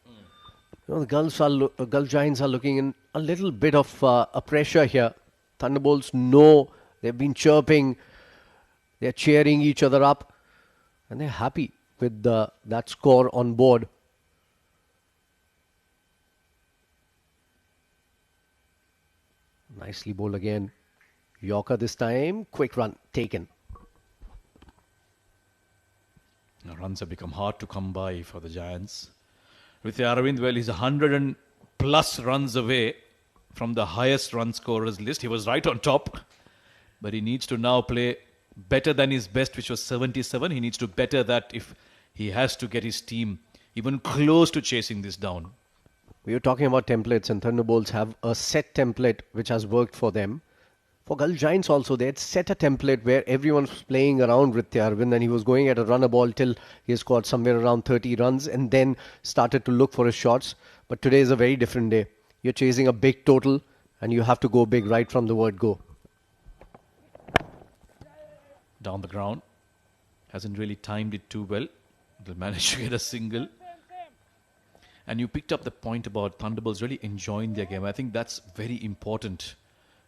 You know, the Gulf Giants are looking in a little bit of a pressure here. Thunderbolts know they've been chirping, they're cheering each other up, and they're happy with that score on board. Nicely bowled again. Yorker this time. Quick run taken. Now runs have become hard to come by for the Giants. With Aravind, well, he's 100 and plus runs away from the highest run scorers list. He was right on top. But he needs to now play better than his best, which was 77. He needs to better that if he has to get his team even close to chasing this down. We were talking about templates, and Thunderbolts have a set template which has worked for them. For Gulf Giants also, they had set a template where everyone was playing around Ritya Arvind and he was going at a runner ball till he scored somewhere around 30 runs and then started to look for his shots. But today is a very different day. You're chasing a big total and you have to go big right from the word go. Down the ground. Hasn't really timed it too well. They'll manage to get a single. And you picked up the point about Thunderbolts really enjoying their game. I think that's very important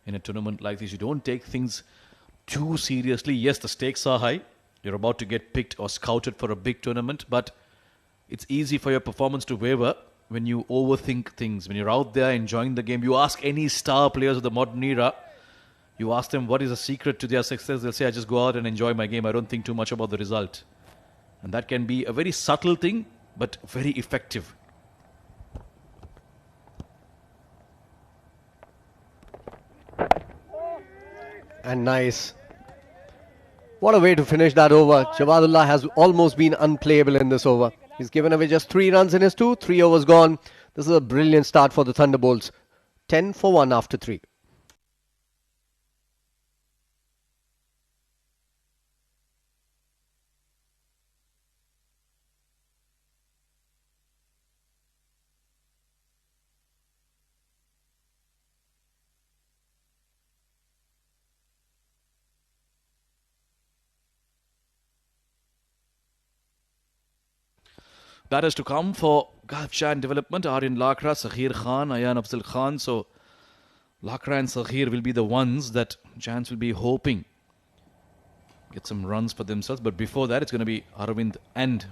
in a tournament like this. You don't take things too seriously. Yes, the stakes are high. You're about to get picked or scouted for a big tournament, but it's easy for your performance to waver when you overthink things. When you're out there enjoying the game, you ask any star players of the modern era, you ask them what is the secret to their success, they'll say, I just go out and enjoy my game. I don't think too much about the result. And that can be a very subtle thing, but very effective. And nice. What a way to finish that over. Jawadullah has almost been unplayable in this over. He's given away just 3 runs in his 2. 3 overs gone. This is a brilliant start for the Thunderbolts. 10 for 1 after 3. batters to come for Gulf Giant Development. Aryan Lakra, Sakhir Khan, Ayan Afzal Khan. So Lakra and Sakhir will be the ones that Giants will be hoping get some runs for themselves. But before that, it's going to be Arvind and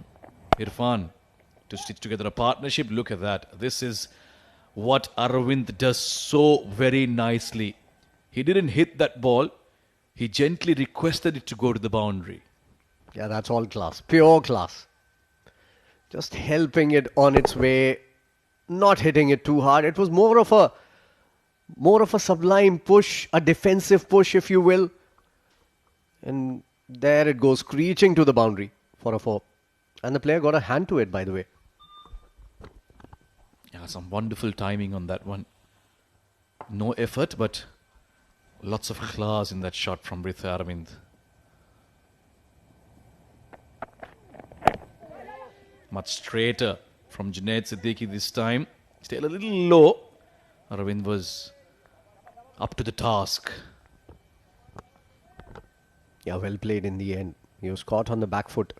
Irfan to stitch together a partnership. Look at that. This is what Arvind does so very nicely. He didn't hit that ball. He gently requested it to go to the boundary. Yeah, that's all class. Pure class. Just helping it on its way, not hitting it too hard. It was more of a sublime push, a defensive push, if you will. And there it goes, screeching to the boundary for a 4. And the player got a hand to it, by the way. Yeah, some wonderful timing on that one. No effort, but lots of class in that shot from Ritha Arvind. Much straighter from Junaid Siddiqui this time. Still a little low. Arvind was up to the task. Yeah, well played in the end. He was caught on the back foot.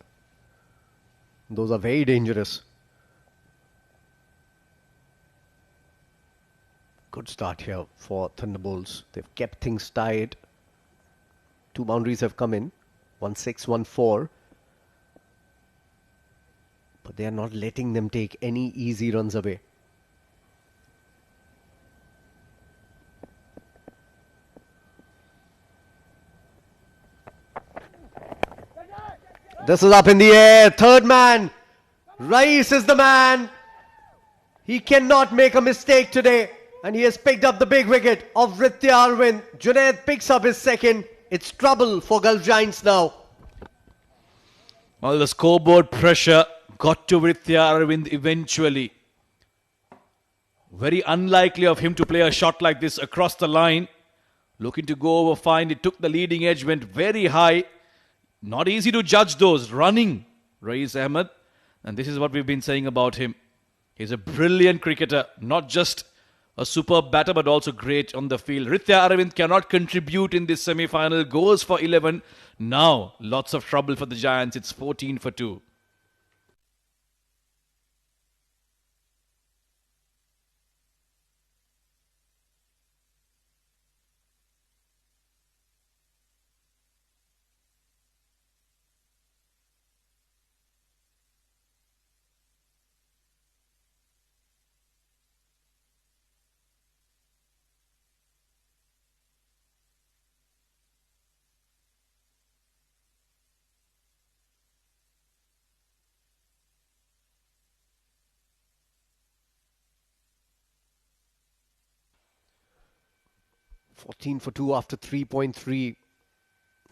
Those are very dangerous. Good start here for Thunderbolts. They've kept things tight. 2 boundaries have come in. 1-6, 1-4. But they are not letting them take any easy runs away. This is up in the air. Third man. Rais is the man. He cannot make a mistake today. And he has picked up the big wicket of Ritya Arvind. Junaid picks up his second. It's trouble for Gulf Giants now. Well, the scoreboard pressure got to Ritya Arvind eventually. Very unlikely of him to play a shot like this across the line. Looking to go over fine. It took the leading edge, went very high. Not easy to judge those. Running, Rais Ahmed. And this is what we've been saying about him. He's a brilliant cricketer. Not just a superb batter, but also great on the field. Ritya Arvind cannot contribute in this semi-final. Goes for 11. Now, lots of trouble for the Giants. It's 14 for 2. $14 for 2 after 3.3.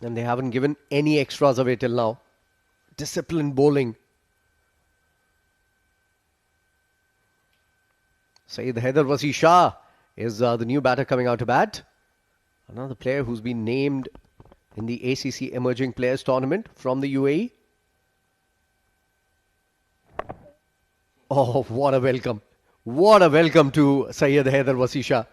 And they haven't given any extras away till now. Disciplined bowling. Syed Haider Wasi Shah is the new batter coming out to bat. Another player who's been named in the ACC Emerging Players Tournament from the UAE. Oh, what a welcome. What a welcome to Syed Haider Wasi Shah.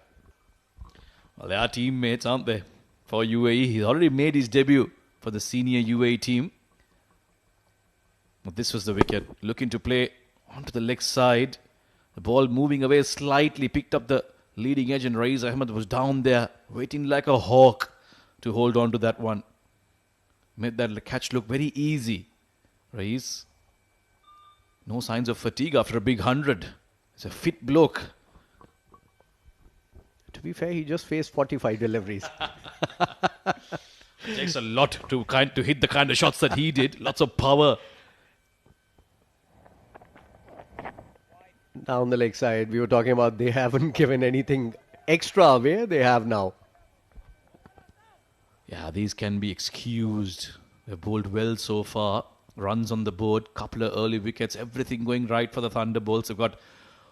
Well, they are teammates, aren't they? For UAE. He's already made his debut for the senior UAE team. But this was the wicket. Looking to play onto the leg side. The ball moving away slightly. Picked up the leading edge and Rais Ahmed was down there. Waiting like a hawk to hold on to that one. Made that catch look very easy. Rais. No signs of fatigue after a big 100. He's a fit bloke. To be fair, he just faced 45 deliveries. It takes a lot to hit the kind of shots that he did. Lots of power. Down the leg side, we were talking about they haven't given anything extra away. They have now. Yeah, these can be excused. They've bowled well so far. Runs on the board, couple of early wickets, everything going right for the Thunderbolts. They've got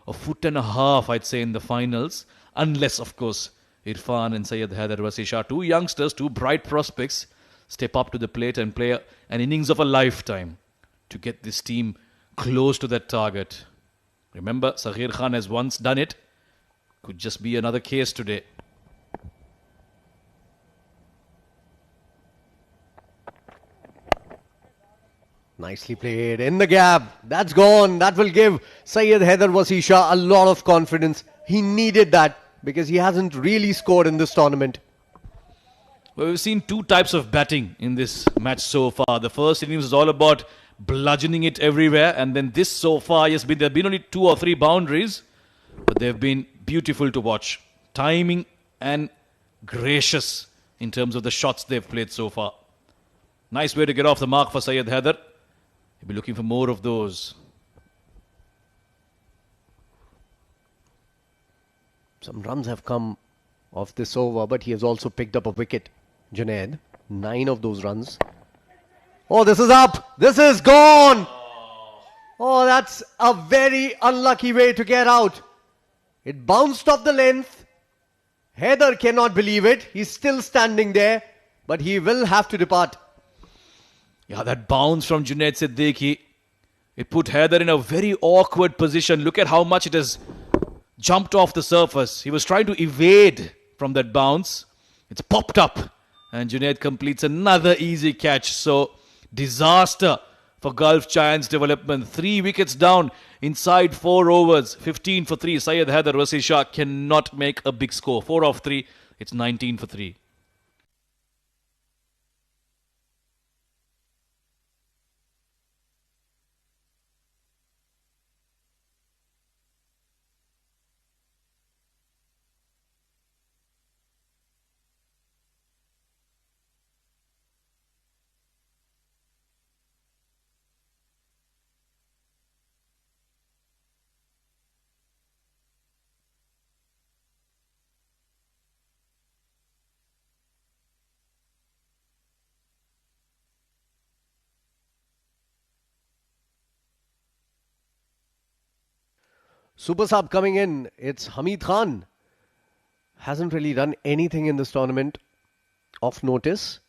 a foot and a half, I'd say, in the finals. Unless, of course, Irfan and Syed Haider Wasi Shah, 2 youngsters, 2 bright prospects, step up to the plate and play an innings of a lifetime to get this team close to that target. Remember, Sakhir Khan has once done it. Could just be another case today. Nicely played in the gap. That's gone. That will give Syed Haider Wasisha a lot of confidence. He needed that because he hasn't really scored in this tournament. Well, we've seen two types of batting in this match so far. The first innings was all about bludgeoning it everywhere, and then this so far, yes, there have been only 2 or 3 boundaries, but they've been beautiful to watch. Timing and gracious in terms of the shots they've played so far. Nice way to get off the mark for Syed Haider. He'll be looking for more of those. Some runs have come off this over, but he has also picked up a wicket. Junaid, 9 of those runs. Oh, this is up. This is gone. Oh, that's a very unlucky way to get out. It bounced off the length. Haider cannot believe it. He's still standing there, but he will have to depart. Yeah, that bounce from Junaid Siddiqui, it put Haider in a very awkward position. Look at how much it has jumped off the surface. He was trying to evade from that bounce. It's popped up and Junaid completes another easy catch. So, disaster for Gulf Giants development. 3 wickets down inside 4 overs. 15 for 3. Syed Haider Wasisha cannot make a big score. 4 of 3. It's 19 for 3. Super sub coming in. It's Hamid Khan. Hasn't really done anything in this tournament of notice.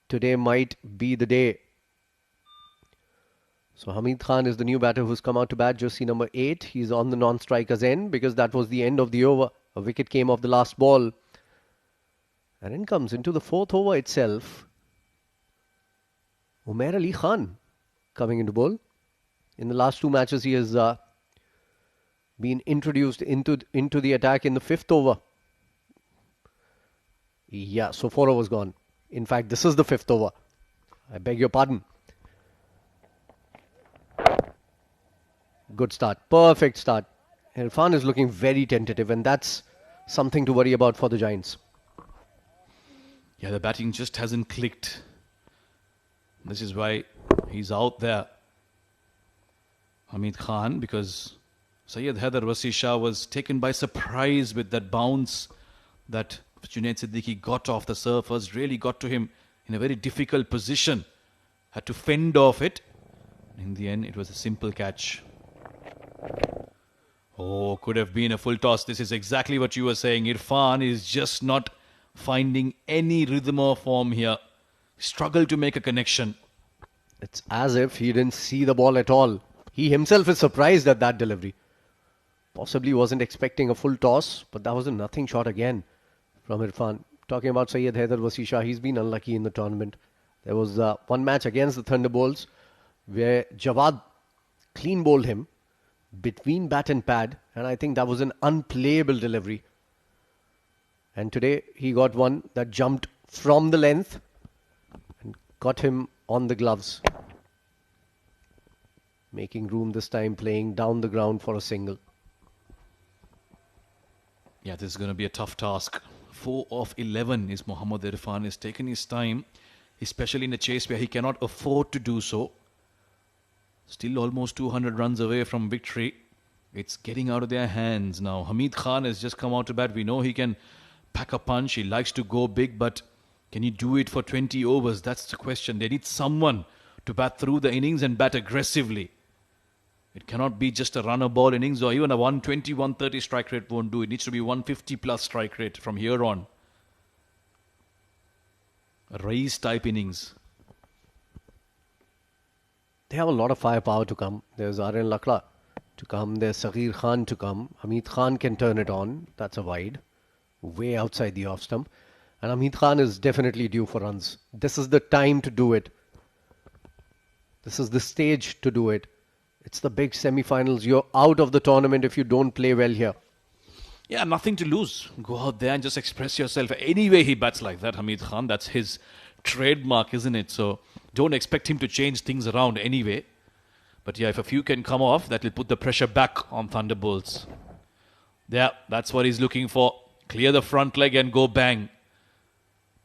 Today might be the day. So Hamid Khan is the new batter who's come out to bat. Jersey number 8. He's on the non-striker's end because that was the end of the over. A wicket came off the last ball. And in comes into the 4th over itself Umair Ali Khan coming into bowl. In the last 2 matches he has been introduced into the attack in the 5th over. Yeah, so 4 overs gone. In fact, this is the 5th over. I beg your pardon. Good start. Perfect start. Irfan is looking very tentative, and that's something to worry about for the Giants. Yeah, the batting just hasn't clicked. This is why he's out there. Hamid Khan, because Syed Haider Wasisha was taken by surprise with that bounce that Junaid Siddiqui got off the surface, really got to him in a very difficult position. Had to fend off it. In the end, it was a simple catch. Oh, could have been a full toss. This is exactly what you were saying. Irfan is just not finding any rhythm or form here. Struggled to make a connection. It's as if he didn't see the ball at all. He himself is surprised at that delivery. Possibly wasn't expecting a full toss, but that was a nothing shot again from Irfan. Talking about Syed Haider Wasisha, he's been unlucky in the tournament. There was one match against the Thunderbolts where Jawad clean bowled him between bat and pad, and I think that was an unplayable delivery. And today he got one that jumped from the length and got him on the gloves. Making room this time, playing down the ground for a single. Yeah, this is going to be a tough task. 4 of 11 is Mohammad Irfan. He's taken his time, especially in a chase where he cannot afford to do so. Still almost 200 runs away from victory. It's getting out of their hands now. Hamid Khan has just come out to bat. We know he can pack a punch. He likes to go big, but can he do it for 20 overs? That's the question. They need someone to bat through the innings and bat aggressively. It cannot be just a runner ball innings or even a 120, 130 strike rate won't do. It needs to be 150 plus strike rate from here on. A Raees type innings. They have a lot of firepower to come. There's Aryan Lakra to come. There's Saghir Khan to come. Hamid Khan can turn it on. That's a wide. Way outside the off stump. And Hamid Khan is definitely due for runs. This is the time to do it. This is the stage to do it. It's the big semi-finals. You're out of the tournament if you don't play well here. Yeah, nothing to lose. Go out there and just express yourself. Anyway, he bats like that, Hamid Khan. That's his trademark, isn't it? So don't expect him to change things around anyway. But yeah, if a few can come off, that will put the pressure back on Thunderbolts. Yeah, that's what he's looking for. Clear the front leg and go bang.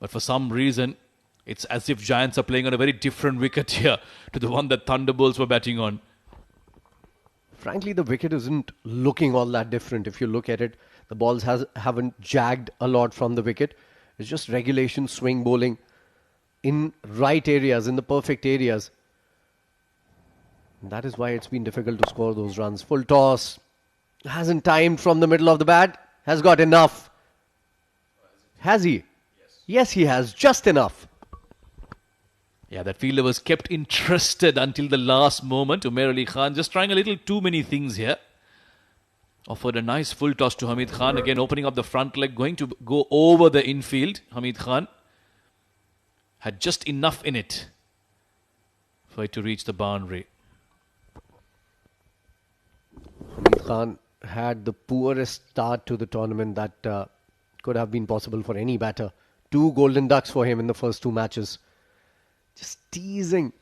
But for some reason, it's as if Giants are playing on a very different wicket here to the one that Thunderbolts were batting on. Frankly, the wicket isn't looking all that different. If you look at it, the balls haven't jagged a lot from the wicket. It's just regulation swing bowling in right areas, in the perfect areas. And that is why it's been difficult to score those runs. Full toss. Hasn't timed from the middle of the bat. Has got enough. Has he? Yes, he has. Just enough. Yeah, that fielder was kept interested until the last moment. Umair Ali Khan just trying a little too many things here. Offered a nice full toss to Hamid Khan. Again, opening up the front leg, going to go over the infield. Hamid Khan had just enough in it for it to reach the boundary. Hamid Khan had the poorest start to the tournament that could have been possible for any batter. 2 golden ducks for him in the first 2 matches. Just teasing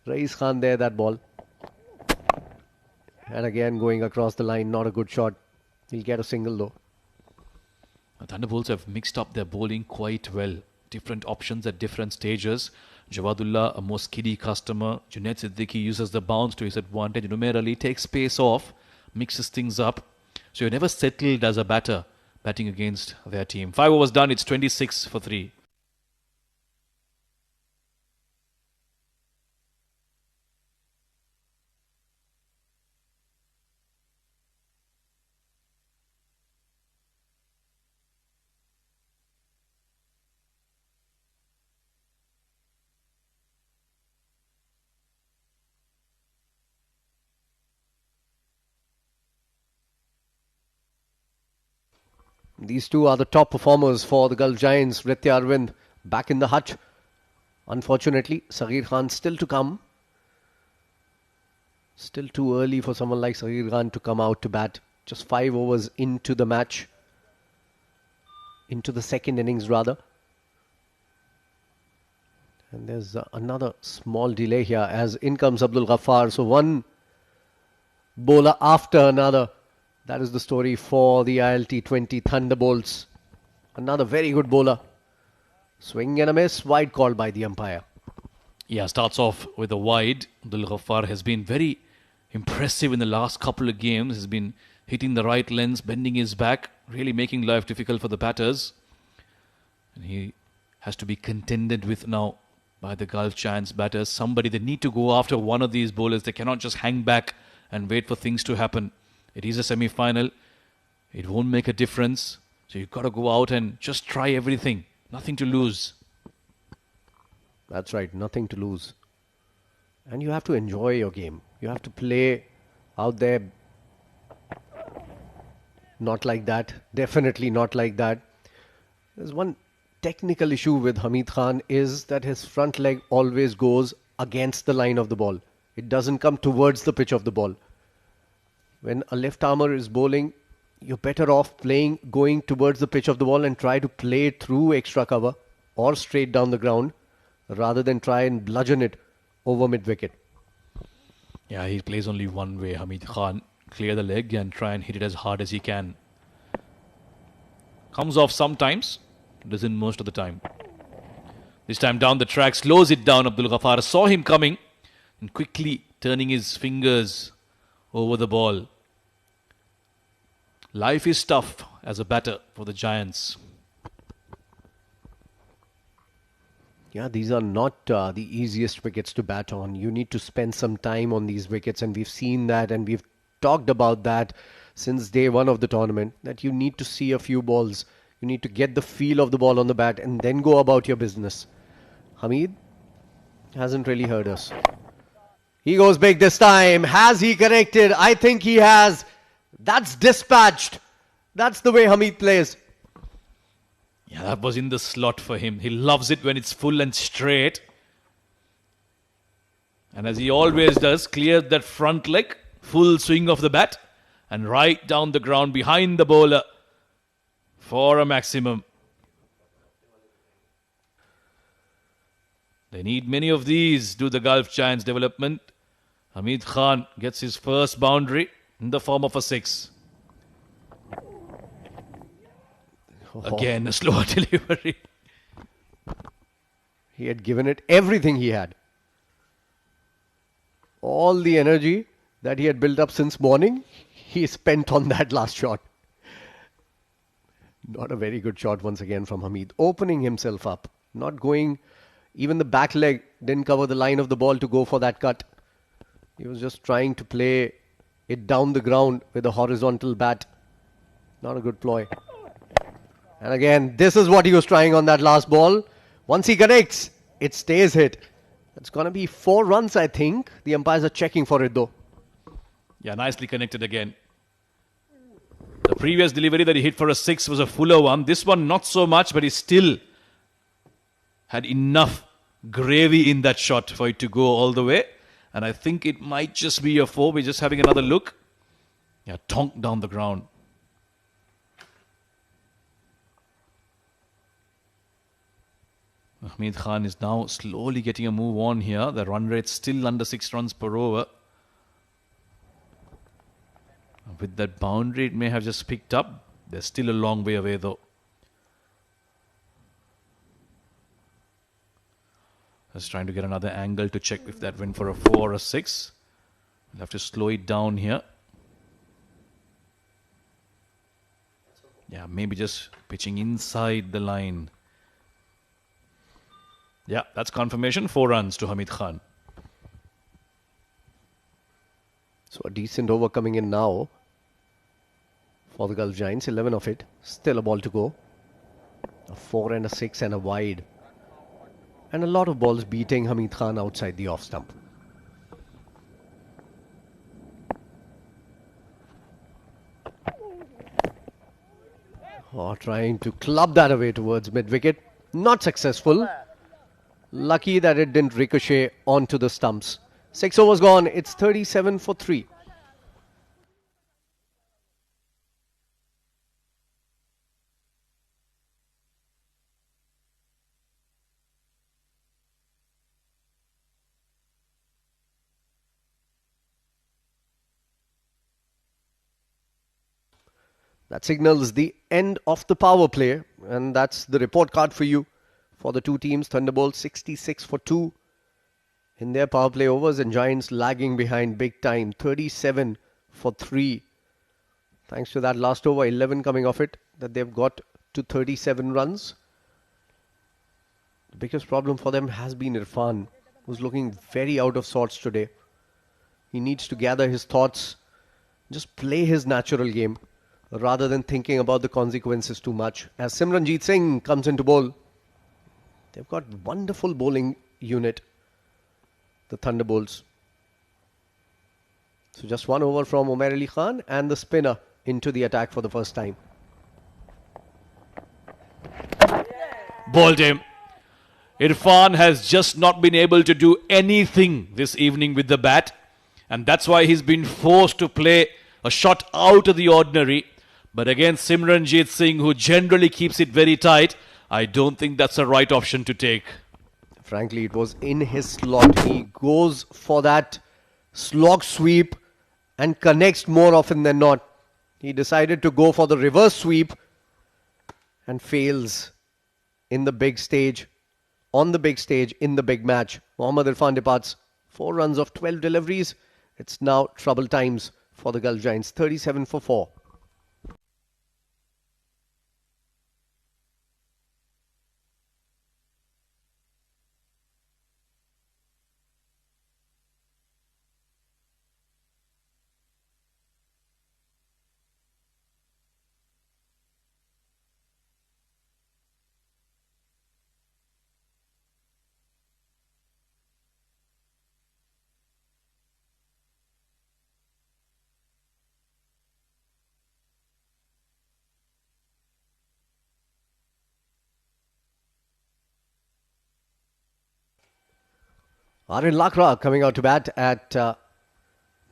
Raees Khan there, that ball. And again, going across the line, not a good shot. He'll get a single though. The Thunderbolts have mixed up their bowling quite well. Different options at different stages. Jawadullah, a more skiddy customer. Junaid Siddiqui uses the bounce to his advantage. Umair Ali takes pace off, mixes things up. So you're never settled as a batter batting against their team. 5 overs done, it's 26 for 3. These two are the top performers for the Gulf Giants. Ritya Arvind back in the hutch. Unfortunately, Saghir Khan still to come. Still too early for someone like Saghir Khan to come out to bat. Just 5 overs into the match. Into the second innings rather. And there's another small delay here as in comes Abdul Ghaffar. So one bowler after another. That is the story for the ILT20 Thunderbolts. Another very good bowler. Swing and a miss. Wide called by the umpire. Yeah, starts off with a wide. Abdul Ghaffar has been very impressive in the last couple of games. He's been hitting the right lens, bending his back, really making life difficult for the batters. And he has to be contended with now by the Gulf Giants batters. Somebody, they need to go after one of these bowlers. They cannot just hang back and wait for things to happen. It is a semi-final. It won't make a difference. So you've got to go out and just try everything. Nothing to lose. That's right, nothing to lose. And you have to enjoy your game. You have to play out there. Not like that. Definitely not like that. There's one technical issue with Hamid Khan is that his front leg always goes against the line of the ball. It doesn't come towards the pitch of the ball. When a left armer is bowling, you're better off going towards the pitch of the ball and try to play it through extra cover or straight down the ground rather than try and bludgeon it over mid-wicket. Yeah, he plays only one way, Hamid Khan. Clear the leg and try and hit it as hard as he can. Comes off sometimes, doesn't most of the time. This time down the track, slows it down. Abdul Ghaffar saw him coming and quickly turning his fingers over the ball. Life is tough as a batter for the Giants. Yeah, these are not the easiest wickets to bat on. You need to spend some time on these wickets, and we've seen that and we've talked about that since day one of the tournament, that you need to see a few balls. You need to get the feel of the ball on the bat and then go about your business. Hamid hasn't really heard us. He goes big this time. Has he corrected? I think he has. That's dispatched. That's the way Hamid plays. Yeah, that was in the slot for him. He loves it when it's full and straight. And as he always does, cleared that front leg, full swing of the bat, and right down the ground behind the bowler for a maximum. They need many of these, do the Gulf Giants development. Hamid Khan gets his first boundary in the form of a 6. Again, a slower delivery. He had given it everything he had. All the energy that he had built up since morning, he spent on that last shot. Not a very good shot once again from Hamid. Opening himself up. Not going, even the back leg didn't cover the line of the ball to go for that cut. He was just trying to play it down the ground with a horizontal bat. Not a good ploy. And again, this is what he was trying on that last ball. Once he connects, it stays hit. It's going to be 4 runs, I think. The umpires are checking for it, though. Yeah, nicely connected again. The previous delivery that he hit for a 6 was a fuller one. This one, not so much, but he still had enough gravy in that shot for it to go all the way. And I think it might just be a 4. We're just having another look. Yeah, tonk down the ground. Hamid Khan is now slowly getting a move on here. The run rate still under 6 runs per over. With that boundary, it may have just picked up. They're still a long way away though. Just trying to get another angle to check if that went for a 4 or a 6. We'll have to slow it down here. Yeah, maybe just pitching inside the line. Yeah, that's confirmation. 4 runs to Hamid Khan. So a decent over coming in now for the Gulf Giants. 11 of it. Still a ball to go. A 4 and a 6 and a wide. And a lot of balls beating Hamid Khan outside the off stump. Trying to club that away towards mid-wicket. Not successful. Lucky that it didn't ricochet onto the stumps. 6 overs gone. It's 37 for 3. That signals the end of the power play, and that's the report card for you for the two teams. Thunderbolts 66 for 2 in their power play overs, and Giants lagging behind big time 37 for 3. Thanks to that last over, 11 coming off it, that they've got to 37 runs. The biggest problem for them has been Irfan, who's looking very out of sorts today. He needs to gather his thoughts, just play his natural game, rather than thinking about the consequences too much. As Simranjeet Singh comes into bowl, they've got wonderful bowling unit, the Thunderbolts. So just 1 over from Umair Ali Khan and the spinner into the attack for the first time. Bowled him. Irfan has just not been able to do anything this evening with the bat, and that's why he's been forced to play a shot out of the ordinary. But against Simranjeet Singh, who generally keeps it very tight, I don't think that's the right option to take. Frankly, it was in his slot. He goes for that slog sweep and connects more often than not. He decided to go for the reverse sweep and fails in the big stage, on the big stage, in the big match. Mohammad Irfan departs. 4 runs of 12 deliveries. It's now trouble times for the Gulf Giants. 37 for 4. Aryan Lakra coming out to bat at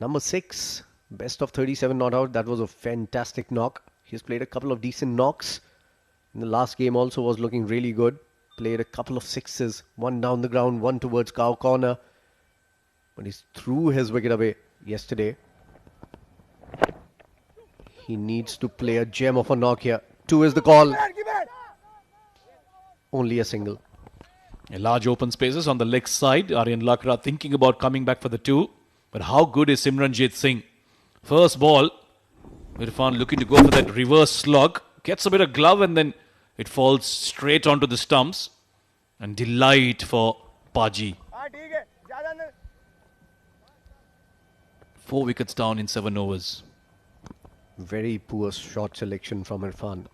number 6. Best of 37 not out. That was a fantastic knock. He's played a couple of decent knocks. In the last game also was looking really good. Played a couple of sixes. One down the ground, one towards cow corner. But he threw his wicket away yesterday. He needs to play a gem of a knock here. 2 is the call. Only a single. A large open spaces on the leg side. Aryan Lakra thinking about coming back for the 2. But how good is Simranjit Singh? First ball, Irfan looking to go for that reverse slog. Gets a bit of glove and then it falls straight onto the stumps. And delight for Paji. 4 wickets down in 7 overs. Very poor shot selection from Irfan.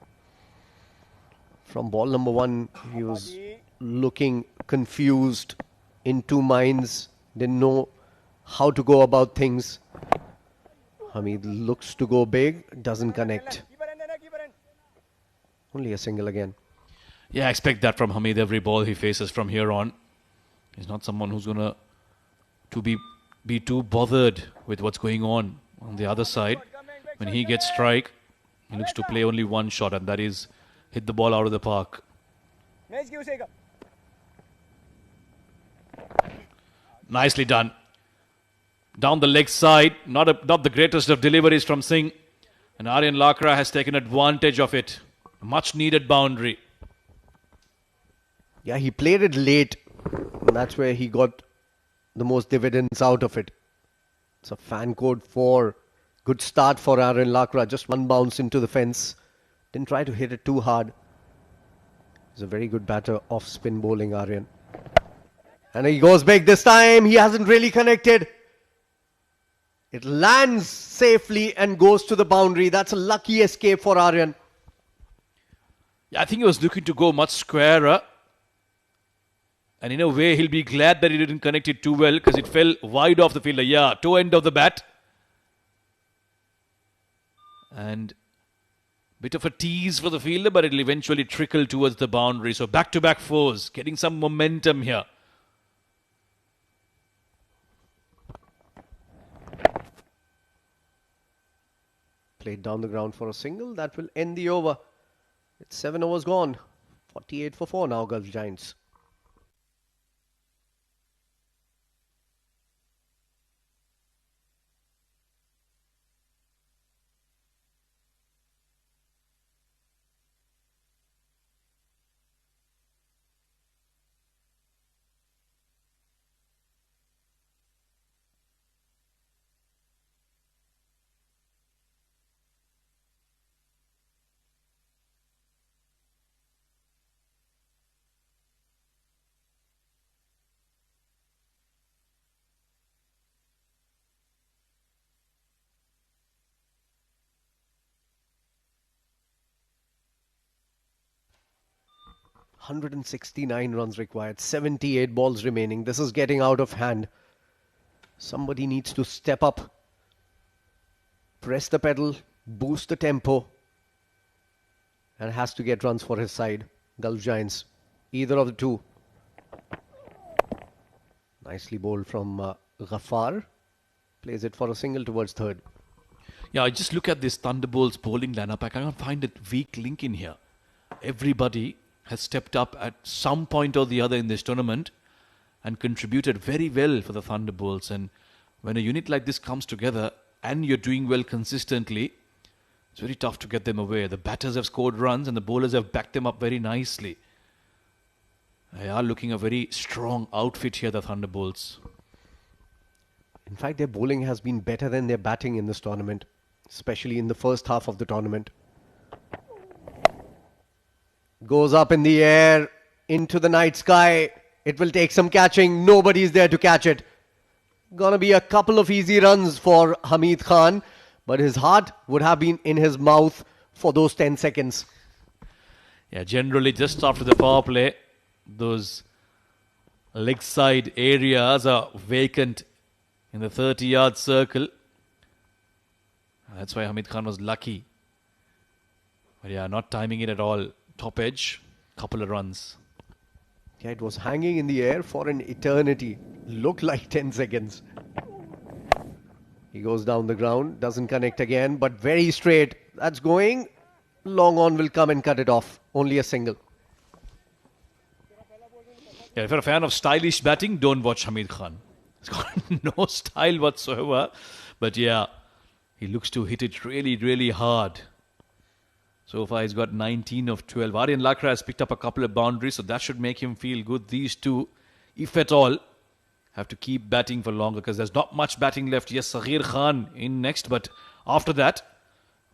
From ball number 1, he was looking confused, in two minds, didn't know how to go about things. Hamid looks to go big, doesn't connect. Only a single again. Yeah, I expect that from Hamid every ball he faces from here on. He's not someone who's going to be too bothered with what's going on the other side. When he gets strike, he looks to play only one shot, and that is hit the ball out of the park. Nicely done. Down the leg side, not the greatest of deliveries from Singh. And Aryan Lakra has taken advantage of it. Much needed boundary. Yeah, he played it late. And that's where he got the most dividends out of it. It's a fan code 4. Good start for Aryan Lakra. Just one bounce into the fence. Didn't try to hit it too hard. He's a very good batter off spin bowling, Aryan. And he goes big this time. He hasn't really connected. It lands safely and goes to the boundary. That's a lucky escape for Aryan. Yeah, I think he was looking to go much squarer. And in a way, he'll be glad that he didn't connect it too well because it fell wide off the fielder. Yeah, toe end of the bat. And bit of a tease for the fielder, but it'll eventually trickle towards the boundary. So back-to-back fours, getting some momentum here. Played down the ground for a single. That will end the over. It's 7 overs gone. 48 for 4 now, Gulf Giants. $169 runs required, 78 balls remaining. This is getting out of hand. Somebody needs to step up, press the pedal, boost the tempo, and has to get runs for his side. Gulf Giants, either of the two. Nicely bowled from Ghaffar. Plays it for a single towards third. Yeah, I just look at this Thunderbolts bowling lineup. I can't find a weak link in here. Everybody has stepped up at some point or the other in this tournament and contributed very well for the Thunderbolts. And when a unit like this comes together and you're doing well consistently, it's very tough to get them away. The batters have scored runs and the bowlers have backed them up very nicely. They are looking a very strong outfit here, the Thunderbolts. In fact, their bowling has been better than their batting in this tournament, especially in the first half of the tournament. Goes up in the air, into the night sky. It will take some catching. Nobody's there to catch it. Gonna be a couple of easy runs for Hamid Khan, but his heart would have been in his mouth for those 10 seconds. Yeah, generally just after the power play, those leg side areas are vacant in the 30-yard circle. That's why Hamid Khan was lucky. But yeah, not timing it at all. Top edge, couple of runs. Yeah, it was hanging in the air for an eternity. Looked like 10 seconds. He goes down the ground, doesn't connect again, but very straight. That's going. Long on will come and cut it off. Only a single. Yeah, if you're a fan of stylish batting, don't watch Hamid Khan. He's got no style whatsoever. But yeah, he looks to hit it really, really hard. So far, he's got 19 of 12. Aryan Lakra has picked up a couple of boundaries, so that should make him feel good. These two, if at all, have to keep batting for longer because there's not much batting left. Yes, Saghir Khan in next, but after that,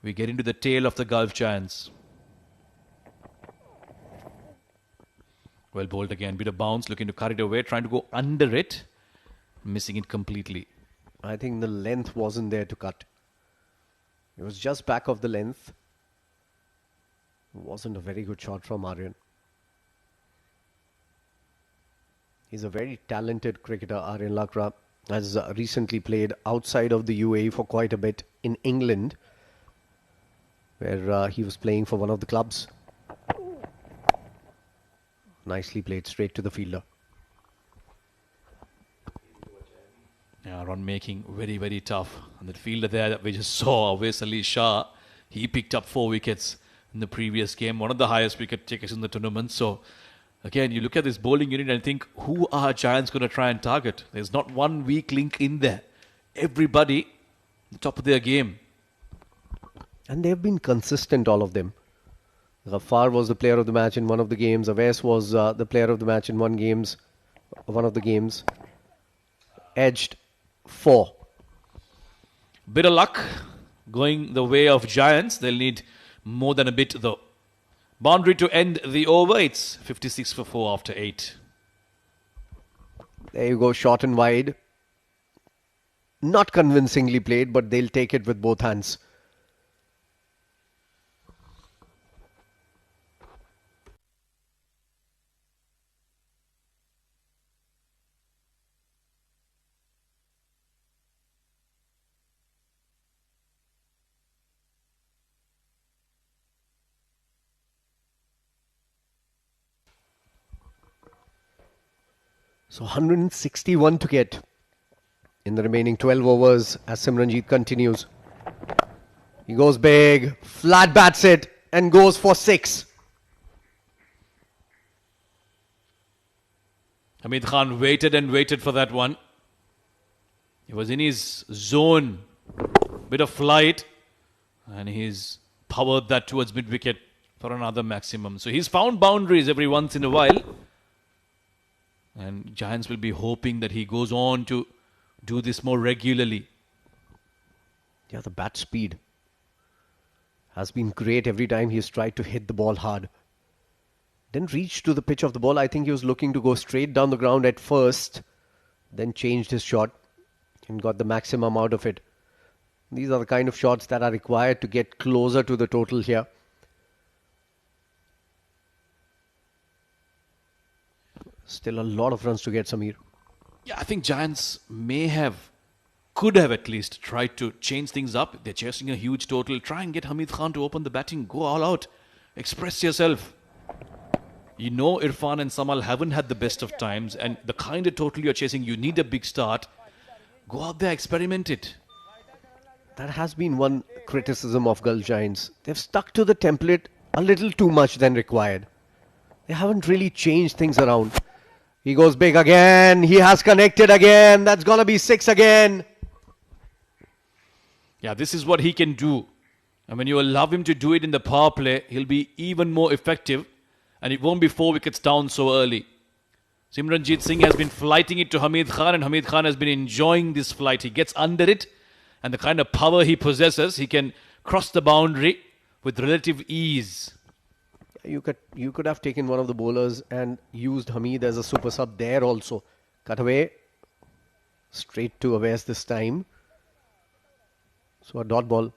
we get into the tail of the Gulf Giants. Well bowled again. Bit of bounce, looking to cut it away, trying to go under it, missing it completely. I think the length wasn't there to cut. It was just back of the length. Wasn't a very good shot from Aryan. He's a very talented cricketer, Aryan Lakra. Has recently played outside of the UAE for quite a bit in England, where he was playing for one of the clubs. Nicely played straight to the fielder. Yeah, run making very, very tough. And that fielder there that we just saw, Awais Ali Shah, he picked up 4 wickets in the previous game, one of the highest wicket takers in the tournament. So again, you look at this bowling unit and think, who are Giants going to try and target? There's not one weak link in there. Everybody the top of their game. And they've been consistent, all of them. Ghaffar was the player of the match in one of the games. Awais was the player of the match in one of the games. Edged 4. Bit of luck going the way of Giants. They'll need more than a bit though. Boundary to end the over. It's 56 for 4 after 8. There you go, short and wide. Not convincingly played, but they'll take it with both hands. So 161 to get in the remaining 12 overs as Simranjeet continues. He goes big, flat bats it and goes for 6. Hamid Khan waited and waited for that one. He was in his zone. Bit of flight. And he's powered that towards mid-wicket for another maximum. So he's found boundaries every once in a while. And Giants will be hoping that he goes on to do this more regularly. Yeah, the bat speed has been great every time he's tried to hit the ball hard. Didn't reach to the pitch of the ball. I think he was looking to go straight down the ground at first. Then changed his shot and got the maximum out of it. These are the kind of shots that are required to get closer to the total here. Still a lot of runs to get, Sameer. Yeah, I think Giants could have at least tried to change things up. They're chasing a huge total. Try and get Hamid Khan to open the batting. Go all out. Express yourself. You know Irfan and Samal haven't had the best of times, and the kind of total you're chasing, you need a big start. Go out there, experiment it. That has been one criticism of Gulf Giants. They've stuck to the template a little too much than required. They haven't really changed things around. He goes big again. He has connected again. That's going to be 6 again. Yeah, this is what he can do. And when you allow him to do it in the power play, he'll be even more effective. And it won't be 4 wickets down so early. Simranjeet Singh has been flighting it to Hamid Khan, and Hamid Khan has been enjoying this flight. He gets under it, and the kind of power he possesses, he can cross the boundary with relative ease. You could have taken one of the bowlers and used Hamid as a super sub there also. Cut away. Straight to Awais this time. So a dot ball.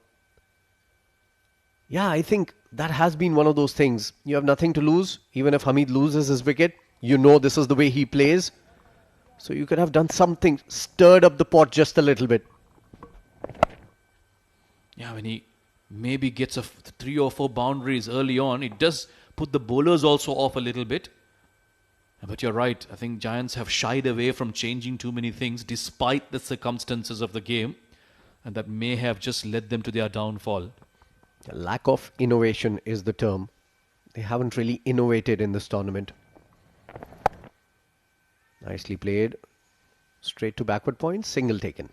Yeah, I think that has been one of those things. You have nothing to lose. Even if Hamid loses his wicket, you know this is the way he plays. So you could have done something, stirred up the pot just a little bit. Yeah, when he maybe gets 3 or 4 boundaries early on, it does put the bowlers also off a little bit. But you're right. I think Giants have shied away from changing too many things despite the circumstances of the game. And that may have just led them to their downfall. The lack of innovation is the term. They haven't really innovated in this tournament. Nicely played. Straight to backward point. Single taken.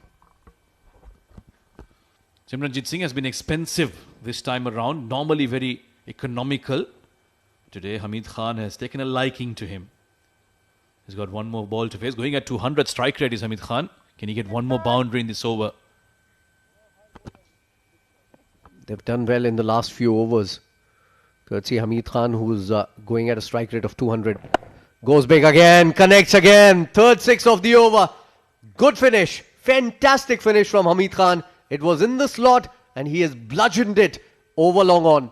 Simranjit Singh has been expensive this time around. Normally very economical. Today Hamid Khan has taken a liking to him. He's got one more ball to face. Going at 200 strike rate is Hamid Khan. Can he get one more boundary in this over? They've done well in the last few overs. Courtesy Hamid Khan, who's going at a strike rate of 200. Goes big again, connects again. Third six of the over. Good finish. Fantastic finish from Hamid Khan. It was in the slot and he has bludgeoned it over long on.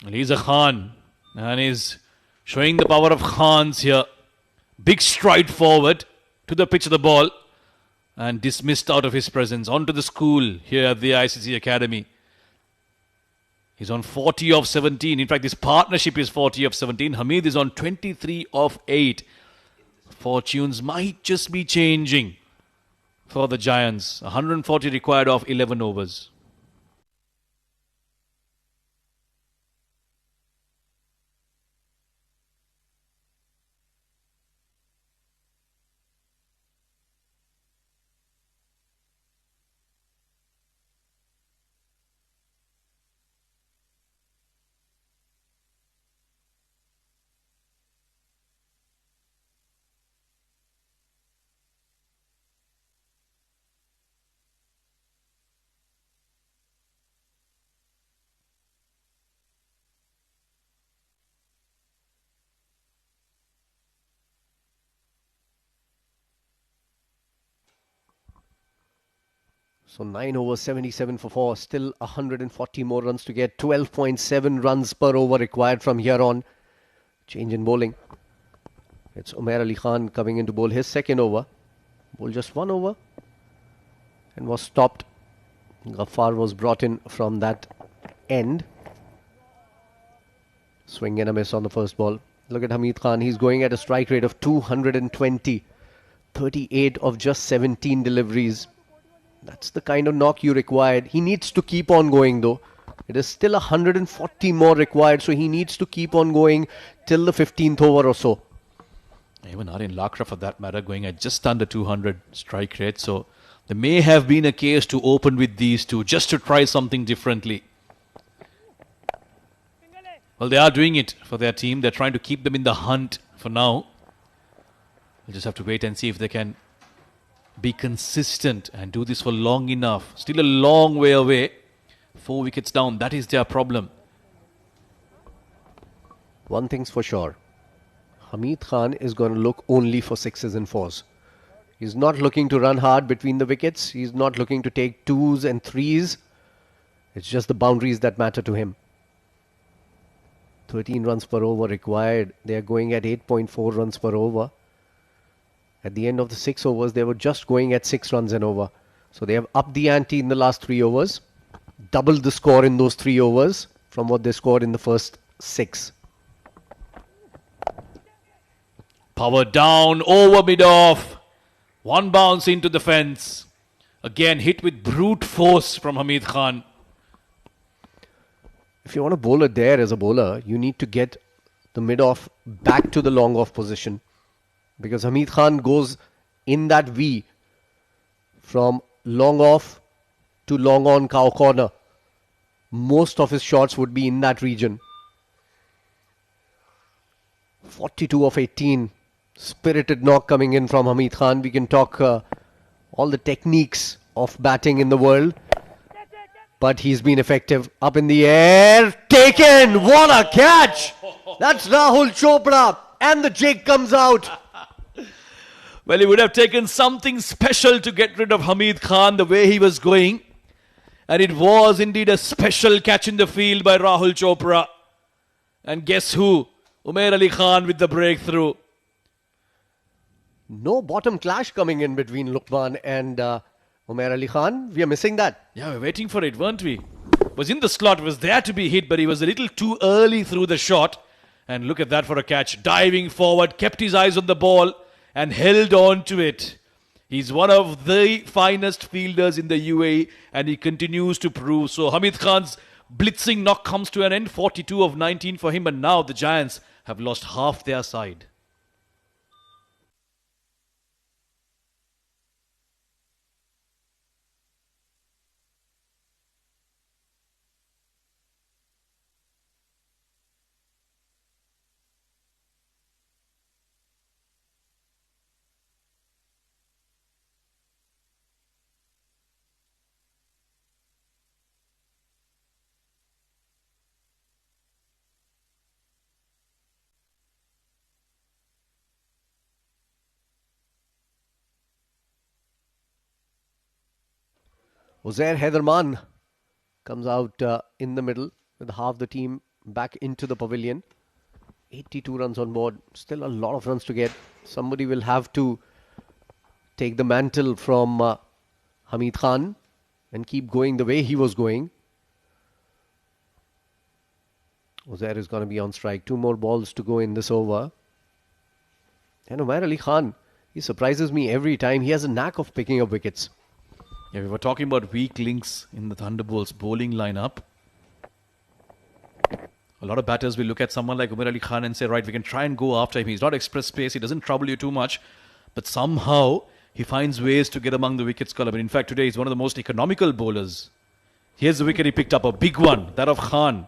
Well, he's a Khan and he's showing the power of Khans here. Big stride forward to the pitch of the ball and dismissed out of his presence. Onto the school here at the ICC Academy. He's on 40 of 17. In fact, this partnership is 40 of 17. Hamid is on 23 of 8. Fortunes might just be changing for the Giants. 140 required of 11 overs. So 9 overs, 77 for 4. Still 140 more runs to get. 12.7 runs per over required from here on. Change in bowling. It's Umair Ali Khan coming in to bowl his second over. Bowled just one over and was stopped. Ghaffar was brought in from that end. Swing and a miss on the first ball. Look at Hamid Khan. He's going at a strike rate of 220. 38 of just 17 deliveries. That's the kind of knock you required. He needs to keep on going though. It is still 140 more required, so he needs to keep on going till the 15th over or so. Even Aryan Lakra for that matter going at just under 200 strike rate. So there may have been a case to open with these two just to try something differently. Well, they are doing it for their team. They're trying to keep them in the hunt for now. We'll just have to wait and see if they can be consistent and do this for long enough. Still a long way away. 4 wickets down. That is their problem. One thing's for sure. Hamid Khan is going to look only for sixes and fours. He's not looking to run hard between the wickets. He's not looking to take twos and threes. It's just the boundaries that matter to him. 13 runs per over required. They are going at 8.4 runs per over. At the end of the 6 overs, they were just going at 6 runs an over. So they have upped the ante in the last 3 overs. Doubled the score in those 3 overs from what they scored in the first 6. Power down, over mid-off. One bounce into the fence. Again hit with brute force from Hamid Khan. If you want to bowl it there as a bowler, you need to get the mid-off back to the long-off position. Because Hamid Khan goes in that V from long off to long on cow corner. Most of his shots would be in that region. 42 of 18. Spirited knock coming in from Hamid Khan. We can talk all the techniques of batting in the world. But he's been effective. Up in the air. Taken! What a catch! That's Rahul Chopra. And the jig comes out. Well, he would have taken something special to get rid of Hamid Khan the way he was going. And it was indeed a special catch in the field by Rahul Chopra. And guess who? Umair Ali Khan with the breakthrough. No bottom clash coming in between Luqman and Umair Ali Khan. We are missing that. Yeah, we're waiting for it, weren't we? Was in the slot, was there to be hit, but he was a little too early through the shot. And look at that for a catch. Diving forward, kept his eyes on the ball and held on to it. He's one of the finest fielders in the UAE and he continues to prove so. Hamid Khan's blitzing knock comes to an end. 42 of 19 for him, and now the Giants have lost half their side. Uzair Haidarman comes out in the middle with half the team back into the pavilion. 82 runs on board. Still a lot of runs to get. Somebody will have to take the mantle from Hamid Khan and keep going the way he was going. Uzair is going to be on strike. 2 more balls to go in this over. And Umair Ali Khan, he surprises me every time. He has a knack of picking up wickets. Yeah, we were talking about weak links in the Thunderbolts bowling lineup. A lot of batters will look at someone like Umair Ali Khan and say, right, we can try and go after him. He's not express space. He doesn't trouble you too much. But somehow he finds ways to get among the wickets column. And in fact, today he's one of the most economical bowlers. Here's the wicket he picked up, a big one, that of Khan.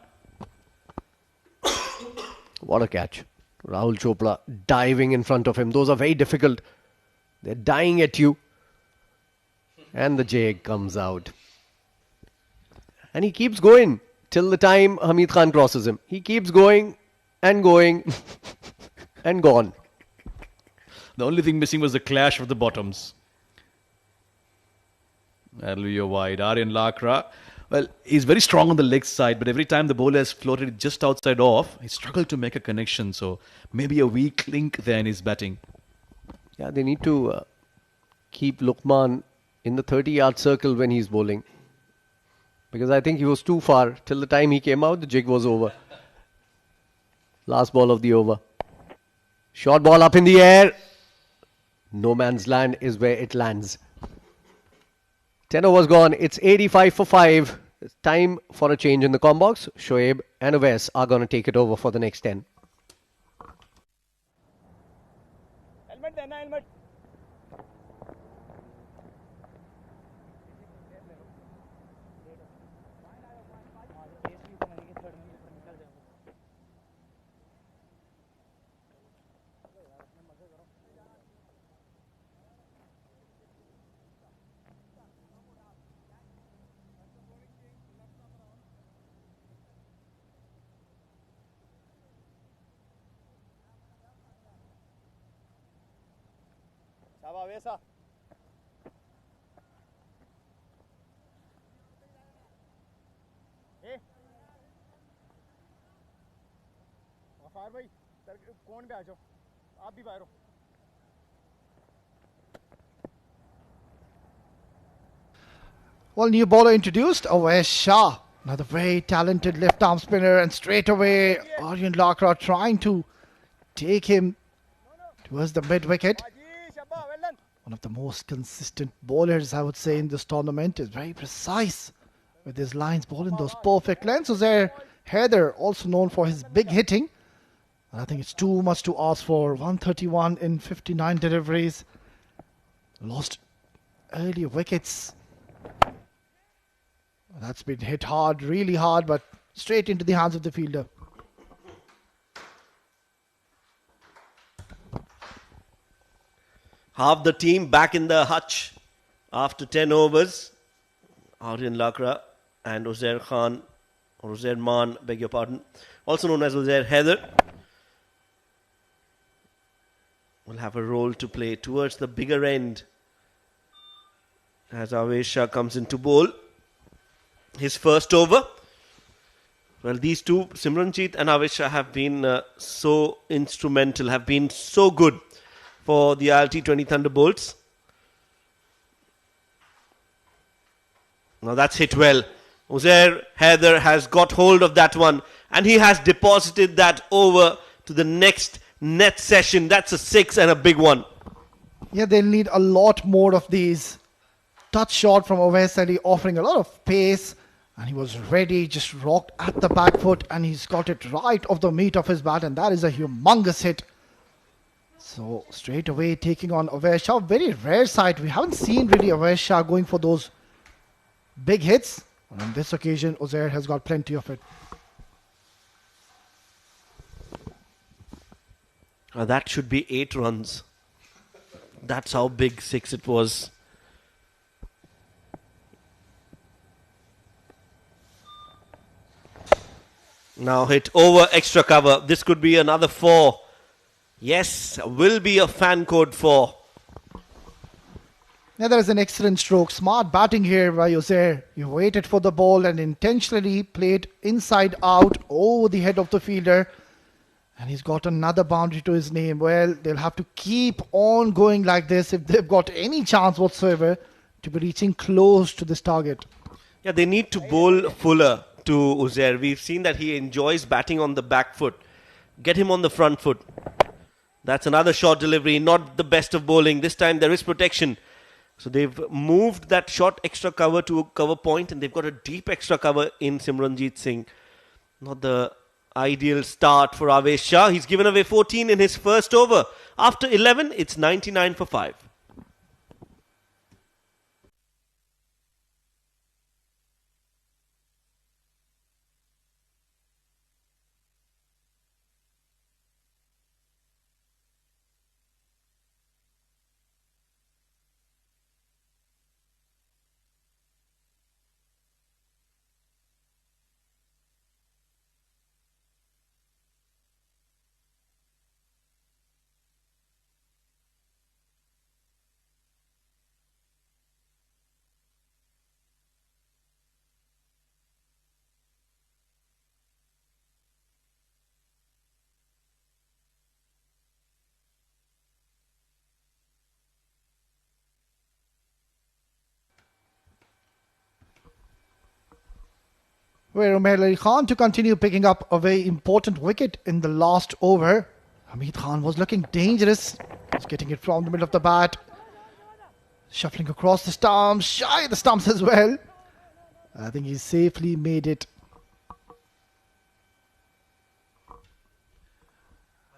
What a catch. Rahul Chopra diving in front of him. Those are very difficult. They're dying at you. And the jag comes out. And he keeps going till the time Hamid Khan crosses him. He keeps going and going and gone. The only thing missing was the clash of the bottoms. That'll be your wide. Aryan Lakra. Well, he's very strong on the leg side, but every time the bowler has floated just outside off, he struggled to make a connection. So maybe a weak link there in his batting. Yeah, they need to keep Luqman in the 30-yard circle when he's bowling. Because I think he was too far. Till the time he came out, the jig was over. Last ball of the over. Short ball up in the air. No man's land is where it lands. 10 overs gone. It's 85 for 5. It's time for a change in the combox. Shoaib and Awais are going to take it over for the next 10. Helmet देना helmet. Vesa. भाई कौन भी आ जाओ आप भी बाहर हो Well, new bowler introduced, Awais Shah. Another very talented left arm spinner, and straight away Aryan Lakra trying to take him towards the mid wicket. One of the most consistent bowlers, I would say, in this tournament. Is very precise with his lines, bowling those perfect lengths. Uzair Haider, also known for his big hitting. And I think it's too much to ask for. 131 in 59 deliveries. Lost early wickets. That's been hit hard, really hard, but straight into the hands of the fielder. Half the team back in the hutch after 10 overs. Aryan Lakra and Uzair Khan, or Uzair Man, beg your pardon, also known as Uzair Haider, will have a role to play towards the bigger end as Awais Shah comes into bowl. His first over. Well, these two, Simranjeet and Awais Shah, have been so instrumental, have been so good for the ILT20 Thunderbolts. Now that's hit well. Uzair Haider has got hold of that one and he has deposited that over to the next net session. That's a 6 and a big one. Yeah, they'll need a lot more of these. Touch shot from Oveis Ali offering a lot of pace. And he was ready, just rocked at the back foot. And he's got it right off the meat of his bat. And that is a humongous hit. So straight away taking on Oveis Shah. Very rare sight. We haven't seen really Oveis Shah going for those big hits. And on this occasion, Uzair has got plenty of it. That should be 8 runs. That's how big 6 it was. Now hit over extra cover. This could be another 4. Yes, will be a fan code 4. Yeah, that is an excellent stroke. Smart batting here by Uzair. He waited for the ball and intentionally played inside out over the head of the fielder. And he's got another boundary to his name. Well, they'll have to keep on going like this if they've got any chance whatsoever to be reaching close to this target. Yeah, they need to bowl fuller to Uzair. We've seen that he enjoys batting on the back foot. Get him on the front foot. That's another short delivery. Not the best of bowling. This time there is protection. So they've moved that short extra cover to a cover point and they've got a deep extra cover in Simranjeet Singh. Not the ideal start for Oveis Shah. He's given away 14 in his first over. After 11, it's 99 for 5. Where Umair Ali Khan to continue picking up a very important wicket in the last over. Hamid Khan was looking dangerous. He's getting it from the middle of the bat. Shuffling across the stumps, shy of the stumps as well. I think he's safely made it.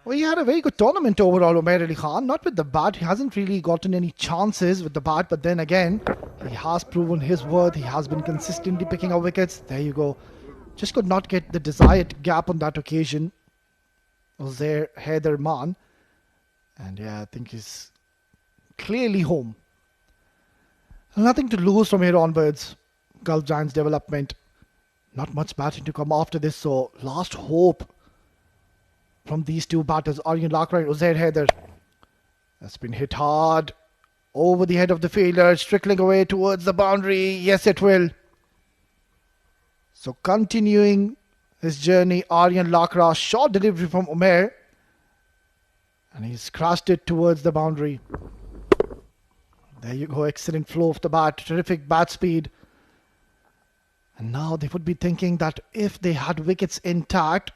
Well, he had a very good tournament overall, Umair Ali Khan. Not with the bat. He hasn't really gotten any chances with the bat. But then again, he has proven his worth. He has been consistently picking up wickets. There you go. Just could not get the desired gap on that occasion. Was there Haider Man. And yeah, I think he's clearly home. Nothing to lose from here onwards. Gulf Giants development. Not much batting to come after this. So last hope from these two batters, Aryan Lakra and Uzair Haider. That's been hit hard over the head of the fielder, trickling away towards the boundary. Yes, it will. So continuing his journey, Aryan Lakra, short delivery from Umair. And he's crashed it towards the boundary. There you go, excellent flow of the bat, terrific bat speed. And now they would be thinking that if they had wickets intact,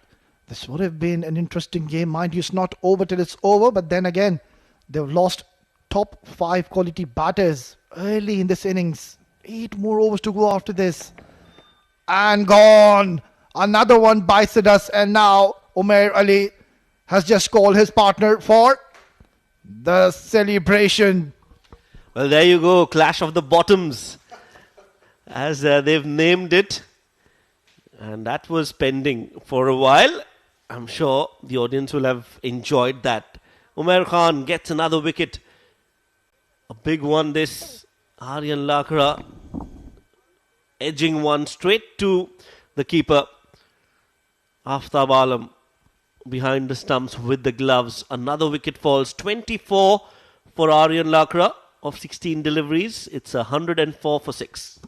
this would have been an interesting game. Mind you, it's not over till it's over. But then again, they've lost top 5 quality batters early in this innings. 8 more overs to go after this. And gone. Another one bites the dust. And now Umair Ali has just called his partner for the celebration. Well, there you go. Clash of the bottoms. As they've named it. And that was pending for a while. I'm sure the audience will have enjoyed that. Umair Khan gets another wicket. A big one this. Aryan Lakra edging one straight to the keeper. Aftab Alam behind the stumps with the gloves. Another wicket falls. 24 for Aryan Lakra of 16 deliveries. It's 104 for 6.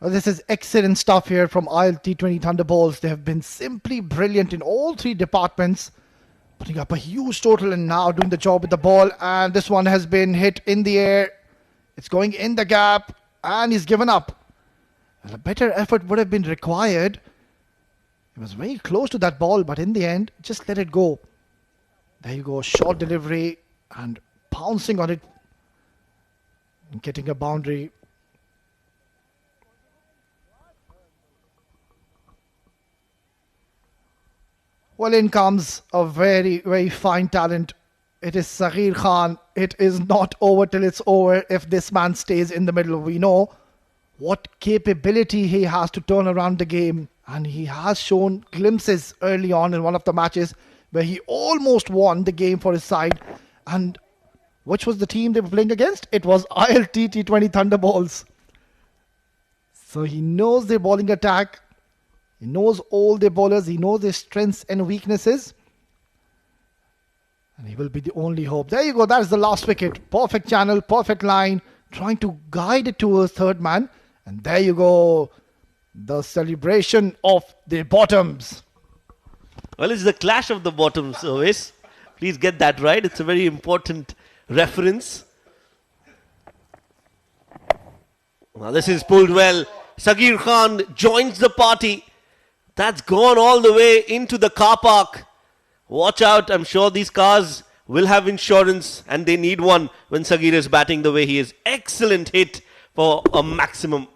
Well, this is excellent stuff here from ILT20 Thunderbolts. They have been simply brilliant in all three departments, putting up a huge total and now doing the job with the ball. And this one has been hit in the air. It's going in the gap and he's given up. Well, a better effort would have been required. He was very close to that ball, but in the end, just let it go. There you go, short delivery and pouncing on it and getting a boundary. Well, in comes a very, very fine talent. It is Saghir Khan. It is not over till it's over if this man stays in the middle. We know what capability he has to turn around the game. And he has shown glimpses early on in one of the matches where he almost won the game for his side. And which was the team they were playing against? It was ILT20 Thunderbolts. So he knows their bowling attack. He knows all their bowlers. He knows their strengths and weaknesses. And he will be the only hope. There you go. That is the last wicket. Perfect channel, perfect line. Trying to guide it towards third man. And there you go. The celebration of the bottoms. Well, it's the clash of the bottoms, Ovis. Please get that right. It's a very important reference. Now this is pulled well. Saghir Khan joins the party. That's gone all the way into the car park. Watch out. I'm sure these cars will have insurance and they need one when Saghir is batting the way he is. Excellent hit for a maximum.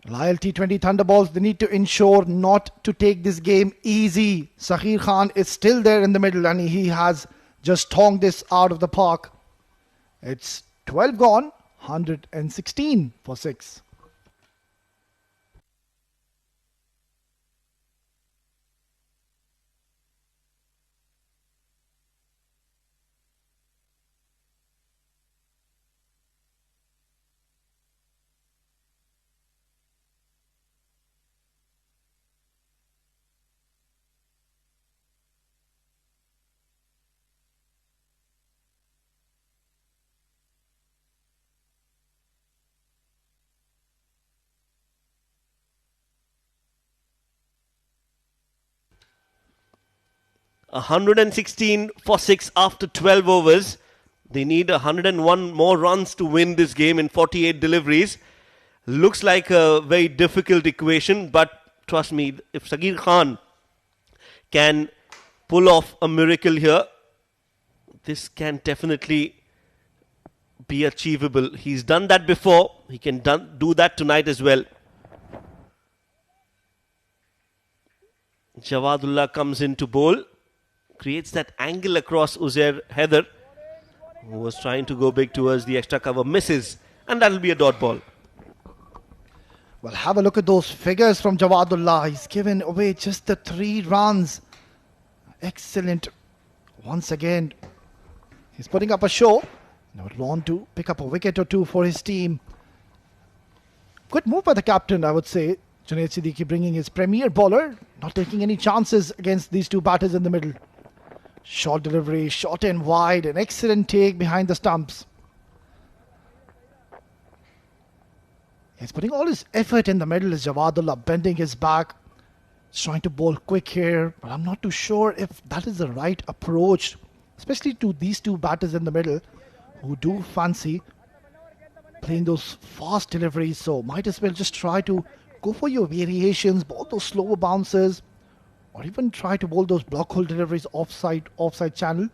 ILT20 Thunderbolts, they need to ensure not to take this game easy. Saghir Khan is still there in the middle and he has just tonged this out of the park. It's 12 gone, 116 for 6. $116 for 6 after 12 overs. They need 101 more runs to win this game in 48 deliveries. Looks like a very difficult equation, but trust me, if Saghir Khan can pull off a miracle here, this can definitely be achievable. He's done that before. He can do that tonight as well. Jawadullah comes in to bowl. Creates that angle across Uzair Heather, who was trying to go big towards the extra cover. Misses. And that'll be a dot ball. Well, have a look at those figures from Jawadullah. He's given away just the 3 runs. Excellent. Once again, he's putting up a show. Now would want to pick up a wicket or two for his team. Good move by the captain, I would say. Junaid Siddiqui bringing his premier bowler. Not taking any chances against these two batters in the middle. Short delivery, short and wide. An excellent take behind the stumps. He's putting all his effort in the middle. Is Jawadullah bending his back. He's trying to bowl quick here. But I'm not too sure if that is the right approach. Especially to these two batters in the middle who do fancy playing those fast deliveries. So might as well just try to go for your variations, bowl those slower bounces, or even try to bowl those block hole deliveries offside channel.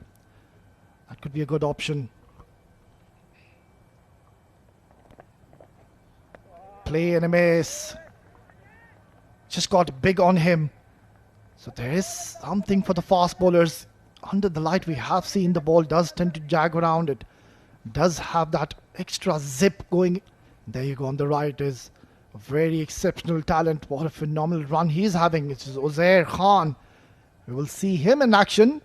That could be a good option. Play and a miss. Just got big on him. So there is something for the fast bowlers. Under the light we have seen the ball does tend to jag around. It does have that extra zip going. There you go, on the right is a very exceptional talent. What a phenomenal run he's having. It's Uzair Khan. We will see him in action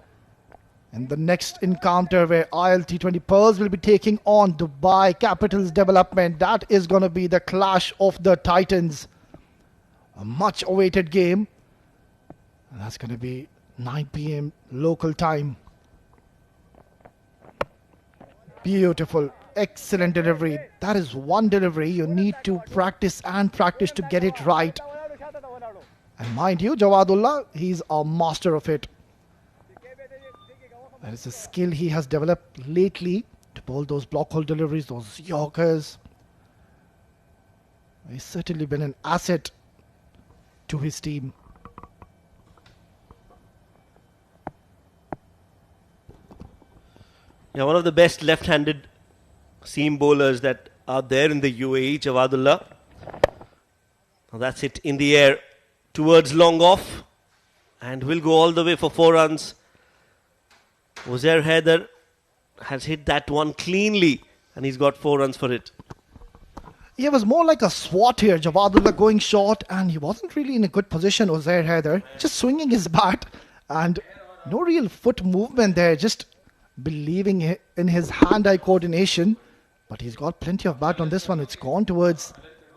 in the next encounter where ILT20 Pearls will be taking on Dubai Capitals Development. That is going to be the clash of the Titans. A much awaited game. And that's going to be 9 p.m. local time. Beautiful. excellent delivery. That is one delivery you need to practice and practice to get it right. And mind you, Jawadullah, he's a master of it. That is a skill he has developed lately to bowl those block hole deliveries, those Yorkers. He's certainly been an asset to his team. Yeah, one of the best left-handed seam bowlers that are there in the UAE, Jawadullah. Now that's it in the air towards long off, and will go all the way for 4 runs. Uzair Haider has hit that one cleanly, and he's got 4 runs for it. He was more like a swat here. Jawadullah going short, and he wasn't really in a good position, Uzair Haider. Just swinging his bat, and no real foot movement there. Just believing in his hand-eye coordination. But he's got plenty of bat on this one. It's gone towards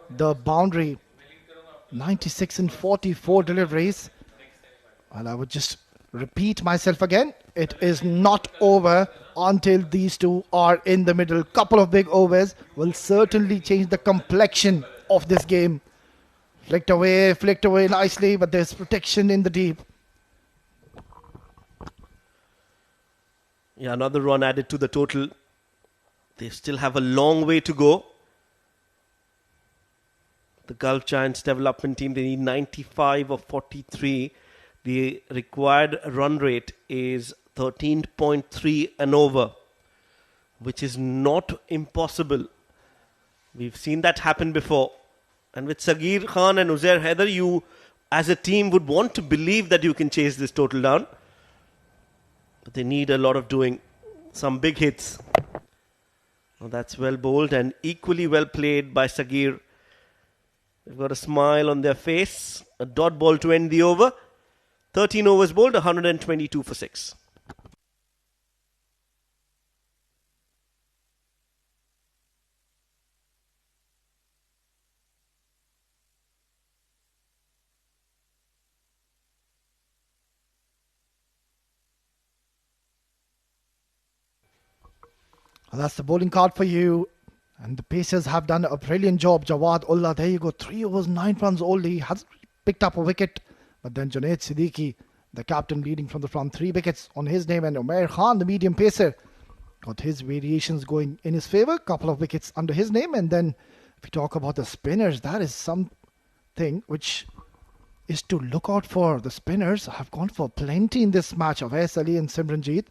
the boundary. 96 and 44 deliveries. Well, I would just repeat myself again. It is not over until these two are in the middle. Couple of big overs will certainly change the complexion of this game. Flicked away nicely, but there's protection in the deep. Yeah, another run added to the total. They still have a long way to go. The Gulf Giants development team, they need 95 of 43. The required run rate is 13.3 and over, which is not impossible. We've seen that happen before. And with Sagir Khan and Uzair Haider, you as a team would want to believe that you can chase this total down. But they need a lot of doing. Some big hits. Well, that's well bowled and equally well played by Sagir. They've got a smile on their face. A dot ball to end the over. 13 overs bowled, 122 for 6. Well, that's the bowling card for you. And the Pacers have done a brilliant job. Jawadullah, there you go. 3 overs, 9 runs only. He hasn't picked up a wicket. But then Junaid Siddiqui, the captain, leading from the front, 3 wickets on his name. And Umair Khan, the medium pacer, got his variations going in his favour. Couple of wickets under his name. And then if we talk about the spinners, that is something which is to look out for. The spinners have gone for plenty in this match. Awais Ali and Simranjeet.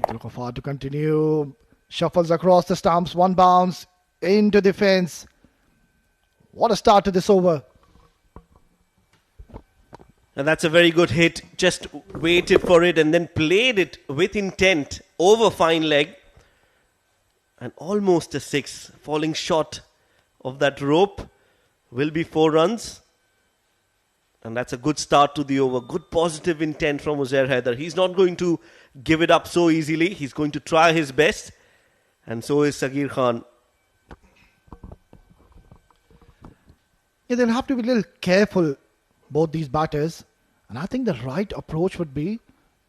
Abdul to continue. Shuffles across the stumps. 1 bounce into the fence. What a start to this over. And that's a very good hit. Just waited for it and then played it with intent over fine leg. And almost a 6. Falling short of that rope. Will be 4 runs. And that's a good start to the over. Good positive intent from Uzair Haider. He's not going to give it up so easily. He's going to try his best. And so is Sagir Khan. Yeah, they'll have to be a little careful, both these batters. And I think the right approach would be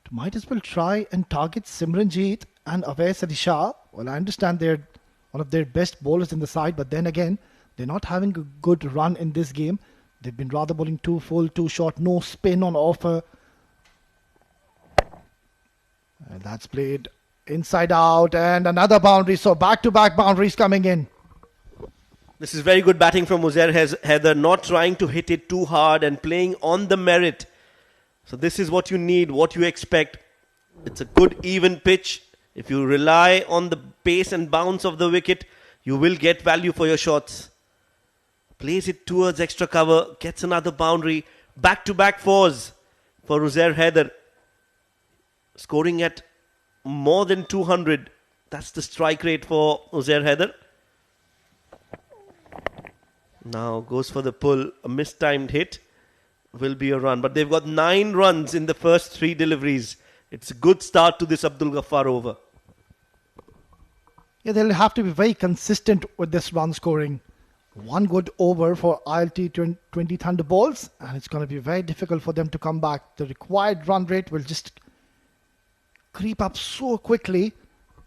to might as well try and target Simranjeet and Awais Ali Shah. Well, I understand they're one of their best bowlers in the side, but then again, they're not having a good run in this game. They've been rather bowling too full, too short, no spin on offer. And that's played inside out and another boundary. So back-to-back boundaries coming in. This is very good batting from Uzair Haider, not trying to hit it too hard and playing on the merit. So this is what you need, what you expect. It's a good even pitch. If you rely on the pace and bounce of the wicket, you will get value for your shots. Plays it towards extra cover, gets another boundary. Back-to-back 4s for Uzair Haider. Scoring at more than 200. That's the strike rate for Uzair Haider. Now goes for the pull. A mistimed hit will be a run. But they've got 9 runs in the first 3 deliveries. It's a good start to this Abdul Ghaffar over. Yeah, they'll have to be very consistent with this run scoring. 1 good over for ILT20 Thunderbolts, and it's going to be very difficult for them to come back. The required run rate will just creep up so quickly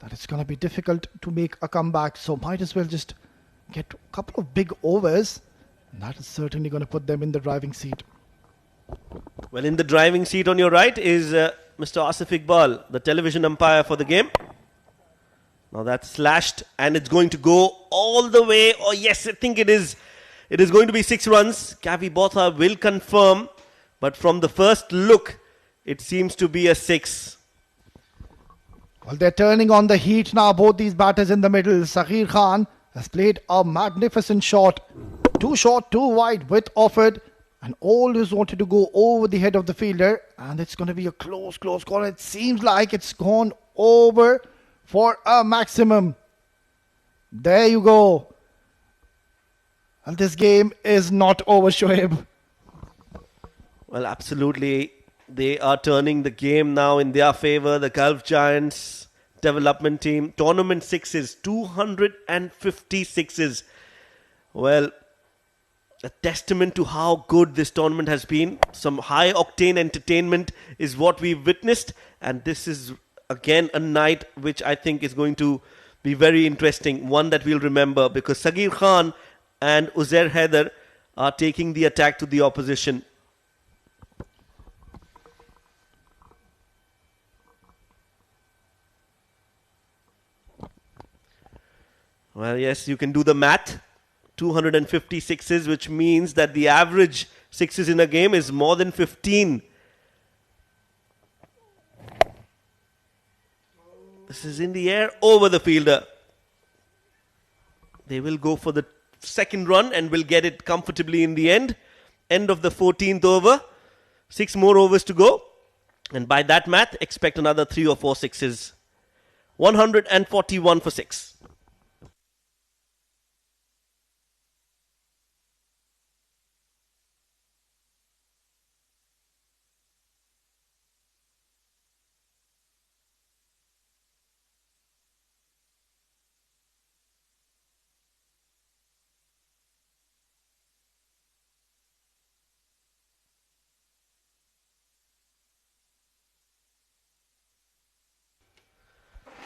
that it's going to be difficult to make a comeback. So might as well just get a couple of big overs. And that is certainly going to put them in the driving seat. Well, in the driving seat on your right is Mr. Asif Iqbal, the television umpire for the game. Now that's slashed and it's going to go all the way. Oh yes, I think it is. It is going to be 6 runs. Kavi Botha will confirm. But from the first look, it seems to be a 6. Well, they're turning on the heat now, both these batters in the middle. Saghir Khan has played a magnificent shot. Too short, too wide, width offered. And always wanted to go over the head of the fielder. And it's going to be a close call. It seems like it's gone over for a maximum. There you go. And this game is not over, Shoaib. Well, absolutely. They are turning the game now in their favour. The Gulf Giants development team. Tournament 6s, 256s. Well, a testament to how good this tournament has been. Some high-octane entertainment is what we've witnessed. And this is, again, a night which I think is going to be very interesting. One that we'll remember because Saghir Khan and Uzair Haider are taking the attack to the opposition. Well, yes, you can do the math. 256s, which means that the average 6s in a game is more than 15. This is in the air over the fielder. They will go for the second run and will get it comfortably in the end. End of the 14th over. 6 more overs to go. And by that math, expect another 3 or 4 sixes. 141 for 6.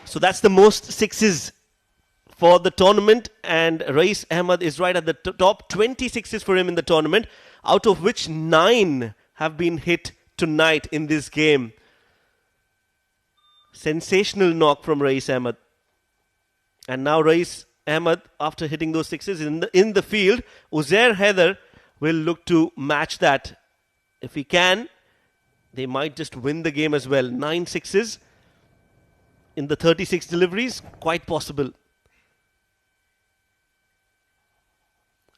So that's the most 6s for the tournament, and Rais Ahmed is right at the top. 26s for him in the tournament, out of which 9 have been hit tonight in this game. Sensational knock from Rais Ahmed. And now Rais Ahmed, after hitting those 6s in the field, Uzair Haider will look to match that. If he can, they might just win the game as well. 9 6s. In the 36 deliveries, quite possible.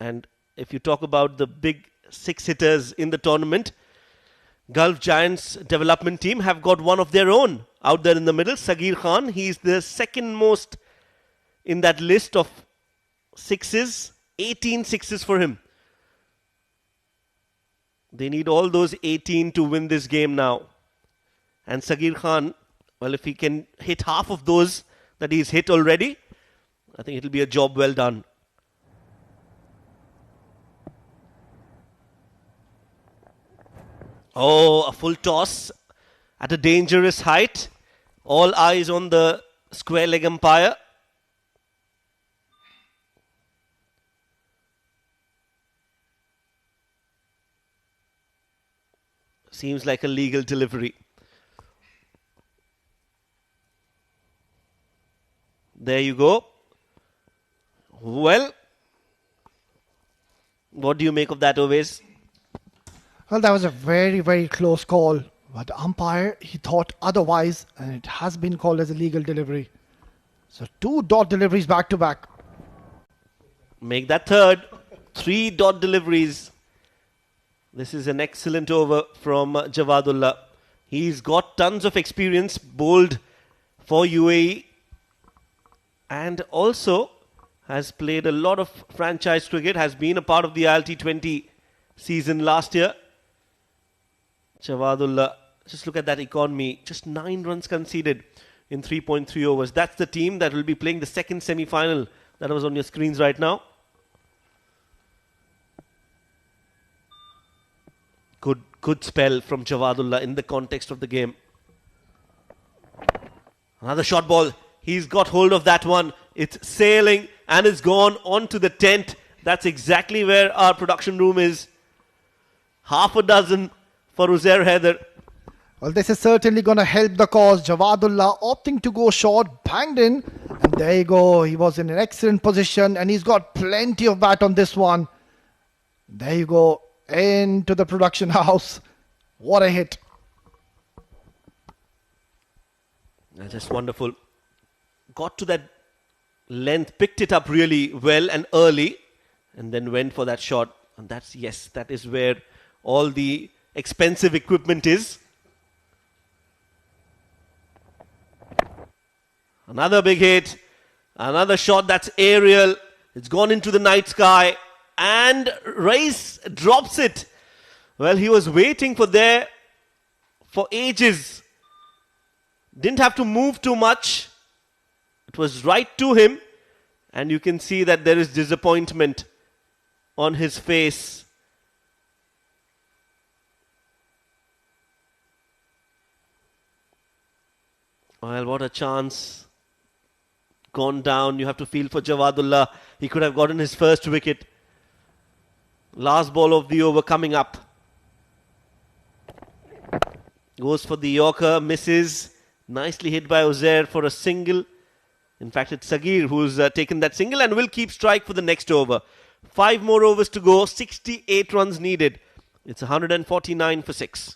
And if you talk about the big 6 hitters in the tournament, Gulf Giants development team have got one of their own out there in the middle. Saghir Khan, he's the second most in that list of 6s. 18 6s for him. They need all those 18 to win this game now. And Saghir Khan, well, if he can hit half of those that he's hit already, I think it'll be a job well done. Oh, a full toss at a dangerous height. All eyes on the square leg umpire. Seems like a legal delivery. There you go. Well, what do you make of that, Oves? Well, that was a very, very close call. But the umpire, he thought otherwise, and it has been called as a legal delivery. So 2 dot deliveries back to back. Make that third. 3 dot deliveries. This is an excellent over from Jawadullah. He's got tons of experience, bowled for UAE, and also has played a lot of franchise cricket, has been a part of the ILT20 season last year. Jawadullah, just look at that economy. Just 9 runs conceded in 3.3 overs. That's the team that will be playing the second semi-final that was on your screens right now. Good spell from Jawadullah in the context of the game. Another short ball. He's got hold of that one. It's sailing and it's gone onto the tent. That's exactly where our production room is. Half a dozen for Uzair Haider. Well, this is certainly going to help the cause. Jawadullah opting to go short, banged in. And there you go. He was in an excellent position and he's got plenty of bat on this one. There you go. Into the production house. What a hit. That's just wonderful. Got to that length, picked it up really well and early, and then went for that shot. And that's, yes, that is where all the expensive equipment is. Another big hit. Another shot that's aerial. It's gone into the night sky. And Rais drops it. Well, he was waiting for ages. Didn't have to move too much. It was right to him. And you can see that there is disappointment on his face. Well, what a chance. Gone down. You have to feel for Jawadullah. He could have gotten his first wicket. Last ball of the over coming up. Goes for the Yorker. Misses. Nicely hit by Uzair for a single. In fact, it's Sagir who's taken that single and will keep strike for the next over. 5 more overs to go. 68 runs needed. It's 149 for 6.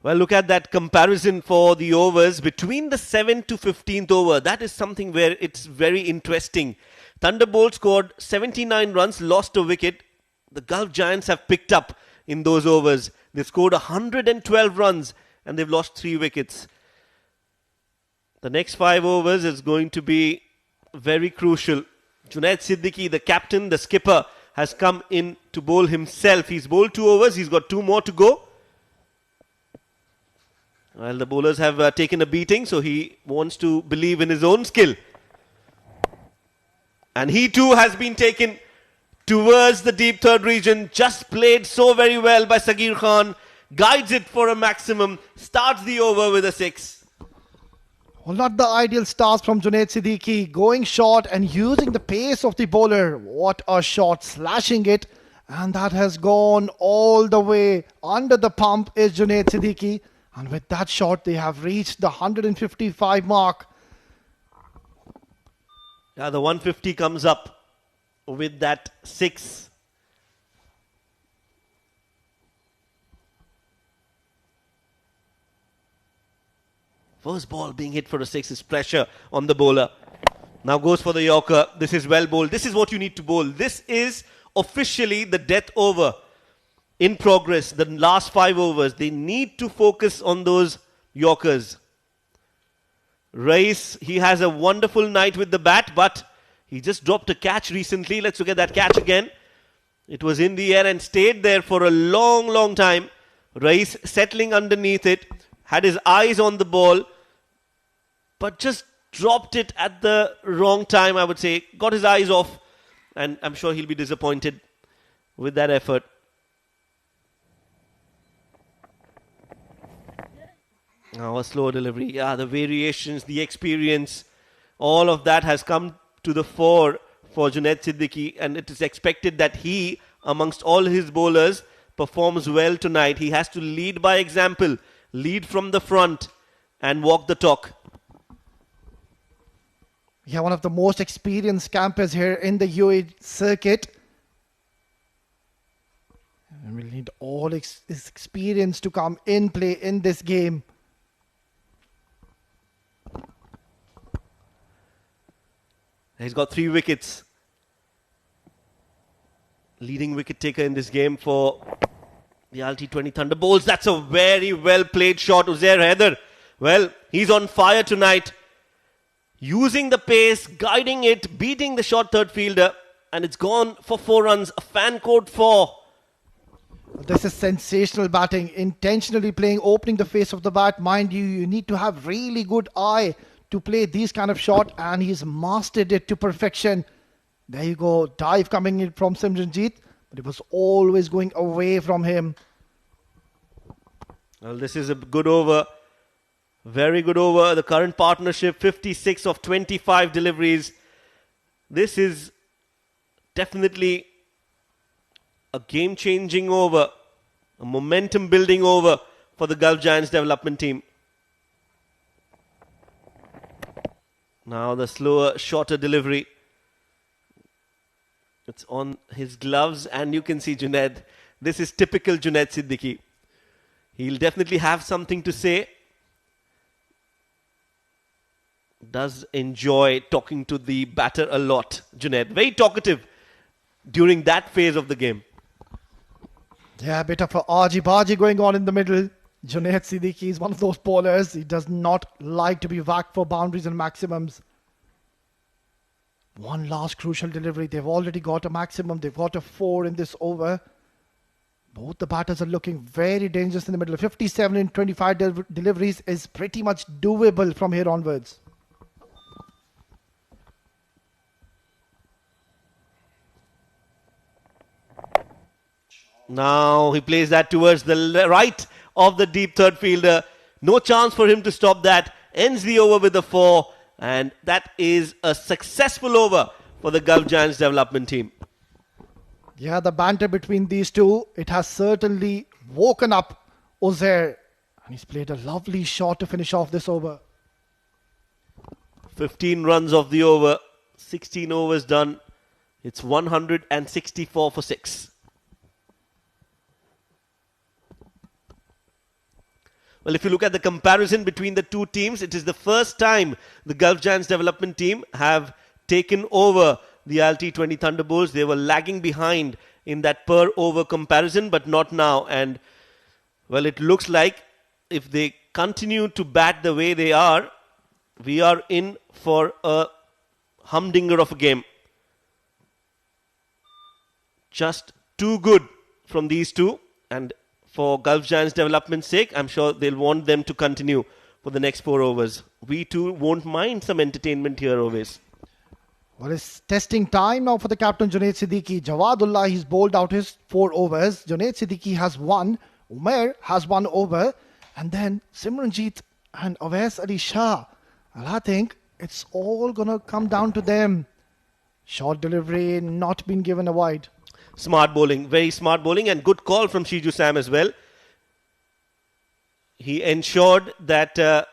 Well, look at that comparison for the overs between the 7th to 15th over. That is something where it's very interesting. Thunderbolts scored 79 runs, lost a wicket. The Gulf Giants have picked up in those overs. They've scored 112 runs and they've lost 3 wickets. The next 5 overs is going to be very crucial. Junaid Siddiqui, the captain, the skipper, has come in to bowl himself. He's bowled 2 overs. He's got 2 more to go. Well, the bowlers have taken a beating, so he wants to believe in his own skill. And he too has been taken towards the deep third region. Just played so very well by Sagir Khan. Guides it for a maximum. Starts the over with a 6. Well, not the ideal start from Junaid Siddiqui. Going short and using the pace of the bowler. What a shot, slashing it. And that has gone all the way. Under the pump is Junaid Siddiqui. And with that shot, they have reached the 155 mark. Yeah, the 150 comes up with that 6. First ball being hit for a 6 is pressure on the bowler. Now goes for the Yorker. This is well bowled. This is what you need to bowl. This is officially the death over. In progress, the last 5 overs, they need to focus on those Yorkers. Rais, he has a wonderful night with the bat, but he just dropped a catch recently. Let's look at that catch again. It was in the air and stayed there for a long, long time. Rais settling underneath it, had his eyes on the ball, but just dropped it at the wrong time, I would say. Got his eyes off, and I'm sure he'll be disappointed with that effort. Now a slow delivery. Yeah, the variations, the experience, all of that has come to the fore for Junaid Siddiqui, and it is expected that he, amongst all his bowlers, performs well tonight. He has to lead by example, lead from the front and walk the talk. Yeah, one of the most experienced campers here in the UAE circuit. And we'll need all his experience to come in play in this game. He's got 3 wickets. Leading wicket taker in this game for the ILT20 Thunderbolts. That's a very well played shot. Uzair Haider, well, he's on fire tonight. Using the pace, guiding it, beating the short third fielder. And it's gone for 4 runs. A fan code 4. This is sensational batting, intentionally playing, opening the face of the bat. Mind you, you need to have really good eye to play these kind of shot, and he's mastered it to perfection. There you go, dive coming in from Simranjeet, but it was always going away from him. Well, this is a good over. Very good over. The current partnership, 56 of 25 deliveries. This is definitely a game-changing over, a momentum-building over for the Gulf Giants development team. Now the slower, shorter delivery. It's on his gloves, and you can see Junaid. This is typical Junaid Siddiqui. He'll definitely have something to say. Does enjoy talking to the batter a lot, Junaid. Very talkative during that phase of the game. Yeah, a bit of a argy-bargy going on in the middle. Junaid Siddiqui is one of those bowlers. He does not like to be whacked for boundaries and maximums. One last crucial delivery. They've already got a maximum. They've got a 4 in this over. Both the batters are looking very dangerous in the middle. 57 in 25 deliveries is pretty much doable from here onwards. Now he plays that towards the right of the deep third fielder. No chance for him to stop that. Ends the over with a 4. And that is a successful over for the Gulf Giants development team. Yeah, the banter between these two, it has certainly woken up Uzair. And he's played a lovely shot to finish off this over. 15 runs of the over. 16 overs done. It's 164 for 6. Well, if you look at the comparison between the two teams, it is the first time the Gulf Giants development team have taken over the ILT20 Thunderbolts. They were lagging behind in that per over comparison, but not now. And, well, it looks like if they continue to bat the way they are, we are in for a humdinger of a game. Just too good from these two. And for Gulf Giants development's sake, I'm sure they'll want them to continue for the next 4 overs. We too won't mind some entertainment here always. Well, it's testing time now for the captain Junaid Siddiqui. Jawadullah, he's bowled out his 4 overs. Junaid Siddiqui has 1. Umair has 1 over. And then Simranjeet and Awais Ali Shah. And I think it's all going to come down to them. Short delivery, not been given a wide. Smart bowling, very smart bowling, and good call from Shiju Sam as well. He ensured that the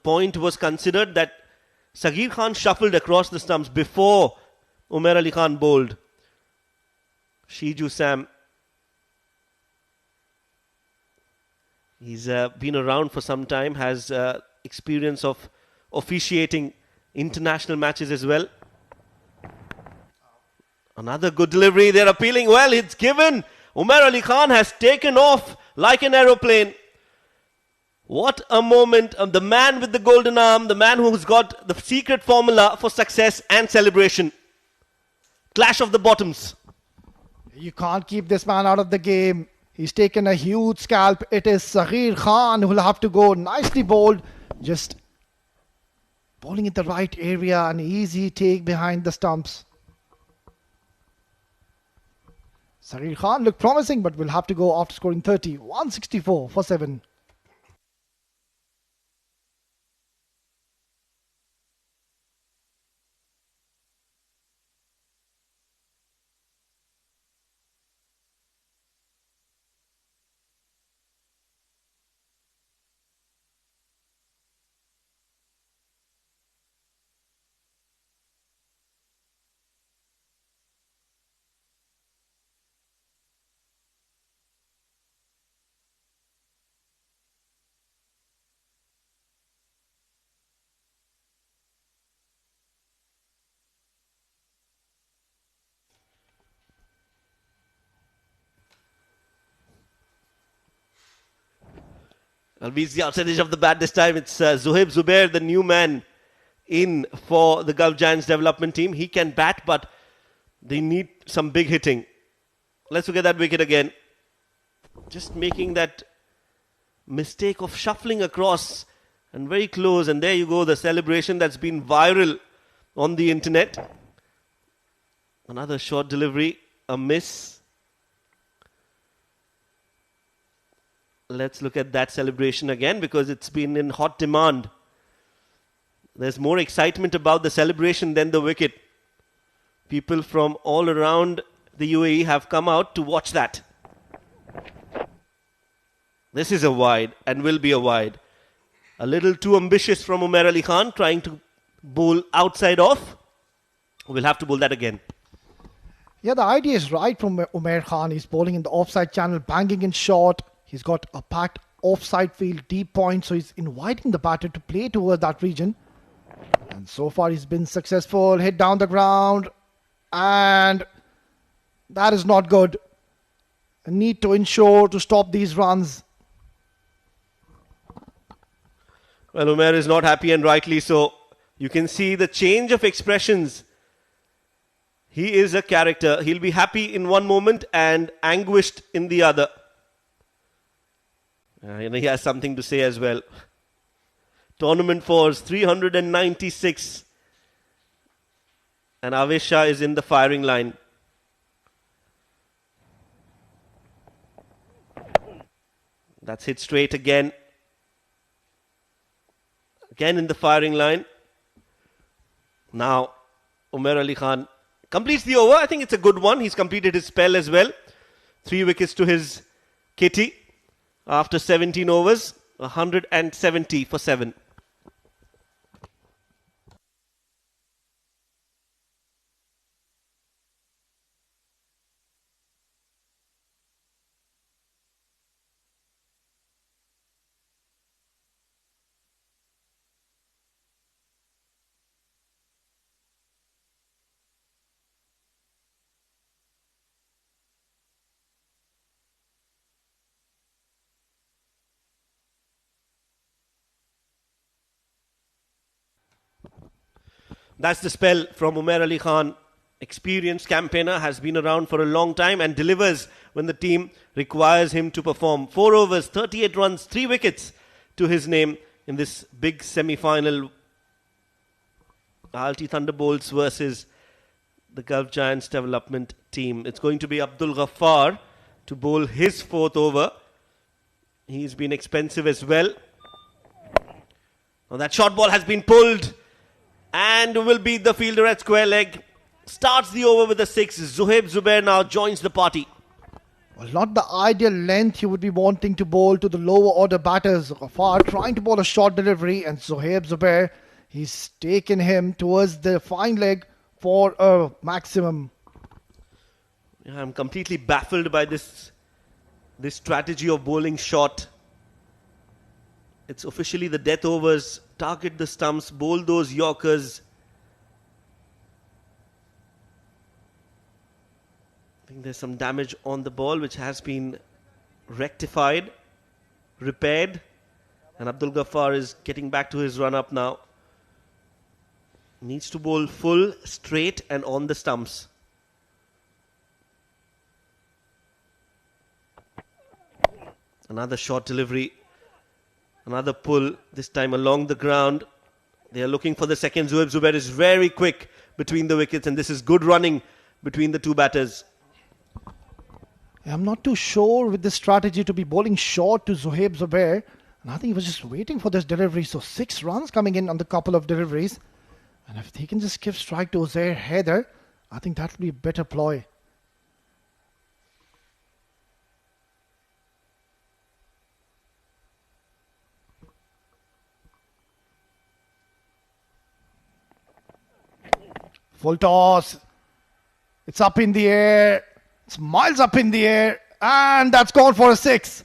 point was considered that Sagir Khan shuffled across the stumps before Umair Ali Khan bowled. Shiju Sam, he's been around for some time, has experience of officiating international matches as well. Another good delivery. They're appealing. Well, it's given. Umair Ali Khan has taken off like an aeroplane. What a moment. The man with the golden arm, the man who's got the secret formula for success and celebration. Clash of the bottoms. You can't keep this man out of the game. He's taken a huge scalp. It is Sagir Khan who will have to go. Nicely bowled. Just bowling in the right area. An easy take behind the stumps. Sagir Khan looked promising, but will have to go after scoring 30. 164 for 7. Alvi's the outside edge of the bat this time. It's Zohaib Zubair, the new man in for the Gulf Giants development team. He can bat, but they need some big hitting. Let's look at that wicket again. Just making that mistake of shuffling across and very close. And there you go, the celebration that's been viral on the internet. Another short delivery, a miss. Let's look at that celebration again because it's been in hot demand. There's more excitement about the celebration than the wicket. People from all around the UAE have come out to watch that. This is a wide and will be a wide. A little too ambitious from Umair Ali Khan, trying to bowl outside off. We'll have to bowl that again. Yeah, the idea is right from Umair Khan. He's bowling in the offside channel, banging in short. He's got a packed offside field, deep point, so he's inviting the batter to play towards that region. And so far he's been successful. Hit down the ground. And that is not good. A need to ensure to stop these runs. Well, Umair is not happy, and rightly so. You can see the change of expressions. He is a character. He'll be happy in one moment and anguished in the other. He has something to say as well. Tournament fours, 396. And Avesh Shah is in the firing line. That's hit straight again. Again in the firing line. Now, Umair Ali Khan completes the over. I think it's a good one. He's completed his spell as well. 3 wickets to his kitty. After 17 overs, 170 for 7. That's the spell from Umair Ali Khan. Experienced campaigner, has been around for a long time and delivers when the team requires him to perform. 4 overs, 38 runs, 3 wickets to his name in this big semi-final. ILT Thunderbolts versus the Gulf Giants development team. It's going to be Abdul Ghaffar to bowl his 4th over. He's been expensive as well. Now that short ball has been pulled and will beat the fielder at square leg. Starts the over with a 6. Zuhaib Zubair now joins the party. Well, not the ideal length you would be wanting to bowl to the lower order batters. Ghaffar trying to bowl a short delivery, and Zuhaib Zubair, he's taken him towards the fine leg for a maximum. Yeah, I'm completely baffled by this strategy of bowling short. It's officially the death overs. Target the stumps, bowl those Yorkers. I think there's some damage on the ball which has been rectified, repaired. And Abdul Ghaffar is getting back to his run-up now. Needs to bowl full, straight and on the stumps. Another short delivery. Another pull, this time along the ground. They are looking for the second. Zuhaib Zubair is very quick between the wickets, and this is good running between the two batters. I'm not too sure with this strategy to be bowling short to Zuhaib Zubair. And I think he was just waiting for this delivery. So 6 runs coming in on the couple of deliveries. And if they can just give strike to Uzair Haider, I think that would be a better ploy. Full toss. It's up in the air. It's miles up in the air. And that's gone for a 6.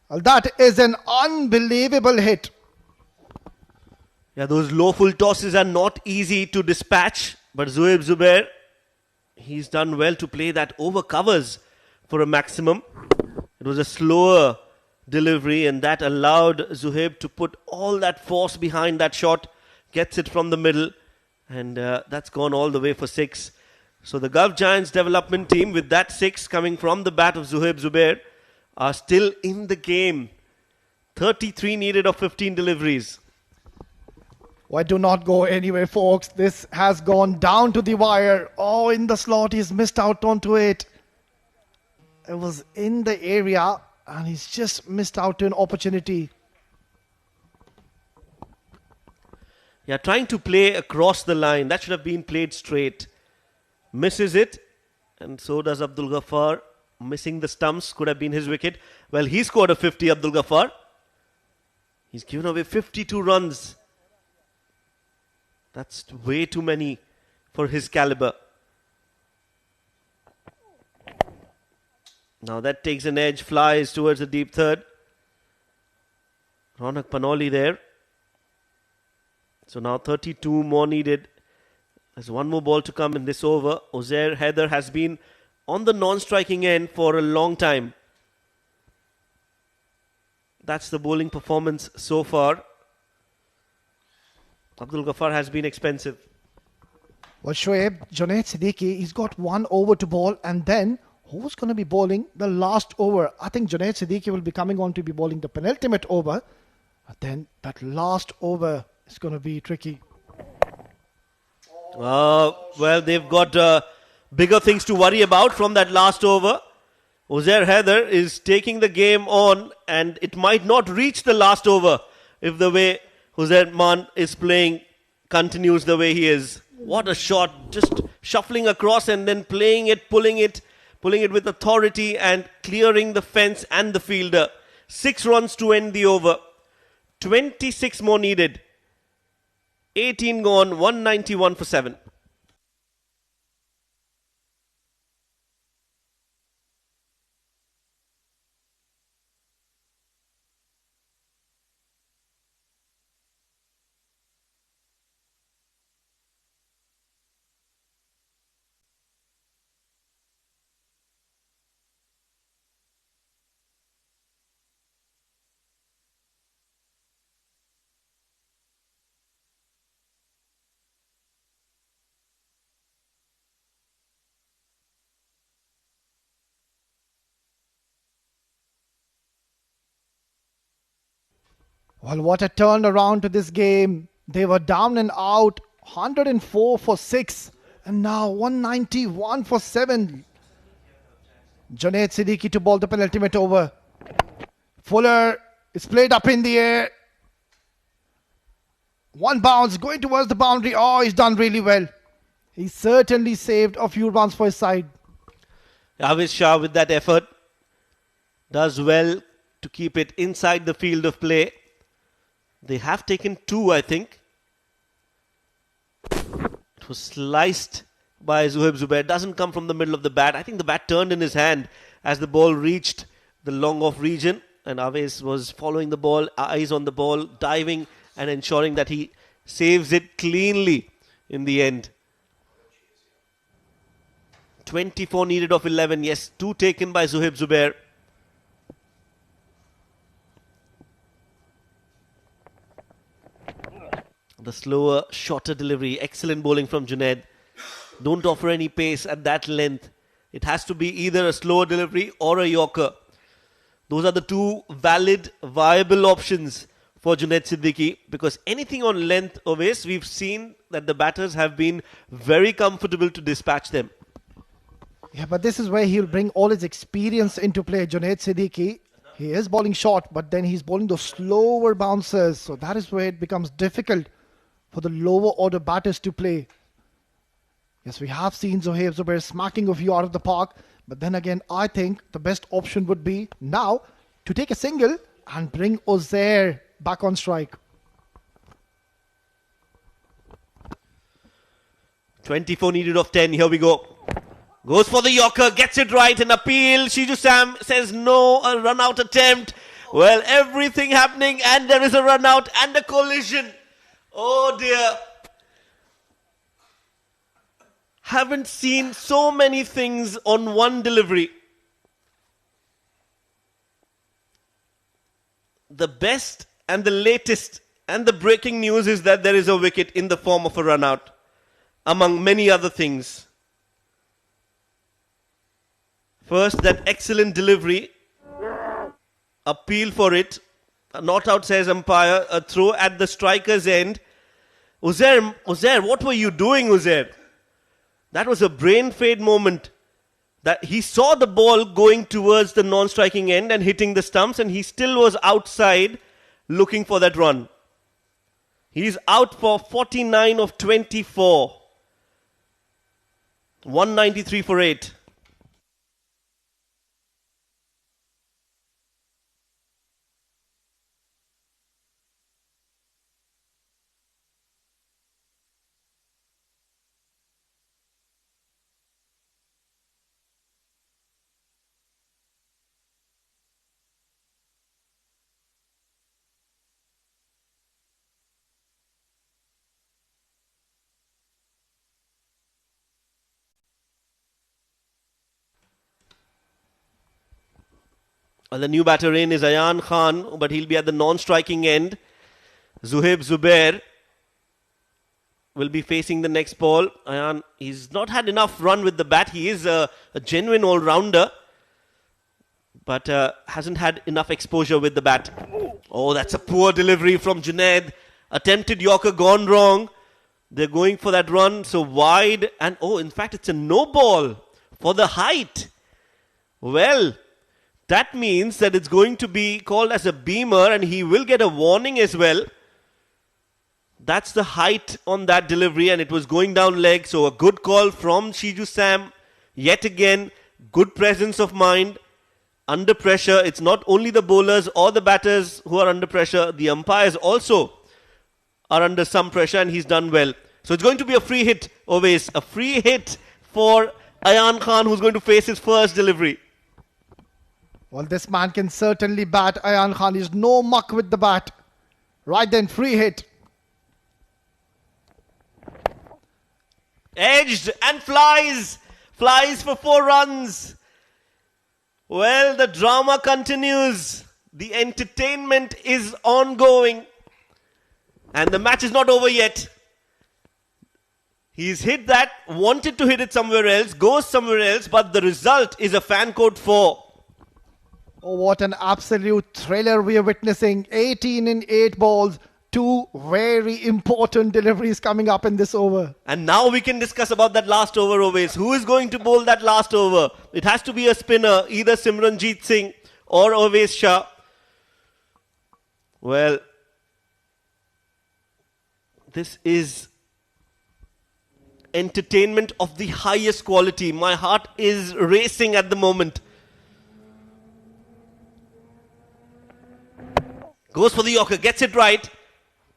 Well, that is an unbelievable hit. Yeah, those low full tosses are not easy to dispatch. But Zuhaib Zubair, he's done well to play that over covers for a maximum. It was a slower delivery, and that allowed Zuhaib to put all that force behind that shot. Gets it from the middle. And that's gone all the way for 6. So the Gulf Giants development team, with that 6 coming from the bat of Zuhaib Zubair, are still in the game. 33 needed of 15 deliveries. Why do not go anywhere, folks? This has gone down to the wire. Oh, in the slot, he's missed out onto it. It was in the area and he's just missed out an opportunity. Yeah, trying to play across the line. That should have been played straight. Misses it, and so does Abdul Ghaffar. Missing the stumps, could have been his wicket. Well, he scored a 50, Abdul Ghaffar. He's given away 52 runs. That's way too many for his caliber. Now that takes an edge, flies towards the deep third. Ronak Panoli there. So now 32 more needed. There's one more ball to come in this over. Uzair Haider has been on the non-striking end for a long time. That's the bowling performance so far. Abdul Ghaffar has been expensive. Well, Shoaib, Junaid Siddiqui, he's got 1 over to bowl, and then who's going to be bowling the last over? I think Junaid Siddiqui will be coming on to be bowling the penultimate over. But then that last over is going to be tricky. Well, they've got bigger things to worry about from that last over. Uzair Haider is taking the game on, and it might not reach the last over if the way Uzair Man is playing continues the way he is. What a shot, just shuffling across and then playing it, pulling it with authority and clearing the fence and the fielder. 6 runs to end the over. 26 more needed. 18 gone, 191 for 7. Well, what a turnaround to this game. They were down and out, 104 for 6, and now 191 for 7. Junaid Siddiqui to bowl the penultimate over. Fuller is played up in the air. 1 bounce going towards the boundary. Oh, he's done really well. He certainly saved a few runs for his side. Avish Shah with that effort does well to keep it inside the field of play. They have taken 2, I think. It was sliced by Zuhaib Zubair. Doesn't come from the middle of the bat. I think the bat turned in his hand as the ball reached the long off region. And Aves was following the ball, eyes on the ball, diving and ensuring that he saves it cleanly in the end. 24 needed of 11. Yes, 2 taken by Zuhaib Zubair. The slower, shorter delivery. Excellent bowling from Junaid. Don't offer any pace at that length. It has to be either a slower delivery or a Yorker. Those are the 2 valid, viable options for Junaid Siddiqui, because anything on length of ace, we've seen that the batters have been very comfortable to dispatch them. Yeah, but this is where he'll bring all his experience into play. Junaid Siddiqui, he is bowling short, but then he's bowling those slower bouncers. So that is where it becomes difficult for the lower order batters to play. Yes, we have seen Zuhaib Zubair smacking a few out of the park, but then again, I think the best option would be now to take a single and bring Uzair back on strike. 24 needed of 10. Here we go. Goes for the Yorker, gets it right, an appeal. Shiju Sam says no, a run out attempt. Well, everything happening, and there is a run out and a collision. Oh dear. Haven't seen so many things on one delivery. The best and the latest and the breaking news is that there is a wicket in the form of a run out, among many other things. First, that excellent delivery. Appeal for it. Not out, says umpire. A throw at the striker's end. Uzair, what were you doing, Uzair? That was a brain fade moment. That he saw the ball going towards the non-striking end and hitting the stumps, and he still was outside looking for that run. He's out for 49 of 24. 193 for 8. The new batter in is Ayan Khan, but he'll be at the non-striking end. Zuhaib Zubair will be facing the next ball. Ayan, he's not had enough run with the bat. He is a genuine all-rounder, but hasn't had enough exposure with the bat. Oh, that's a poor delivery from Junaid. Attempted Yorker gone wrong. They're going for that run, so wide. And in fact, it's a no ball for the height. Well, that means that it's going to be called as a beamer, and he will get a warning as well. That's the height on that delivery, and it was going down leg. So a good call from Shiju Sam. Yet again, good presence of mind. Under pressure, it's not only the bowlers or the batters who are under pressure. The umpires also are under some pressure, and he's done well. So it's going to be a free hit, always. A free hit for Ayan Khan, who's going to face his first delivery. Well, this man can certainly bat. Ayan Khan is no muck with the bat. Right then, free hit. Edged and flies. Flies for 4 runs. Well, the drama continues. The entertainment is ongoing. And the match is not over yet. He's hit that, wanted to hit it somewhere else, goes somewhere else, but the result is a fan code 4. Oh, what an absolute thriller we are witnessing. 18 in 8 balls. 2 very important deliveries coming up in this over. And now we can discuss about that last over, always. Who is going to bowl that last over? It has to be a spinner, either Simranjeet Singh or Ovais Shah. Well, this is entertainment of the highest quality. My heart is racing at the moment. Goes for the Yorker, gets it right.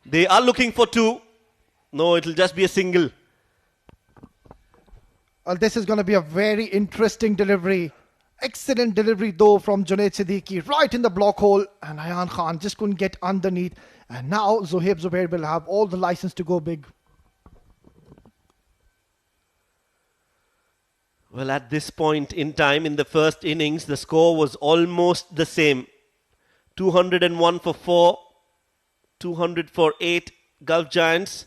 They are looking for 2. No, it'll just be a single. Well, this is going to be a very interesting delivery. Excellent delivery though from Junaid Siddiqui. Right in the block hole. And Ayan Khan just couldn't get underneath. And now Zuhaib Zubair will have all the license to go big. Well, at this point in time in the first innings, the score was almost the same. 201 for 4, 200 for 8, Gulf Giants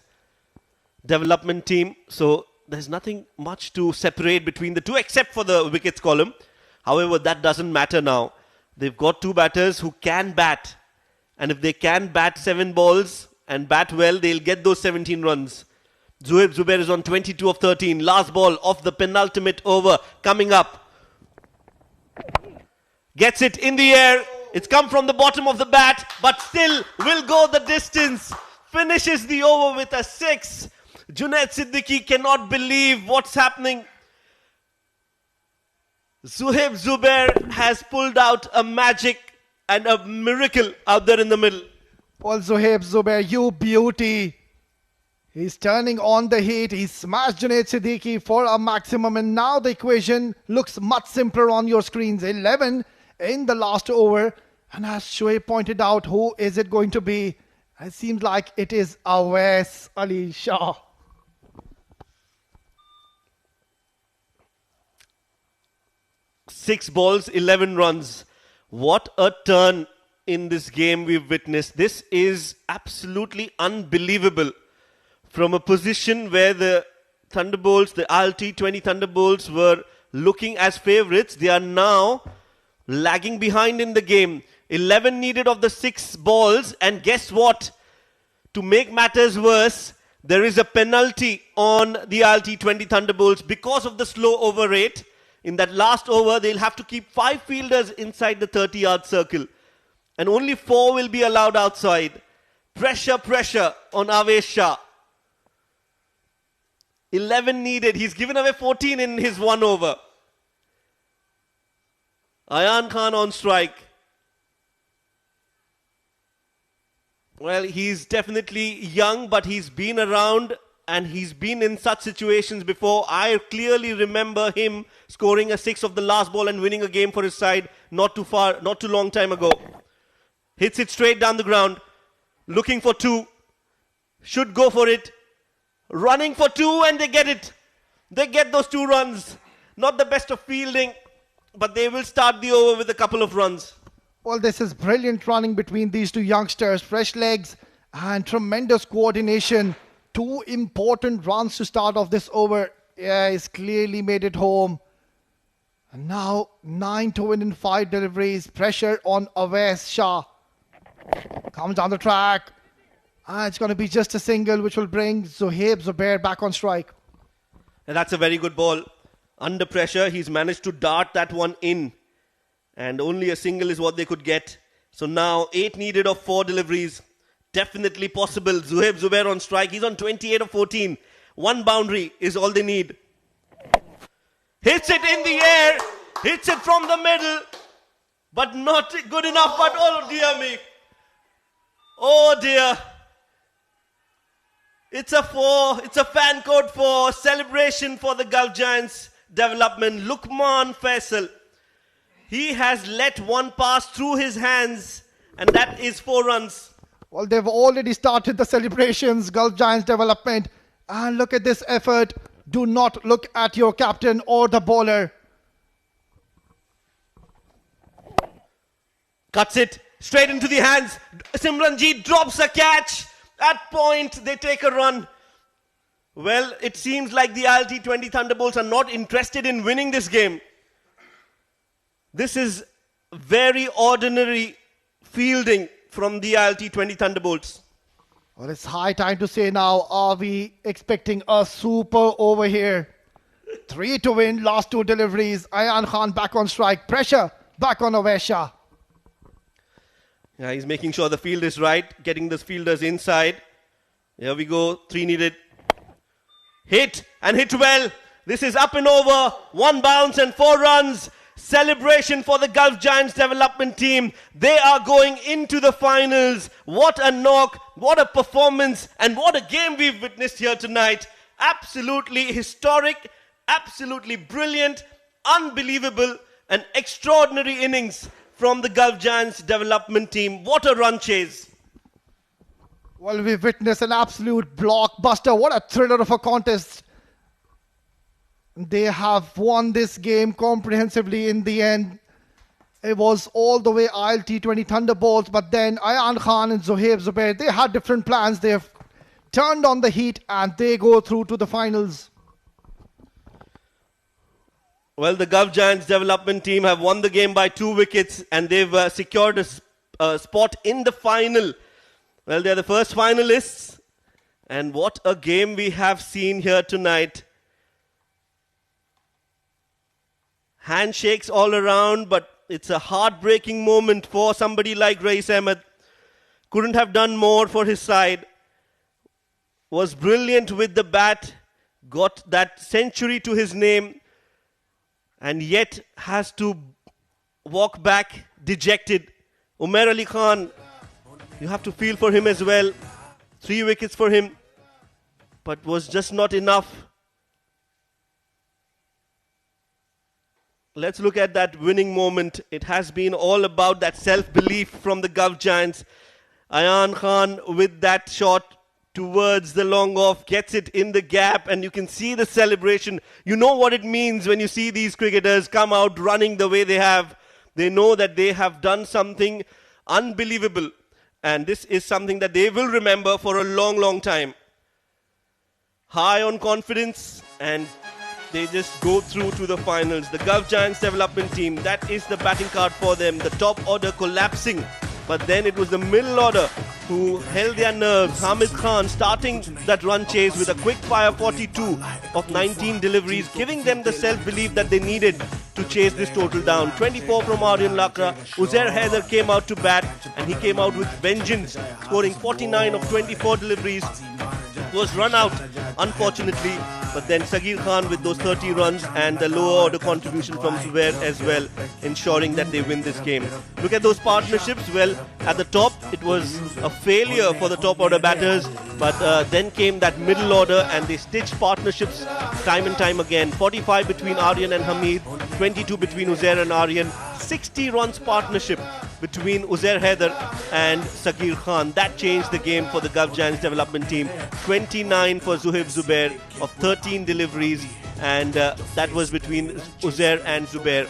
development team. So there's nothing much to separate between the two except for the wickets column. However, that doesn't matter now. They've got 2 batters who can bat. And if they can bat 7 balls and bat well, they'll get those 17 runs. Zuhaib Zubair is on 22 of 13. Last ball of the penultimate over coming up. Gets it in the air. It's come from the bottom of the bat, but still will go the distance. Finishes the over with a 6. Junaid Siddiqui cannot believe what's happening. Zuhaib Zubair has pulled out a magic and a miracle out there in the middle. Well, Zuhaib Zubair, you beauty. He's turning on the heat. He smashed Junaid Siddiqui for a maximum, and now the equation looks much simpler on your screens. 11 in the last over, and as Shoaib pointed out, who is it going to be? It seems like it is Awais Ali Shah. Six balls, 11 runs. What a turn in this game we've witnessed. This is absolutely unbelievable. From a position where the Thunderbolts, the ILT20 Thunderbolts were looking as favourites. They are now lagging behind in the game. 11 needed of the 6 balls, and guess what? To make matters worse, there is a penalty on the ILT20 Thunderbolts because of the slow over rate. In that last over, they'll have to keep 5 fielders inside the 30-yard circle, and only 4 will be allowed outside. Pressure on Avesh Shah. 11 needed. He's given away 14 in his 1 over. Ayan Khan on strike. Well, he's definitely young, but he's been around and he's been in such situations before. I clearly remember him scoring a 6 of the last ball and winning a game for his side not too long time ago. Hits it straight down the ground. Looking for 2. Should go for it. Running for 2, and they get it. They get those 2 runs. Not the best of fielding, but they will start the over with a couple of runs. Well, this is brilliant running between these 2 youngsters. Fresh legs and tremendous coordination. 2 important runs to start off this over. Yeah, he's clearly made it home. And now 9 to win in 5 deliveries. Pressure on Avesh Shah. Comes down the track. It's going to be just a single, which will bring Zohaib Zubair back on strike. And that's a very good ball. Under pressure, he's managed to dart that one in. And only a single is what they could get. So now 8 needed of 4 deliveries. Definitely possible. Zohaib Zubair on strike. He's on 28 of 14. 1 boundary is all they need. Hits it in the air. Hits it from the middle. But not good enough. But oh dear me. Oh dear. It's a 4. It's a fan code 4. Celebration for the Gulf Giants development. Lukman Faisal. He has let one pass through his hands, and that is 4 runs. Well, they've already started the celebrations, Gulf Giants development. And look at this effort. Do not look at your captain or the bowler. Cuts it straight into the hands. Simranjeet drops a catch. At point, they take a run. Well, it seems like the ILT20 Thunderbolts are not interested in winning this game. This is very ordinary fielding from the ILT20 Thunderbolts. Well, it's high time to say now, are we expecting a super over here? 3 to win, last 2 deliveries. Ayan Khan back on strike. Pressure back on Avesh Shah. Yeah, he's making sure the field is right, getting the fielders inside. Here we go, 3 needed. Hit, and hit well. This is up and over. 1 bounce and 4 runs. Celebration for the Gulf Giants development team. They are going into the finals. What a knock, what a performance, and what a game we've witnessed here tonight. Absolutely historic, absolutely brilliant, unbelievable, and extraordinary innings from the Gulf Giants development team. What a run chase. Well, we've witnessed an absolute blockbuster. What a thriller of a contest. They have won this game comprehensively in the end. It was all the way ILT20 Thunderbolts, but then Ayan Khan and Zohaib Zubair, they had different plans. They've turned on the heat and they go through to the finals. Well, the Gulf Giants development team have won the game by 2 wickets and they've secured a spot in the final. Well, they're the first finalists. And what a game we have seen here tonight. Handshakes all around, but it's a heartbreaking moment for somebody like Rais Ahmed. Couldn't have done more for his side. Was brilliant with the bat. Got that century to his name. And yet has to walk back dejected. Umair Ali Khan, you have to feel for him as well. 3 wickets for him, but was just not enough. Let's look at that winning moment. It has been all about that self-belief from the Gulf Giants. Ayan Khan with that shot towards the long off, gets it in the gap, and you can see the celebration. You know what it means when you see these cricketers come out running the way they have. They know that they have done something unbelievable, and this is something that they will remember for a long, long time. High on confidence, and they just go through to the finals. The Gulf Giants development team, that is the batting card for them. The top order collapsing. But then it was the middle order who held their nerves. Hamid Khan starting that run chase with a quick fire 42 of 19 deliveries, giving them the self-belief that they needed to chase this total down. 24 from Aryan Lakra. Uzair Haider came out to bat and he came out with vengeance, scoring 49 of 24 deliveries. Was run out, unfortunately, but then Sagir Khan with those 30 runs and the lower order contribution from Zubair as well, ensuring that they win this game. Look at those partnerships. Well, at the top, it was a failure for the top order batters, but then came that middle order and they stitched partnerships time and time again. 45 between Aryan and Hamid, 22 between Uzair and Aryan, 60 runs partnership between Uzair Haider and Sagir Khan. That changed the game for the Gulf Giants development team. 29 for Zuhaib Zubair of 13 deliveries, and that was between Uzair and Zubair.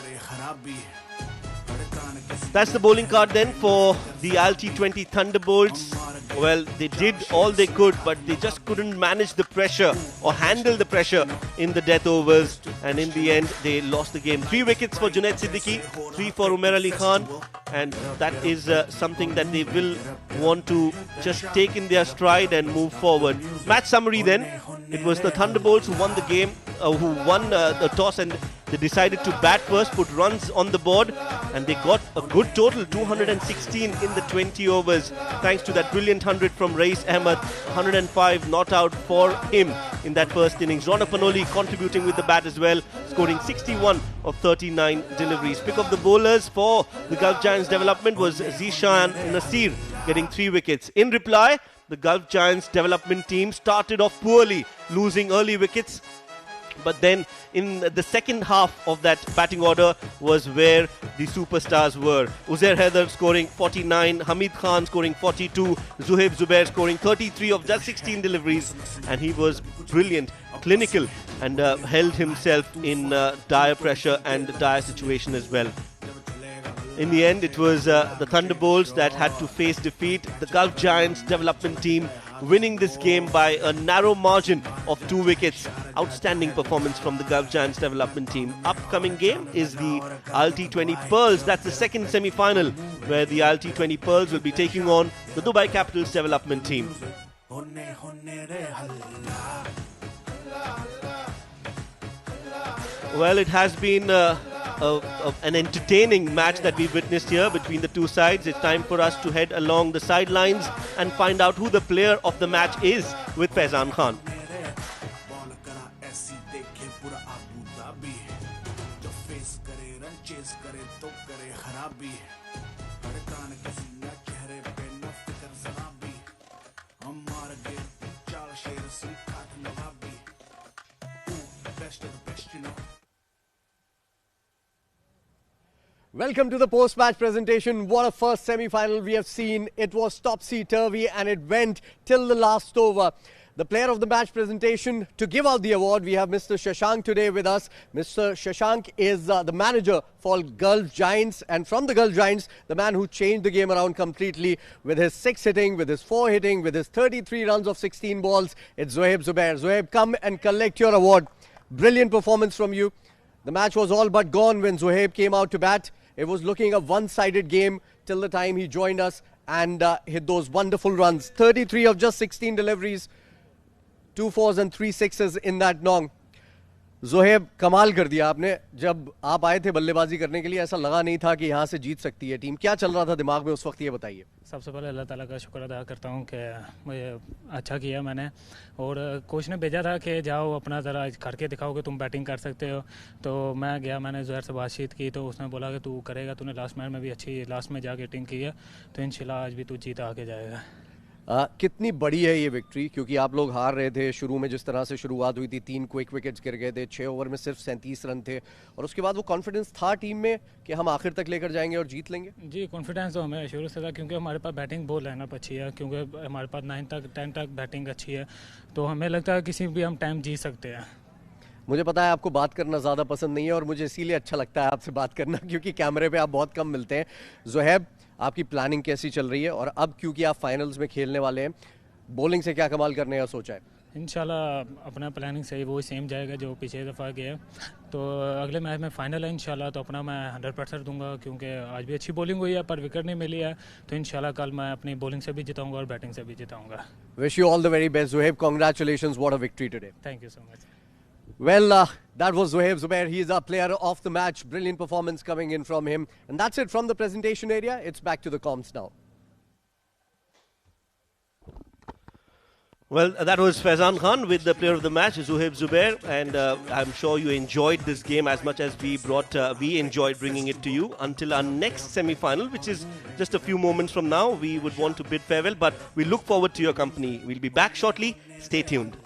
That's the bowling card then for the ILT20 Thunderbolts. Well, they did all they could, but they just couldn't manage the pressure or handle the pressure in the death overs. And in the end, they lost the game. 3 wickets for Junaid Siddiqui, 3 for Umair Ali Khan. And that is something that they will want to just take in their stride and move forward. Match summary then. It was the Thunderbolts who won the game, who won the toss, and they decided to bat first, put runs on the board, and they got a good total, 216 in the 20 overs, thanks to that brilliant 100 from Rais Ahmed, 105 not out for him in that first innings. Rona Panoli contributing with the bat as well, scoring 61 of 39 deliveries. Pick of the bowlers for the Gulf Giants development was Zishan Nasir, getting 3 wickets. In reply, the Gulf Giants development team started off poorly, losing early wickets. But then in the second half of that batting order was where the superstars were. Uzair Haider scoring 49, Hamid Khan scoring 42, Zuhaib Zubair scoring 33 of just 16 deliveries, and he was brilliant, clinical, and held himself in dire pressure and dire situation as well. In the end, it was the Thunderbolts that had to face defeat. The Gulf Giants development team winning this game by a narrow margin of 2 wickets. Outstanding performance from the Gulf Giants development team. Upcoming game is the ILT20 Pearls. That's the second semi-final where the ILT20 Pearls will be taking on the Dubai Capitals development team. Well, it has been an entertaining match that we've witnessed here between the two sides. It's time for us to head along the sidelines and find out who the player of the match is with Faizan Khan. Welcome to the post-match presentation. What a first semi-final we have seen. It was topsy-turvy and it went till the last over. The player of the match presentation, to give out the award, we have Mr. Shashank today with us. Mr. Shashank is the manager for Gulf Giants, and from the Gulf Giants, the man who changed the game around completely with his 6 hitting, with his 4 hitting, with his 33 runs of 16 balls. It's Zuhaib Zubair. Zuhaib, come and collect your award. Brilliant performance from you. The match was all but gone when Zuhaib came out to bat. It was looking a one-sided game till the time he joined us and hit those wonderful runs. 33 of just 16 deliveries, 2 4s and 3 6s in that nong. Zuhaib, कमाल कर दिया आपने. जब आप आए थे बल्लेबाजी करने के लिए ऐसा लगा नहीं था कि यहाँ से जीत सकती है टीम. क्या चल रहा था दिमाग में उस वक्त, ये बताइए. सबसे पहले अल्लाह ताला का शुक्र अदा करता हूँ कि मुझे अच्छा किया मैंने, और कोच ने भेजा था कि जाओ अपना ज़रा करके दिखाओ कि तुम बैटिंग कर सकते हो. तो मैं गया, मैंने ज़ुहैर से बातचीत की तो उसने बोला कि तू करेगा, तूने लास्ट मैच में भी अच्छी लास्ट में जाके बैटिंग की है, तो इंशाल्लाह आज भी तू जीत आके जाएगा. कितनी बड़ी है ये विक्ट्री, क्योंकि आप लोग हार रहे थे शुरू में, जिस तरह से शुरुआत हुई थी 3 क्विक विकेट्स गिर गए थे, 6 ओवर में सिर्फ 37 रन थे, और उसके बाद वो कॉन्फिडेंस था टीम में कि हम आखिर तक लेकर जाएंगे और जीत लेंगे. जी, कॉन्फिडेंस तो हमें शुरू से था, क्योंकि हमारे पास बैटिंग बहुत लाइनअप अच्छी है, क्योंकि हमारे पास 9 तक 10 तक बैटिंग अच्छी है, तो हमें लगता है किसी भी हम टाइम जीत सकते हैं. मुझे पता है आपको बात करना ज़्यादा पसंद नहीं है, और मुझे इसीलिए अच्छा लगता है आपसे बात करना, क्योंकि कैमरे पे आप बहुत कम मिलते हैं. ज़ुहैब, आपकी प्लानिंग कैसी चल रही है, और अब क्योंकि आप फाइनल्स में खेलने वाले हैं, बॉलिंग से क्या कमाल करने का सोचा है? इंशाल्लाह अपना प्लानिंग सही वही सेम जाएगा जो पिछले दफ़ा गया, तो अगले मैच में फाइनल है इंशाल्लाह, तो अपना मैं 100% दूंगा क्योंकि आज भी अच्छी बॉलिंग हुई है पर विकेट नहीं मिली है, तो इंशाल्लाह कल मैं अपनी बॉलिंग से भी जिताऊंगा और बैटिंग से भी जिताऊंगा. Wish you all the very best, Zohaib. Congratulations, what a victory today. Thank you so much. Well, that was Zohaib Zubair. He is our player of the match. Brilliant performance coming in from him. And that's it from the presentation area. It's back to the comms now. Well, that was Faizan Khan with the player of the match, Zohaib Zubair, and I'm sure you enjoyed this game as much as we enjoyed bringing it to you. Until our next semi-final, which is just a few moments from now, we would want to bid farewell, but we look forward to your company. We'll be back shortly. Stay tuned.